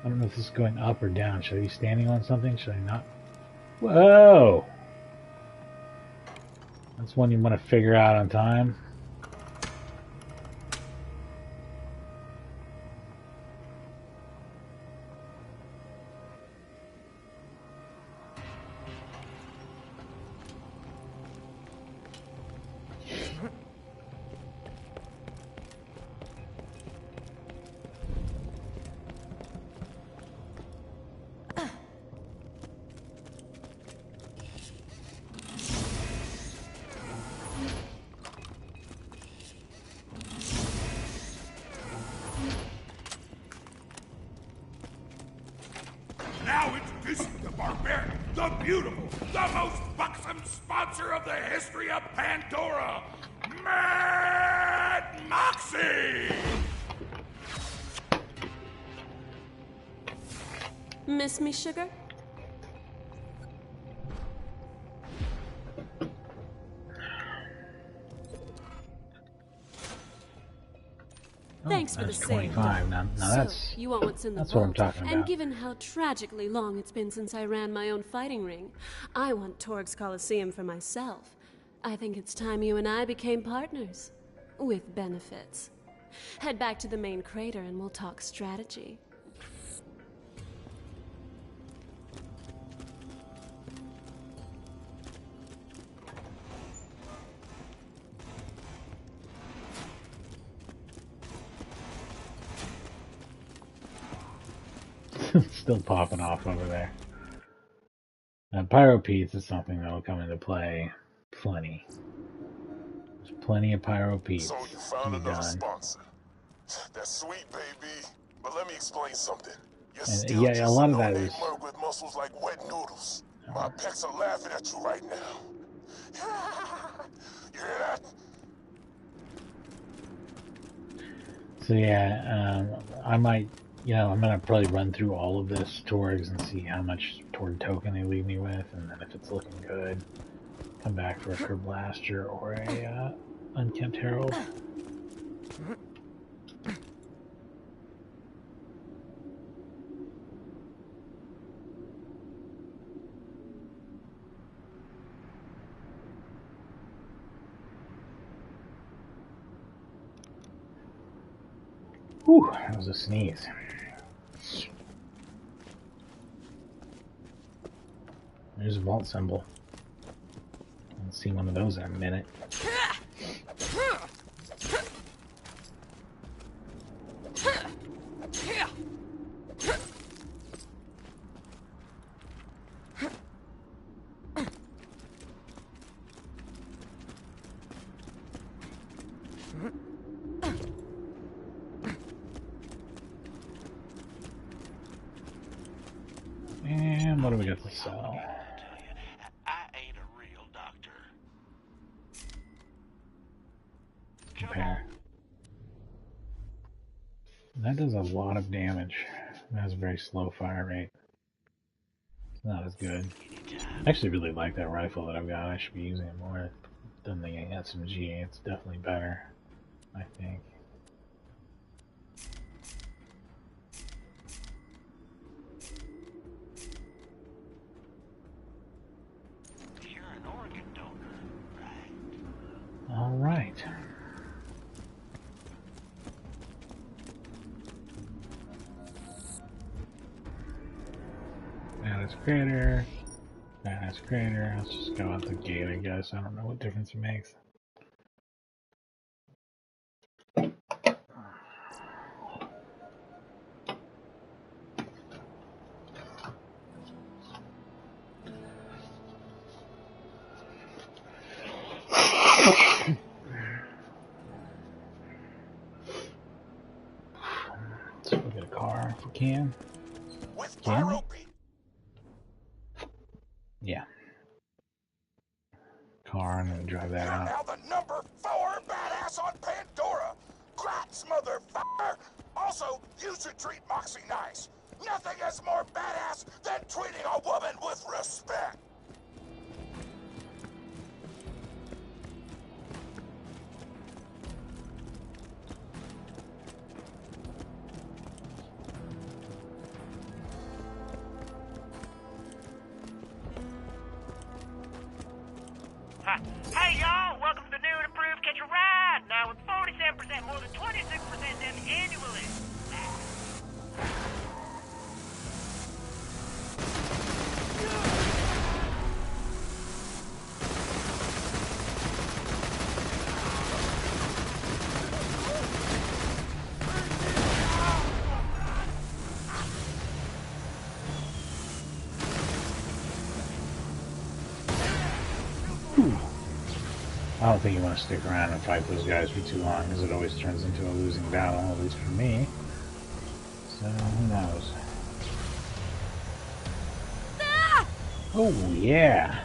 I don't know if this is going up or down. Should I be standing on something? Should I not? Whoa! That's one you want to figure out on time. Now introducing the barbarian, the beautiful, the most buxom sponsor of the history of Pandora, Mad Moxie! Miss me, sugar? Thanks for the that's save. 25. Now So, that's you want what's in the that's vault. what I'm talking And about. given how tragically long it's been since I ran my own fighting ring, I want Torg's Coliseum for myself. I think it's time you and I became partners. With benefits. Head back to the main crater and we'll talk strategy. Still popping off over there. Pyro Pete's is something that will come into play plenty. There's plenty of Pyro Pete's. So you found another sponsor. That's sweet, baby. But let me explain something. You're still Yeah, just a lot of no-name that is. mug with muscles like wet noodles. My pecs are laughing at you right now. You hear that? So yeah, I might, I'm gonna probably run through all of this Torgs and see how much Torg token they leave me with, and then if it's looking good, come back for a Kerblaster or a Unkempt Herald. Whew, that was a sneeze. There's a vault symbol. I haven't seen one of those in a minute. And what do we got to sell? I ain't a real doctor. Compare. That does a lot of damage. It has a very slow fire rate. It's not as good. I actually really like that rifle that I've got. I should be using it more than the SMG. It's definitely better, I think. All right. Badass crater. Badass crater. Let's just go out the gate, I guess. I don't know what difference it makes. Let's go get a car if we can. Can we? Yeah. Car and then drive that out. Now the number 4 badass on Pandora. Grats, motherfucker. Also, you should treat Moxie nice. Nothing is more badass than treating a woman with respect. Hey y'all, welcome to the new and improved Catch a Ride, now with 47% more than 26% than annually. I don't think you want to stick around and fight those guys for too long, because it always turns into a losing battle, at least for me. So, who knows? Ah! Oh, yeah!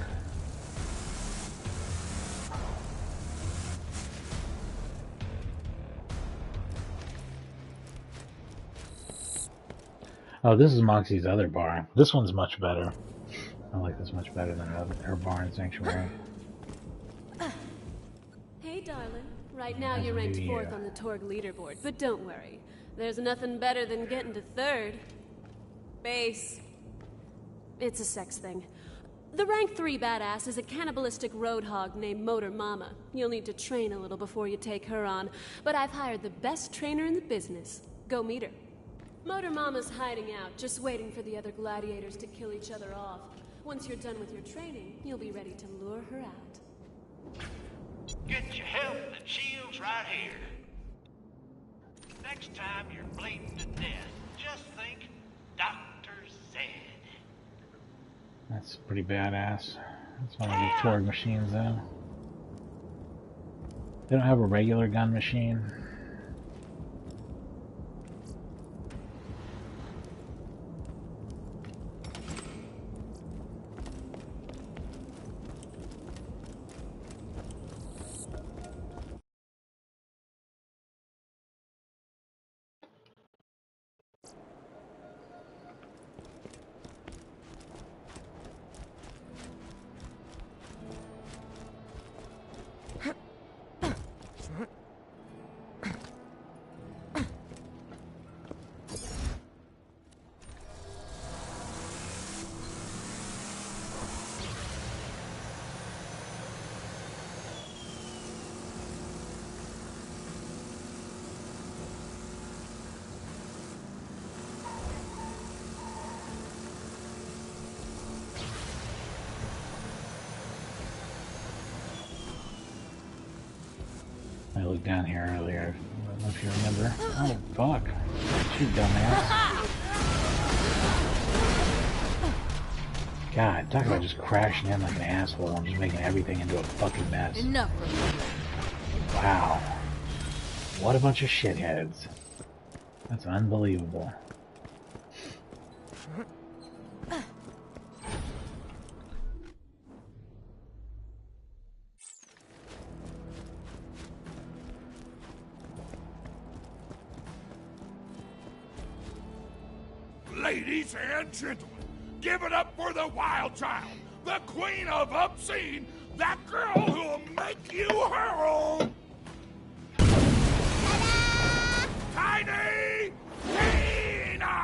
Oh, this is Moxie's other bar. This one's much better. I like this much better than her bar in Sanctuary. Hey, darling. Right now Has you're to ranked be, 4th on the Torg leaderboard, but don't worry. There's nothing better than getting to 3rd. Base. It's a sex thing. The rank 3 badass is a cannibalistic roadhog named Motor Mama. You'll need to train a little before you take her on, but I've hired the best trainer in the business. Go meet her. Motor Mama's hiding out, just waiting for the other gladiators to kill each other off. Once you're done with your training, you'll be ready to lure her out. Get your health and shields right here. Next time you're bleeding to death, just think Dr. Zed. That's pretty badass. That's one of the Torg machines, though. They don't have a regular gun machine. I looked down here earlier. I don't know if you remember. Oh, fuck. You dumbass. God, talk about just crashing in like an asshole and just making everything into a fucking mess. Enough of you. Wow. What a bunch of shitheads. That's unbelievable. Ladies and gentlemen, give it up for the wild child, the queen of obscene, that girl who'll make you hurl. Tiny Tina!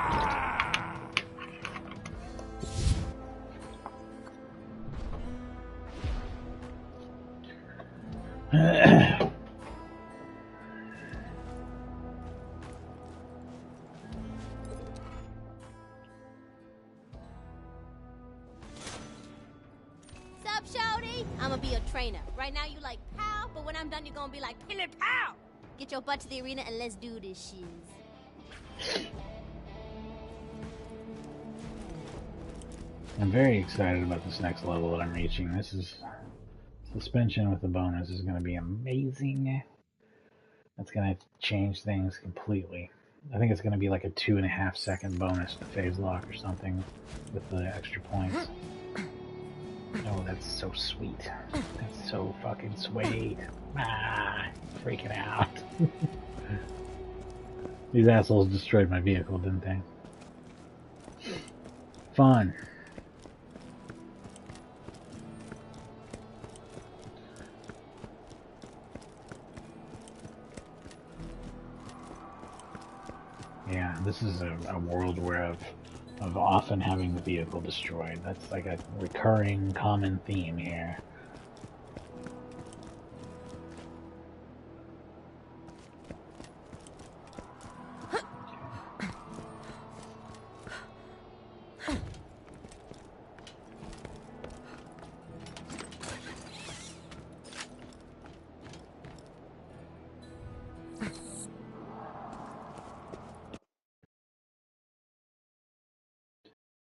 Sup, shorty? I'ma be a trainer. Right now you like pow, but when I'm done you're gonna be like pillar pow. Get your butt to the arena and let's do this shit. I'm very excited about this next level that I'm reaching. This is suspension with the bonus is going to be amazing. That's going to change things completely. I think it's going to be like a 2.5 second bonus to phase lock or something with the extra points. Oh, that's so sweet. That's so fucking sweet. Ah, freaking out. These assholes destroyed my vehicle, didn't they? Fun. Yeah, this is a world where of often having the vehicle destroyed. That's like a recurring common theme here.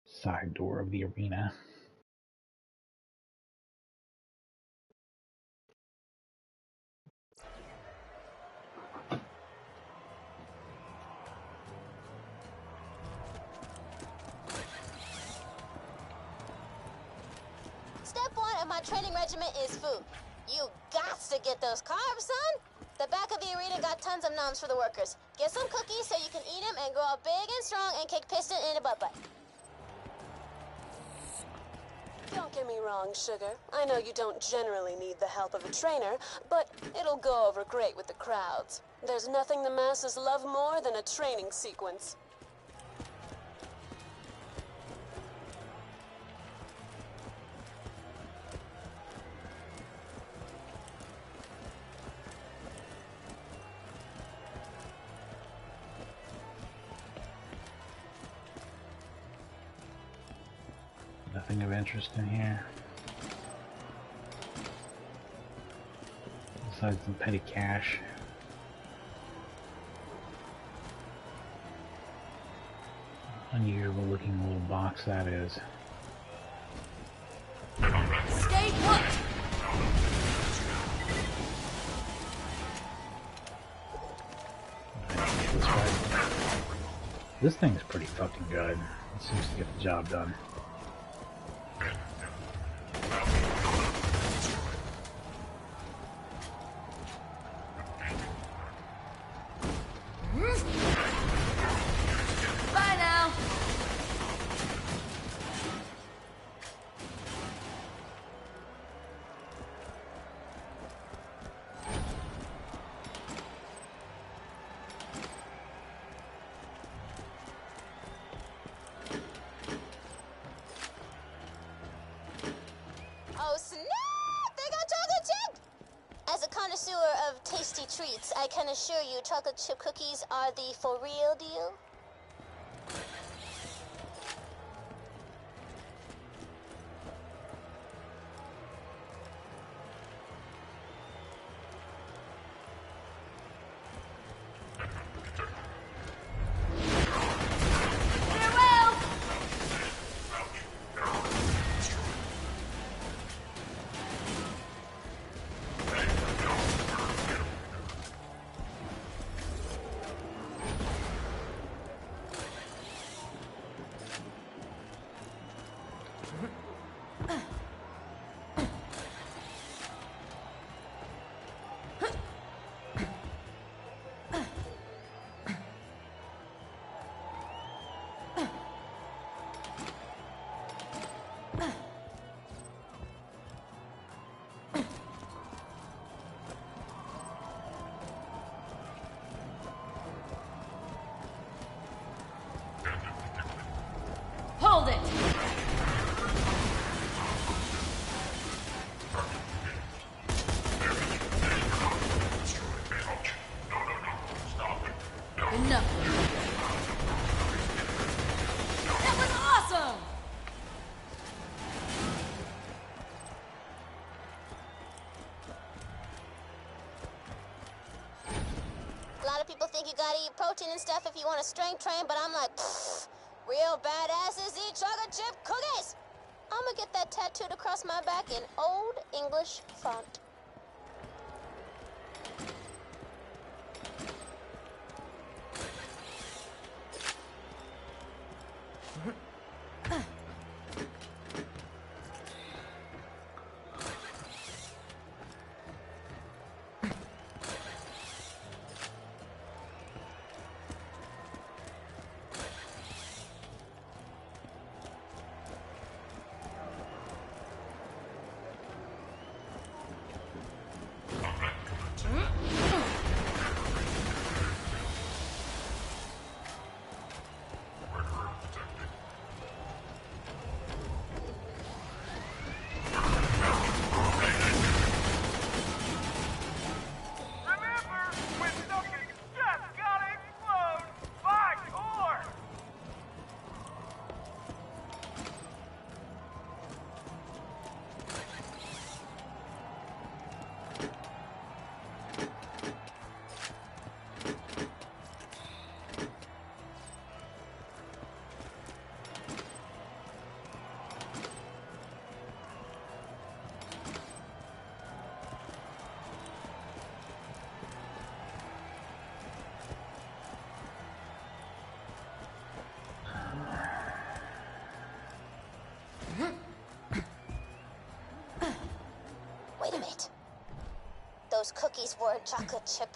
Side door of the arena. Step 1 of my training regimen is food. You gots to get those carbs, son. The back of the arena got tons of noms for the workers. Get some cookies so you can eat them and grow up big and strong and kick piston in the butt. Don't get me wrong, Sugar. I know you don't generally need the help of a trainer, but it'll go over great with the crowds. There's nothing the masses love more than a training sequence. Nothing of interest in here. Besides some petty cash. Unusual looking little box that is. Stay put! This thing's pretty fucking good. It seems to get the job done. Bye now! Oh, snap! They got chocolate chip! As a connoisseur of tasty treats, I can assure you chocolate chip cookies are the for real deal. Farewell! Hold it! Enough. That was awesome! A lot of people think you gotta eat protein and stuff if you want to strength train, but I'm like, pfft, real badasses eat chocolate chip cookies! I'm gonna get that tattooed across my back in Old English font. Wait a minute. Those cookies weren't chocolate chip.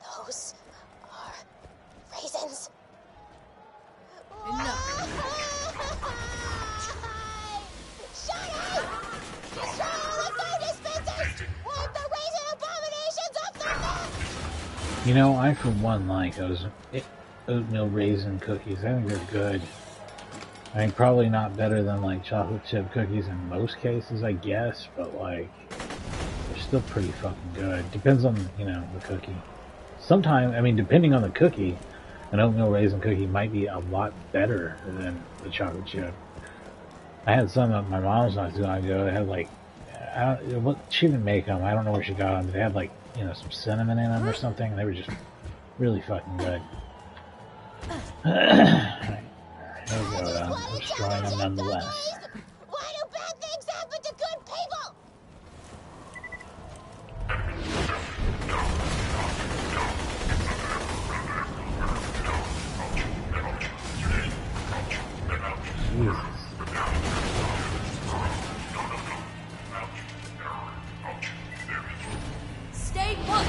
Those are raisins. Enough. Shut You know, I for one like those oatmeal raisin cookies. I think they're good. I mean, probably not better than like chocolate chip cookies in most cases, I guess, but like they're still pretty fucking good. Depends on, you know, the cookie. Sometimes, I mean, depending on the cookie, an oatmeal raisin cookie might be a lot better than the chocolate chip. I had some at my mom's not too long ago. They had like, she didn't make them. I don't know where she got them. But they had like, you know, some cinnamon in them or something. They were just really fucking good. Right. There we go, though. We're destroying them nonetheless. Why do bad things happen to good people? Jesus. Stay put.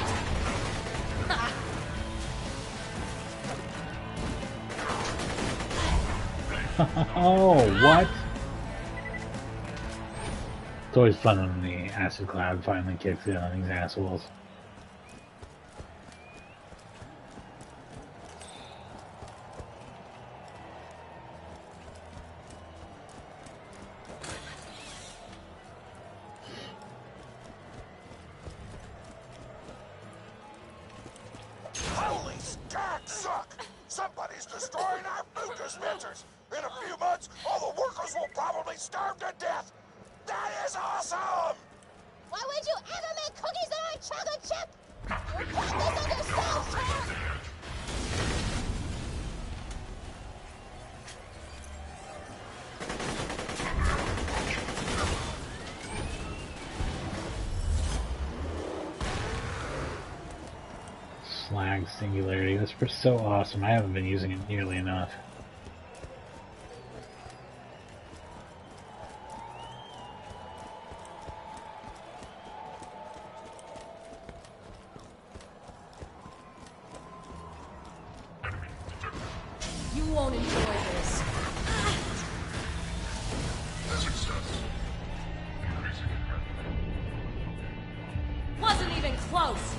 Oh, what? It's always fun when the acid cloud finally kicks in on these assholes. Holy scat suck! Somebody's destroying our food dispensers! In a few months, all the workers will probably starve to death! That is awesome! Why would you ever make cookies that aren't chocolate chip? You put this on yourself, Tom! Slag Singularity. That's so awesome. I haven't been using it nearly enough. You won't enjoy this. Wasn't even close.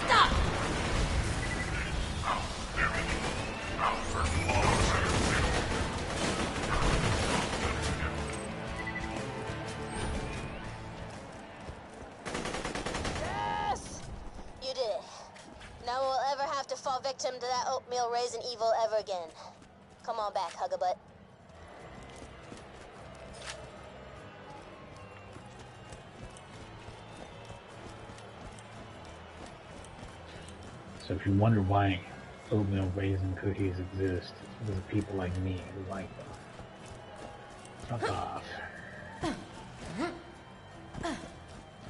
Stop! Yes! You did it. No one will ever have to fall victim to that oatmeal raisin evil ever again. Come on back, Huggabutt. So if you wonder why oatmeal raisin cookies exist, it's because of people like me who like them. Fuck off.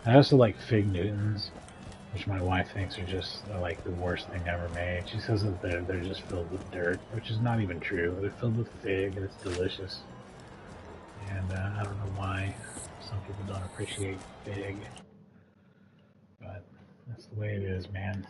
I also like Fig Newtons, which my wife thinks are just like the worst thing ever made. She says that they're just filled with dirt, which is not even true. They're filled with fig and it's delicious. And I don't know why some people don't appreciate fig, but that's the way it is, man.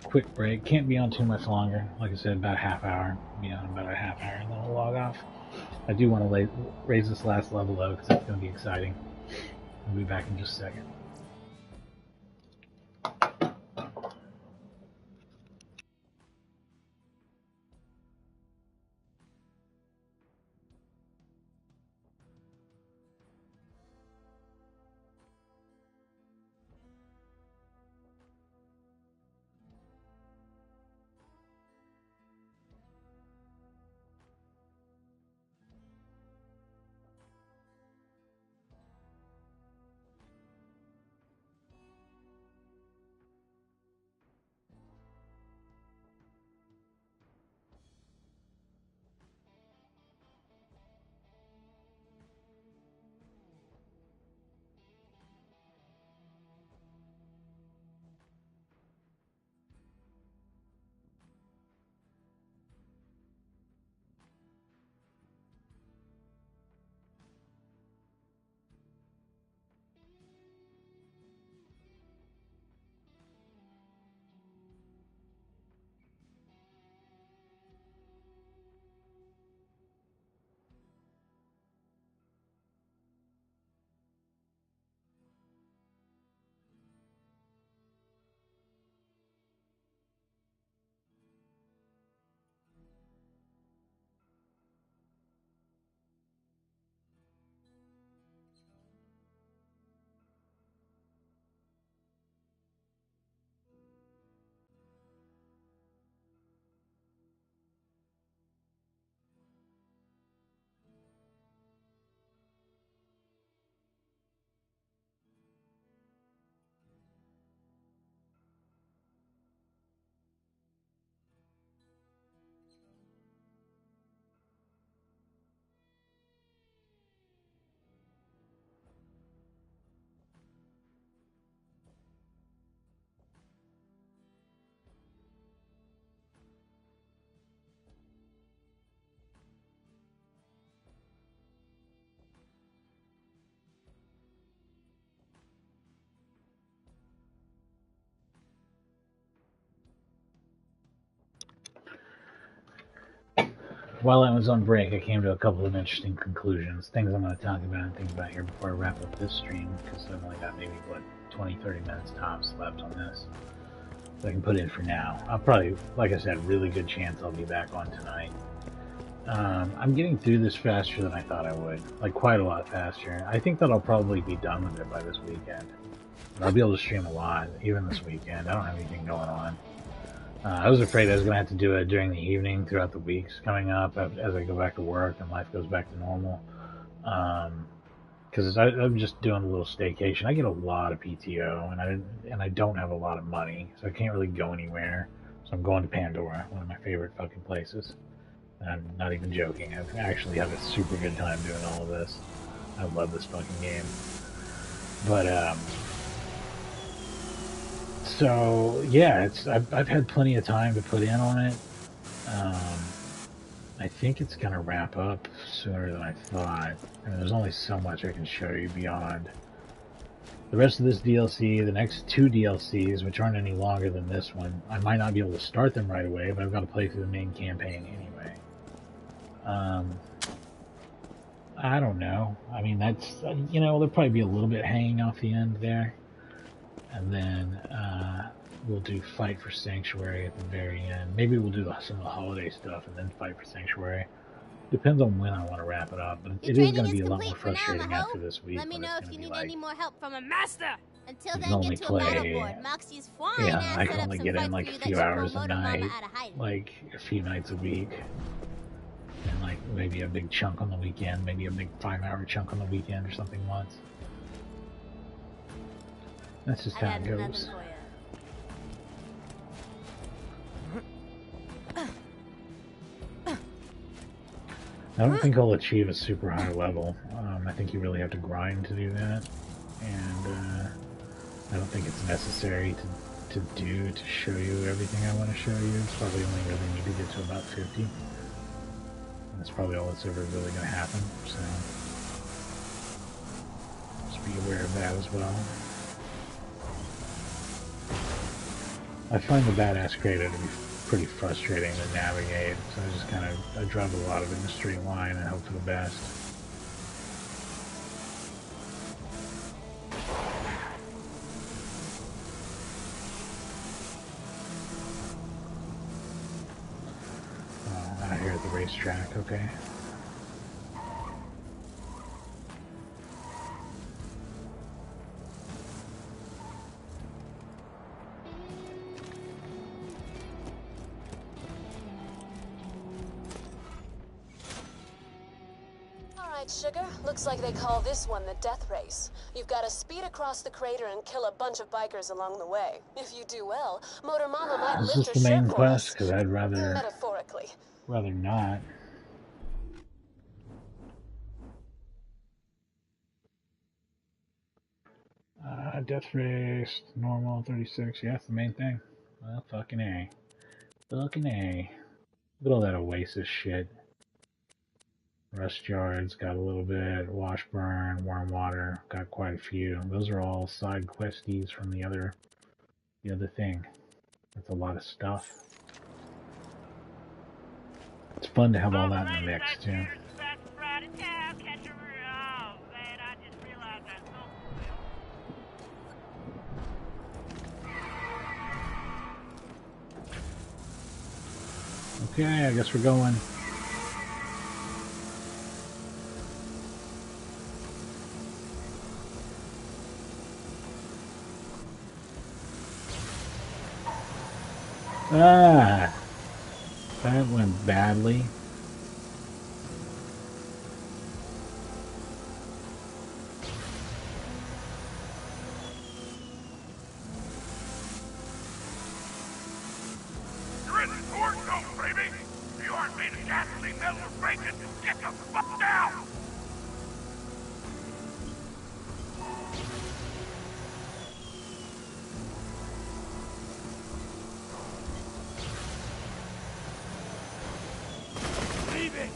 Quick break. Can't be on too much longer. Like I said, about a half hour. Be on about a half hour and then we'll log off. I do want to raise this last level though, because it's going to be exciting. I'll be back in just a second. while I was on break, I came to a couple of interesting conclusions. Things I'm going to talk about and think about here before I wrap up this stream, because I've only got maybe, 20, 30 minutes tops left on this. So I can put in for now. I'll probably, like I said, really good chance I'll be back on tonight. I'm getting through this faster than I thought I would. Like, quite a lot faster. I think that I'll probably be done with it by this weekend. But I'll be able to stream a lot, even this weekend. I don't have anything going on. I was afraid I was going to have to do it during the evening throughout the weeks coming up as I go back to work and life goes back to normal. Because I'm just doing a little staycation. I get a lot of PTO, and I don't have a lot of money, so I can't really go anywhere. So I'm going to Pandora, one of my favorite fucking places. And I'm not even joking. I've actually had a super good time doing all of this. I love this fucking game. But, so, yeah, I've had plenty of time to put in on it. I think it's going to wrap up sooner than I thought. I mean, there's only so much I can show you beyond the rest of this DLC. The next 2 DLCs, which aren't any longer than this one, I might not be able to start them right away, but I've got to play through the main campaign anyway. I don't know. I mean, that's, there'll probably be a little bit hanging off the end there. And then we'll do Fight for Sanctuary at the very end. Maybe we'll do some of the holiday stuff and then Fight for Sanctuary. Depends on when I want to wrap it up. But it is going to be a lot more frustrating after this week. Let me know if you need any more help from a master. Until then, get to a battle board. Moxie's flying. Yeah, I can only get in like a few hours a night, like a few nights a week. And like maybe a big chunk on the weekend, maybe a big 5-hour chunk on the weekend or something once. That's just how it goes. I don't think I'll achieve a super high level. I think you really have to grind to do that. And I don't think it's necessary to show you everything I want to show you. It's probably only really need to get to about 50. That's probably all that's ever really going to happen, so just be aware of that as well. I find the badass creator to be pretty frustrating to navigate, so I just I drive a lot of it in a straight line and hope for the best. Oh, out here at the racetrack, okay. Sugar, looks like they call this one the death race. You've got to speed across the crater and kill a bunch of bikers along the way. If you do well, Motor Mama might lift her shirt for us. Is this the main quest? Because I'd metaphorically. rather not. Death race, normal, 36. Yeah, that's the main thing. Well, fucking A. Fucking A. Look at all that Oasis shit. Rust yards, got a little bit. Washburn, warm water, got quite a few. Those are all side questies from the other thing. That's a lot of stuff. It's fun to have all that in the mix too. Okay, I guess we're going. Ah, that went badly. You're in the torch zone, baby! You aren't made of gasoline, metal, or bacon! Get the fuck down! Leave it!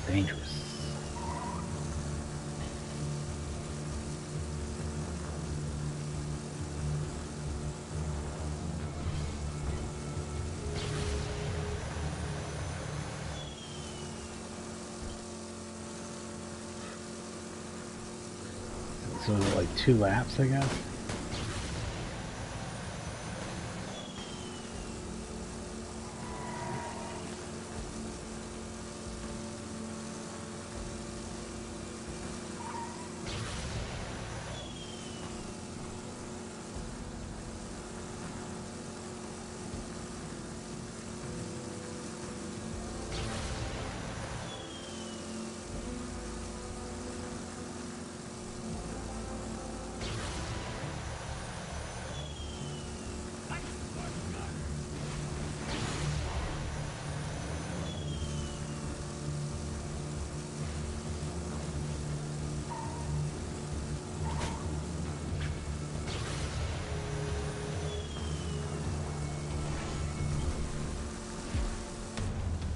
Dangerous. So is it like 2 laps, I guess?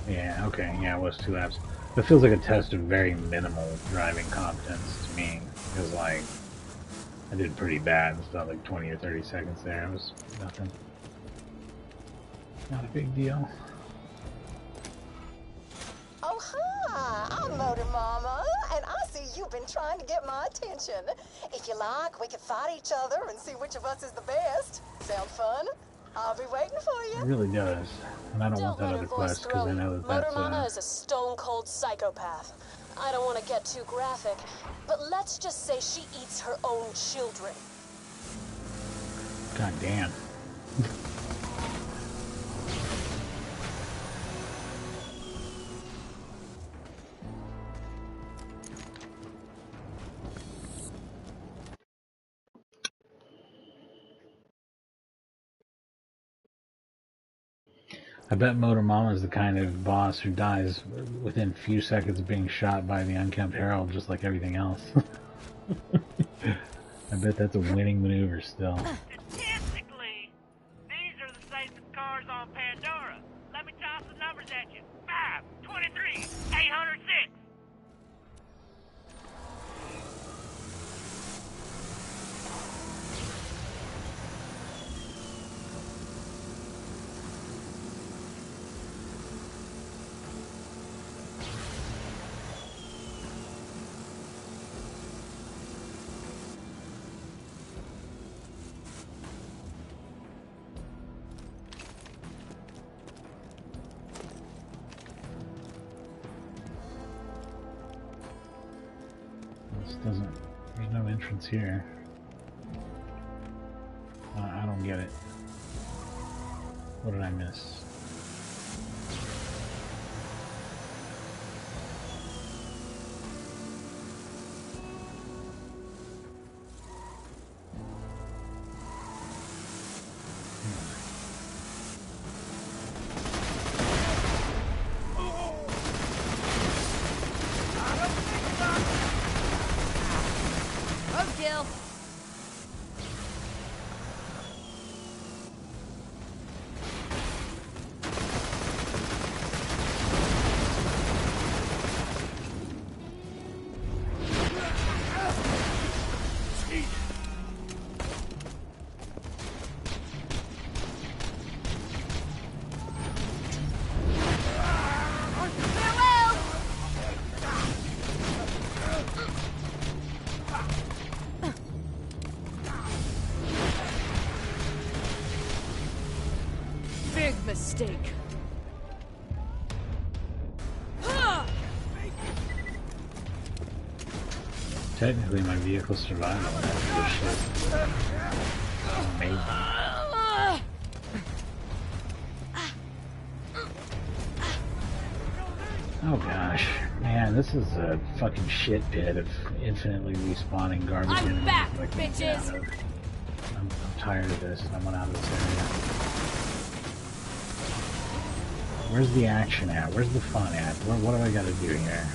Yeah, okay, yeah, it was 2 laps. It feels like a test of very minimal driving competence to me, because, like, I did pretty bad. It's about like 20 or 30 seconds there. It was nothing. Not a big deal. Oh, hi! I'm Motor Mama, and I see you've been trying to get my attention. If you like, we could fight each other and see which of us is the best. Sound fun? I'll be waiting for you. It really does. And I don't want that other quest, because I know that Motor that's, Mama is a stone-cold psychopath. I don't want to get too graphic, but let's just say she eats her own children. God damn. I bet Motor Mama is the kind of boss who dies within a few seconds of being shot by the Unkempt Herald, just like everything else. I bet that's a winning maneuver still. Statistically, these are the safest cars on Pandora. Let me toss the numbers at you. 5, 23, 806. There's no entrance here. I don't get it. What did I miss? Roadkill. Big mistake. Technically, my vehicle survived all that shit. Amazing. Oh gosh, man, this is a fucking shit pit of infinitely respawning garbage. I'm back, like bitches! I'm tired of this. I want out of this area. Where's the action at? Where's the fun at? What do I gotta do here?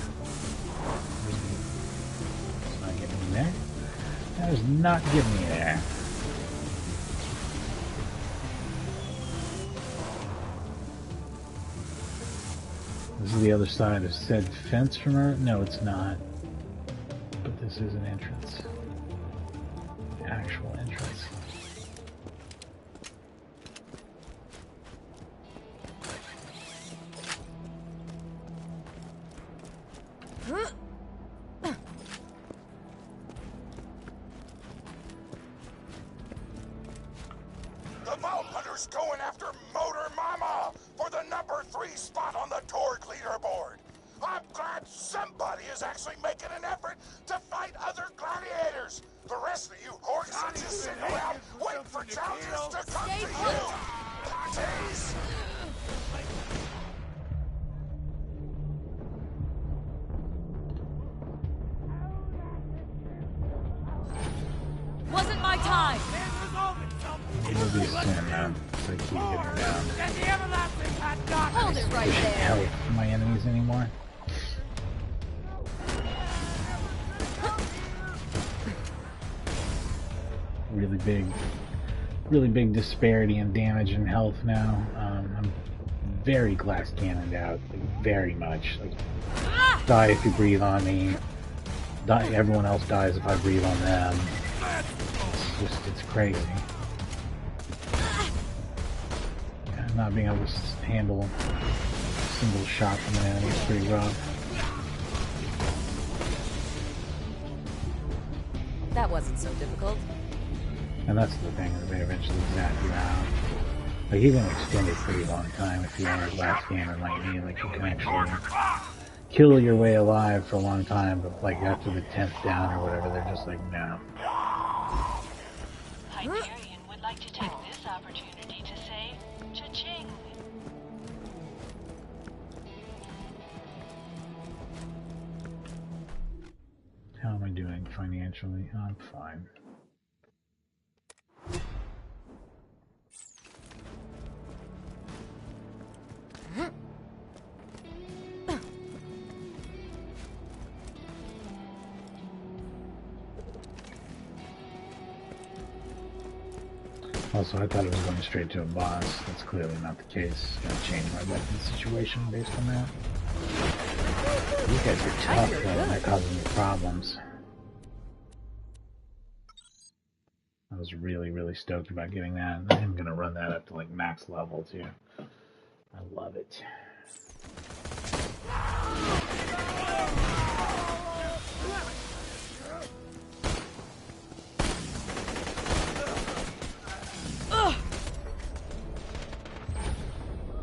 It's not getting me there. That is not getting me there. This is the other side of said fence from her? No, it's not. But this is an entrance. The actual entrance. early spot on the Torg leaderboard. I'm glad somebody is actually making an effort to fight other gladiators. The rest of you horses just sitting around waiting for challengers to come to you. Parties! Wasn't my time! It'll be soon, man. So I keep getting down. Hold it right Pushing there! health for my enemies anymore. Really big disparity in damage and health now. I'm very glass cannoned out, like, very much. Like, die if you breathe on me. Die, everyone else dies if I breathe on them. It's crazy. Yeah, not being able to handle a single shot from an enemy is pretty rough. That wasn't so difficult. And that's the thing, is they eventually zap you out. Like, even extended pretty long time if you are a glass cannon like me, like, you can actually kill your way alive for a long time, but like after the 10th down or whatever, they're just like, no. Hyperion would like to take this opportunity to say cha-ching. How am I doing financially? I'm fine. Also, I thought it was going straight to a boss. That's clearly not the case. Gonna change my weapon situation based on that. You guys are tough, though, and they're causing me problems. I was really stoked about getting that. I'm gonna run that up to like max level too. I love it.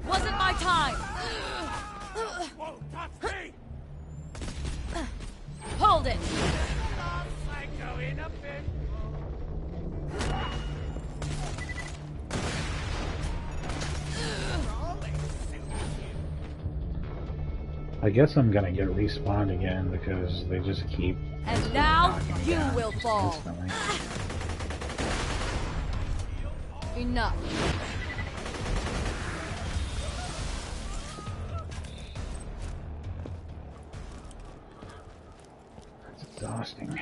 Wasn't my time! Hold it! I guess I'm gonna get respawned again because they just keep. And now you will fall. Instantly. Enough. It's exhausting.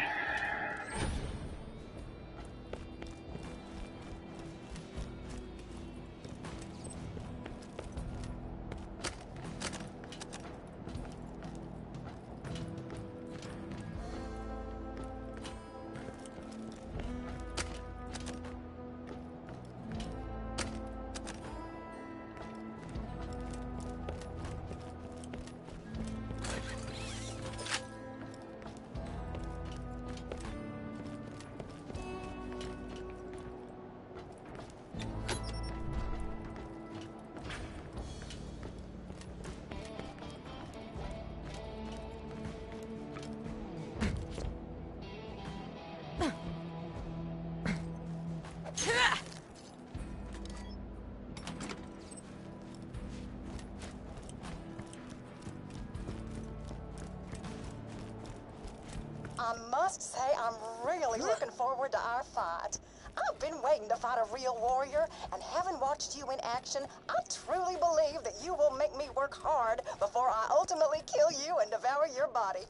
I must say, I'm really looking forward to our fight. I've been waiting to fight a real warrior, and having watched you in action, I truly believe that you will make me work hard before I ultimately kill you and devour your body.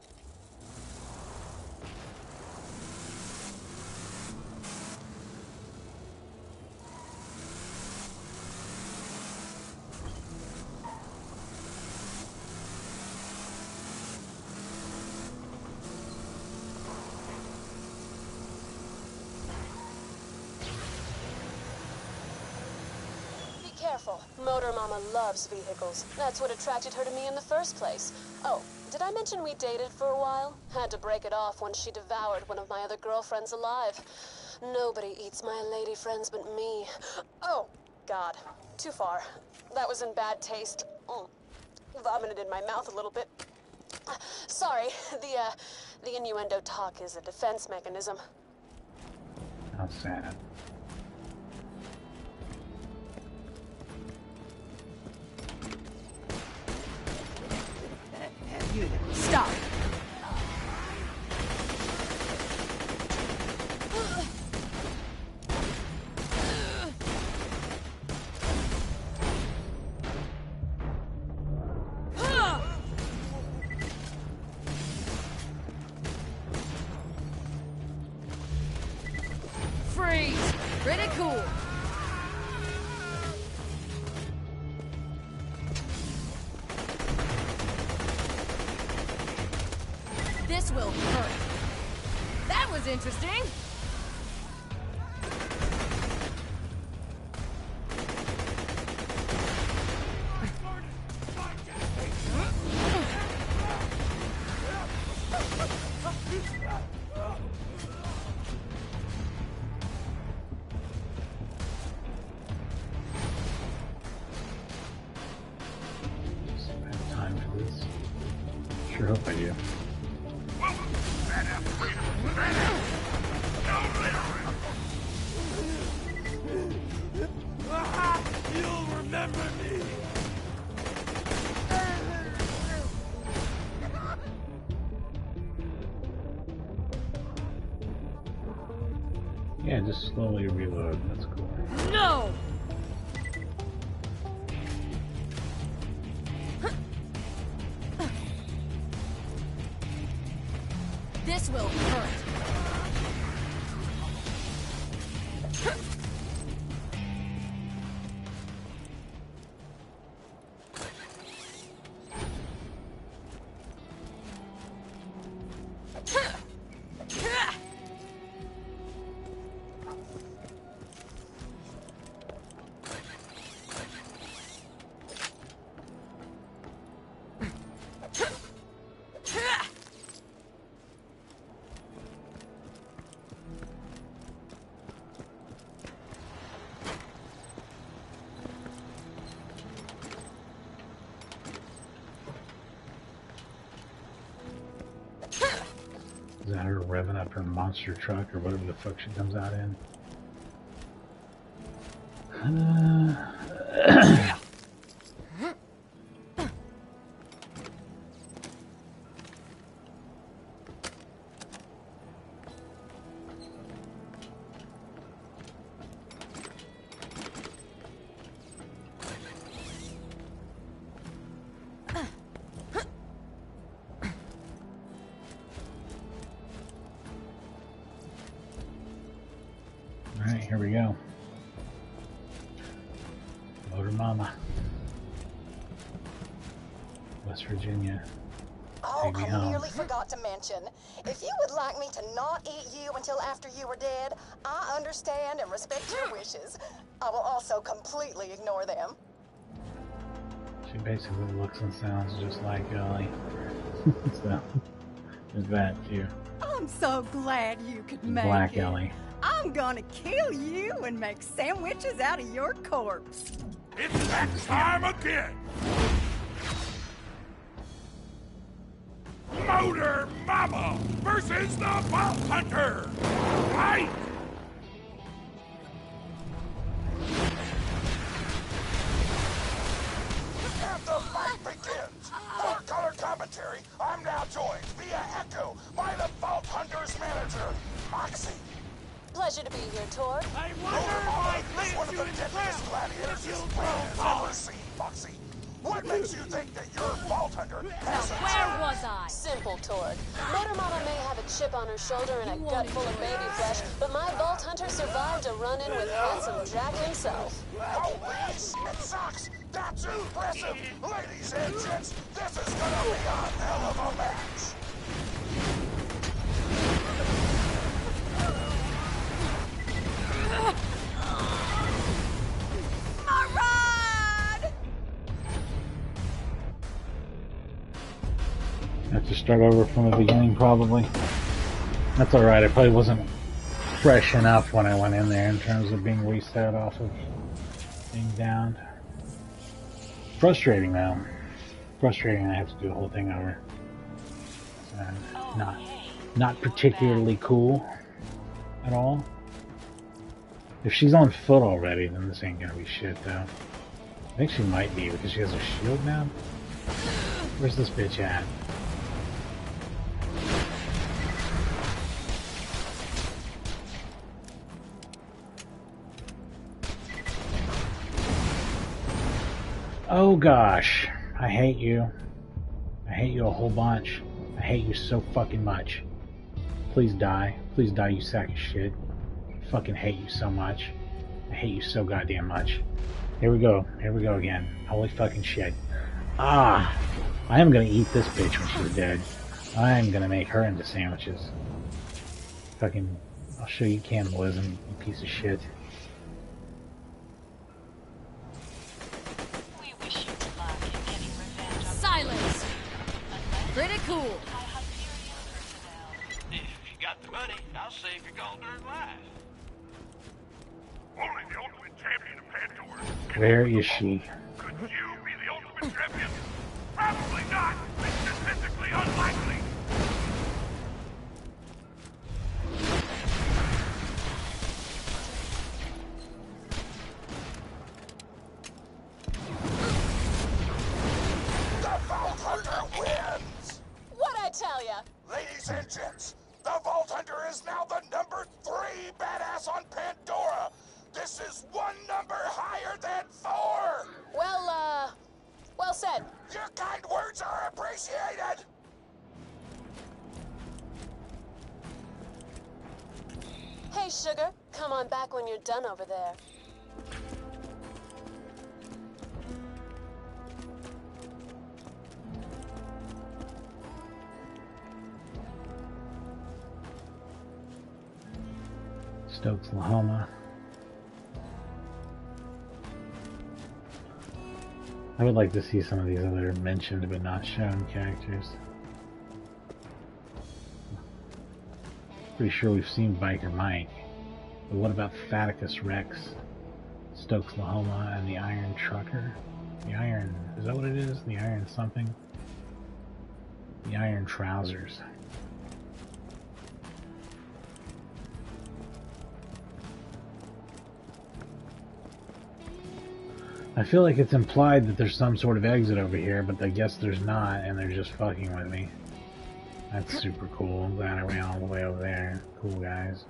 Careful. Motor Mama loves vehicles. That's what attracted her to me in the first place. Oh, did I mention we dated for a while? Had to break it off when she devoured one of my other girlfriends alive. Nobody eats my lady friends but me. Oh, God. Too far. That was in bad taste. vomited in my mouth a little bit. Sorry, the innuendo talk is a defense mechanism. How sad. Stop! Freeze! Pretty cool. This will hurt. That was interesting. Time for this. Sure hope I do. You'll remember me. Yeah, just slowly reload. That's cool. No! This will hurt. Is that her revving up her monster truck or whatever the fuck she comes out in? Alright, here we go. Motor Mama. West Virginia. Oh, Take me I home. nearly forgot to mention. If you would like me to not eat you until after you are dead, I understand and respect your wishes. I will also completely ignore them. She basically looks and sounds just like Ellie. So, there's that too. I'm so glad you could make Black it. Ellie. I'm gonna kill you and make sandwiches out of your corpse. It's that time again. Motor Mama versus the Vault Hunter. Fight! And the fight begins. For color commentary, I'm now joined via echo by the Vault Hunter's manager, Moxie. Pleasure to be here, Torg. I Motor Mama is one of the deadliest gladiators this planet has ever seen, Moxie. What makes you think that your Vault Hunter has a Where was I? Simple, Torg. Motor Mama may have a chip on her shoulder and a gut full of baby flesh, but my Vault Hunter survived a run-in with handsome Jack himself. Holy shit socks! That's impressive! Ladies and gents, this is gonna be a hell of a match! My ride! Have to start over from the beginning, probably. That's alright, I probably wasn't fresh enough when I went in there in terms of being reset off of being downed. Frustrating, though. frustrating. I have to do the whole thing over. Not particularly cool at all. If she's on foot already, then this ain't gonna be shit, though. I think she might be because she has a shield now. Where's this bitch at? Oh gosh, I hate you. I hate you a whole bunch. I hate you so fucking much. Please die. Please die, you sack of shit. I fucking hate you so much. I hate you so goddamn much. Here we go. Here we go again. Holy fucking shit. Ah! I am gonna eat this bitch when she's dead. I am gonna make her into sandwiches. Fucking... I'll show you cannibalism, you piece of shit. Silence! Pretty cool. If you got the money, I'll save your golden life. Only the ultimate champion of Pandora. Where is she? Could you be the ultimate champion? Probably not. It's statistically unlikely. The Vault Hunter wins! What'd I tell ya? Ladies and gents, the Vault Hunter is now the number 3 badass on Pandora! This is one number higher than 4! Well said. Your kind words are appreciated! Hey, Sugar, come on back when you're done over there. Stokes, Oklahoma. I would like to see some of these other mentioned but not shown characters. Pretty sure we've seen Biker Mike. But what about Faticus Rex, Stokes, Oklahoma, and the Iron Trucker? The Iron... is that what it is? The Iron something? The Iron Trousers. I feel like it's implied that there's some sort of exit over here, but I guess there's not, and they're just fucking with me. That's super cool. I'm glad I ran all the way over there. Cool guys.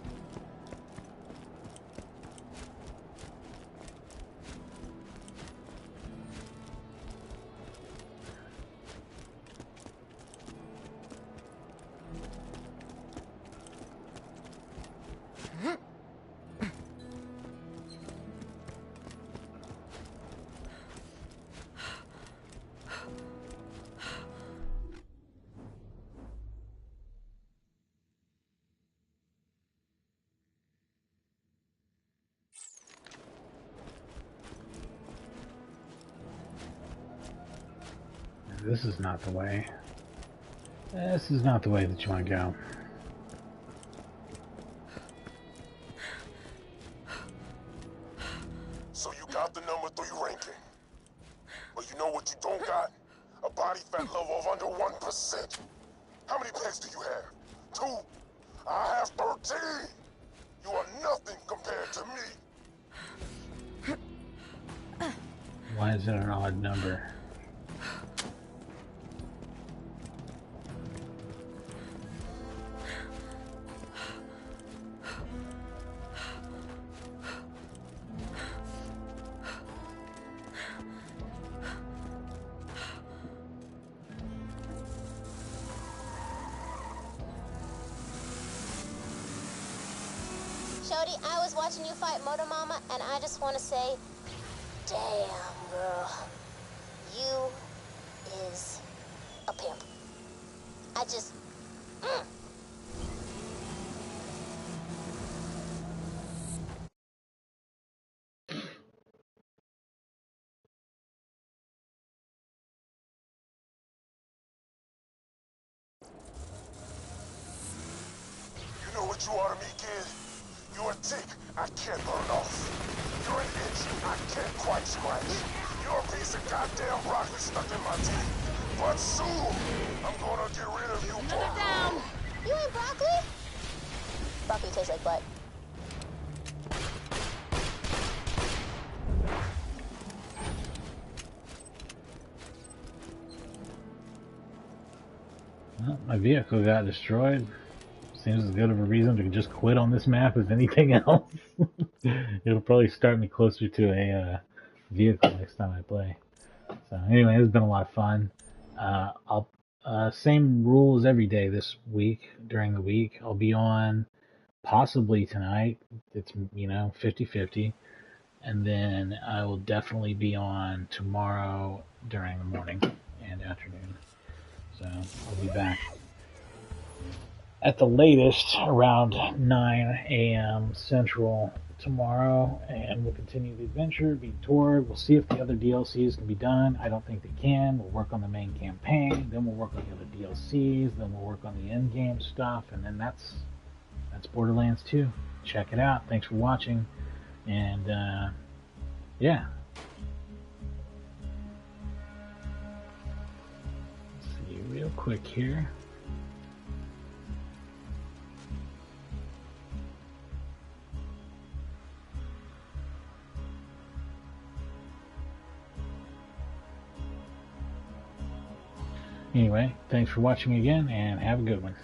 This is not the way. This is not the way that you want to go. So you got the number 3 ranking. But you know what you don't got? A body fat level of under 1%. How many pegs do you have? 2? I have 13. You are nothing compared to me. Why is it an odd number? Shorty, I was watching you fight Motor Mama, and I just want to say, damn, girl. You is a pimp. I just... You know what you are to me, kid? You're a tick I can't burn off. You're an itch I can't quite scratch. You're a piece of goddamn broccoli stuck in my teeth. But soon, I'm gonna get rid of you. Another down. You ain't broccoli? Broccoli tastes like butt. Well, my vehicle got destroyed. Seems as good of a reason to just quit on this map as anything else. It'll probably start me closer to a vehicle next time I play. So anyway, it's been a lot of fun. I'll same rules every day this week. During the week, I'll be on possibly tonight. It's 50-50, and then I will definitely be on tomorrow during the morning and afternoon. So I'll be back at the latest around 9 a.m. Central tomorrow, and we'll continue the adventure, beat Torg. We'll see if the other DLCs can be done. I don't think they can. We'll work on the main campaign, then we'll work on the other DLCs, then we'll work on the end-game stuff, and then that's Borderlands 2. Check it out. Thanks for watching, and yeah. Let's see real quick here. Anyway, thanks for watching again, and have a good one.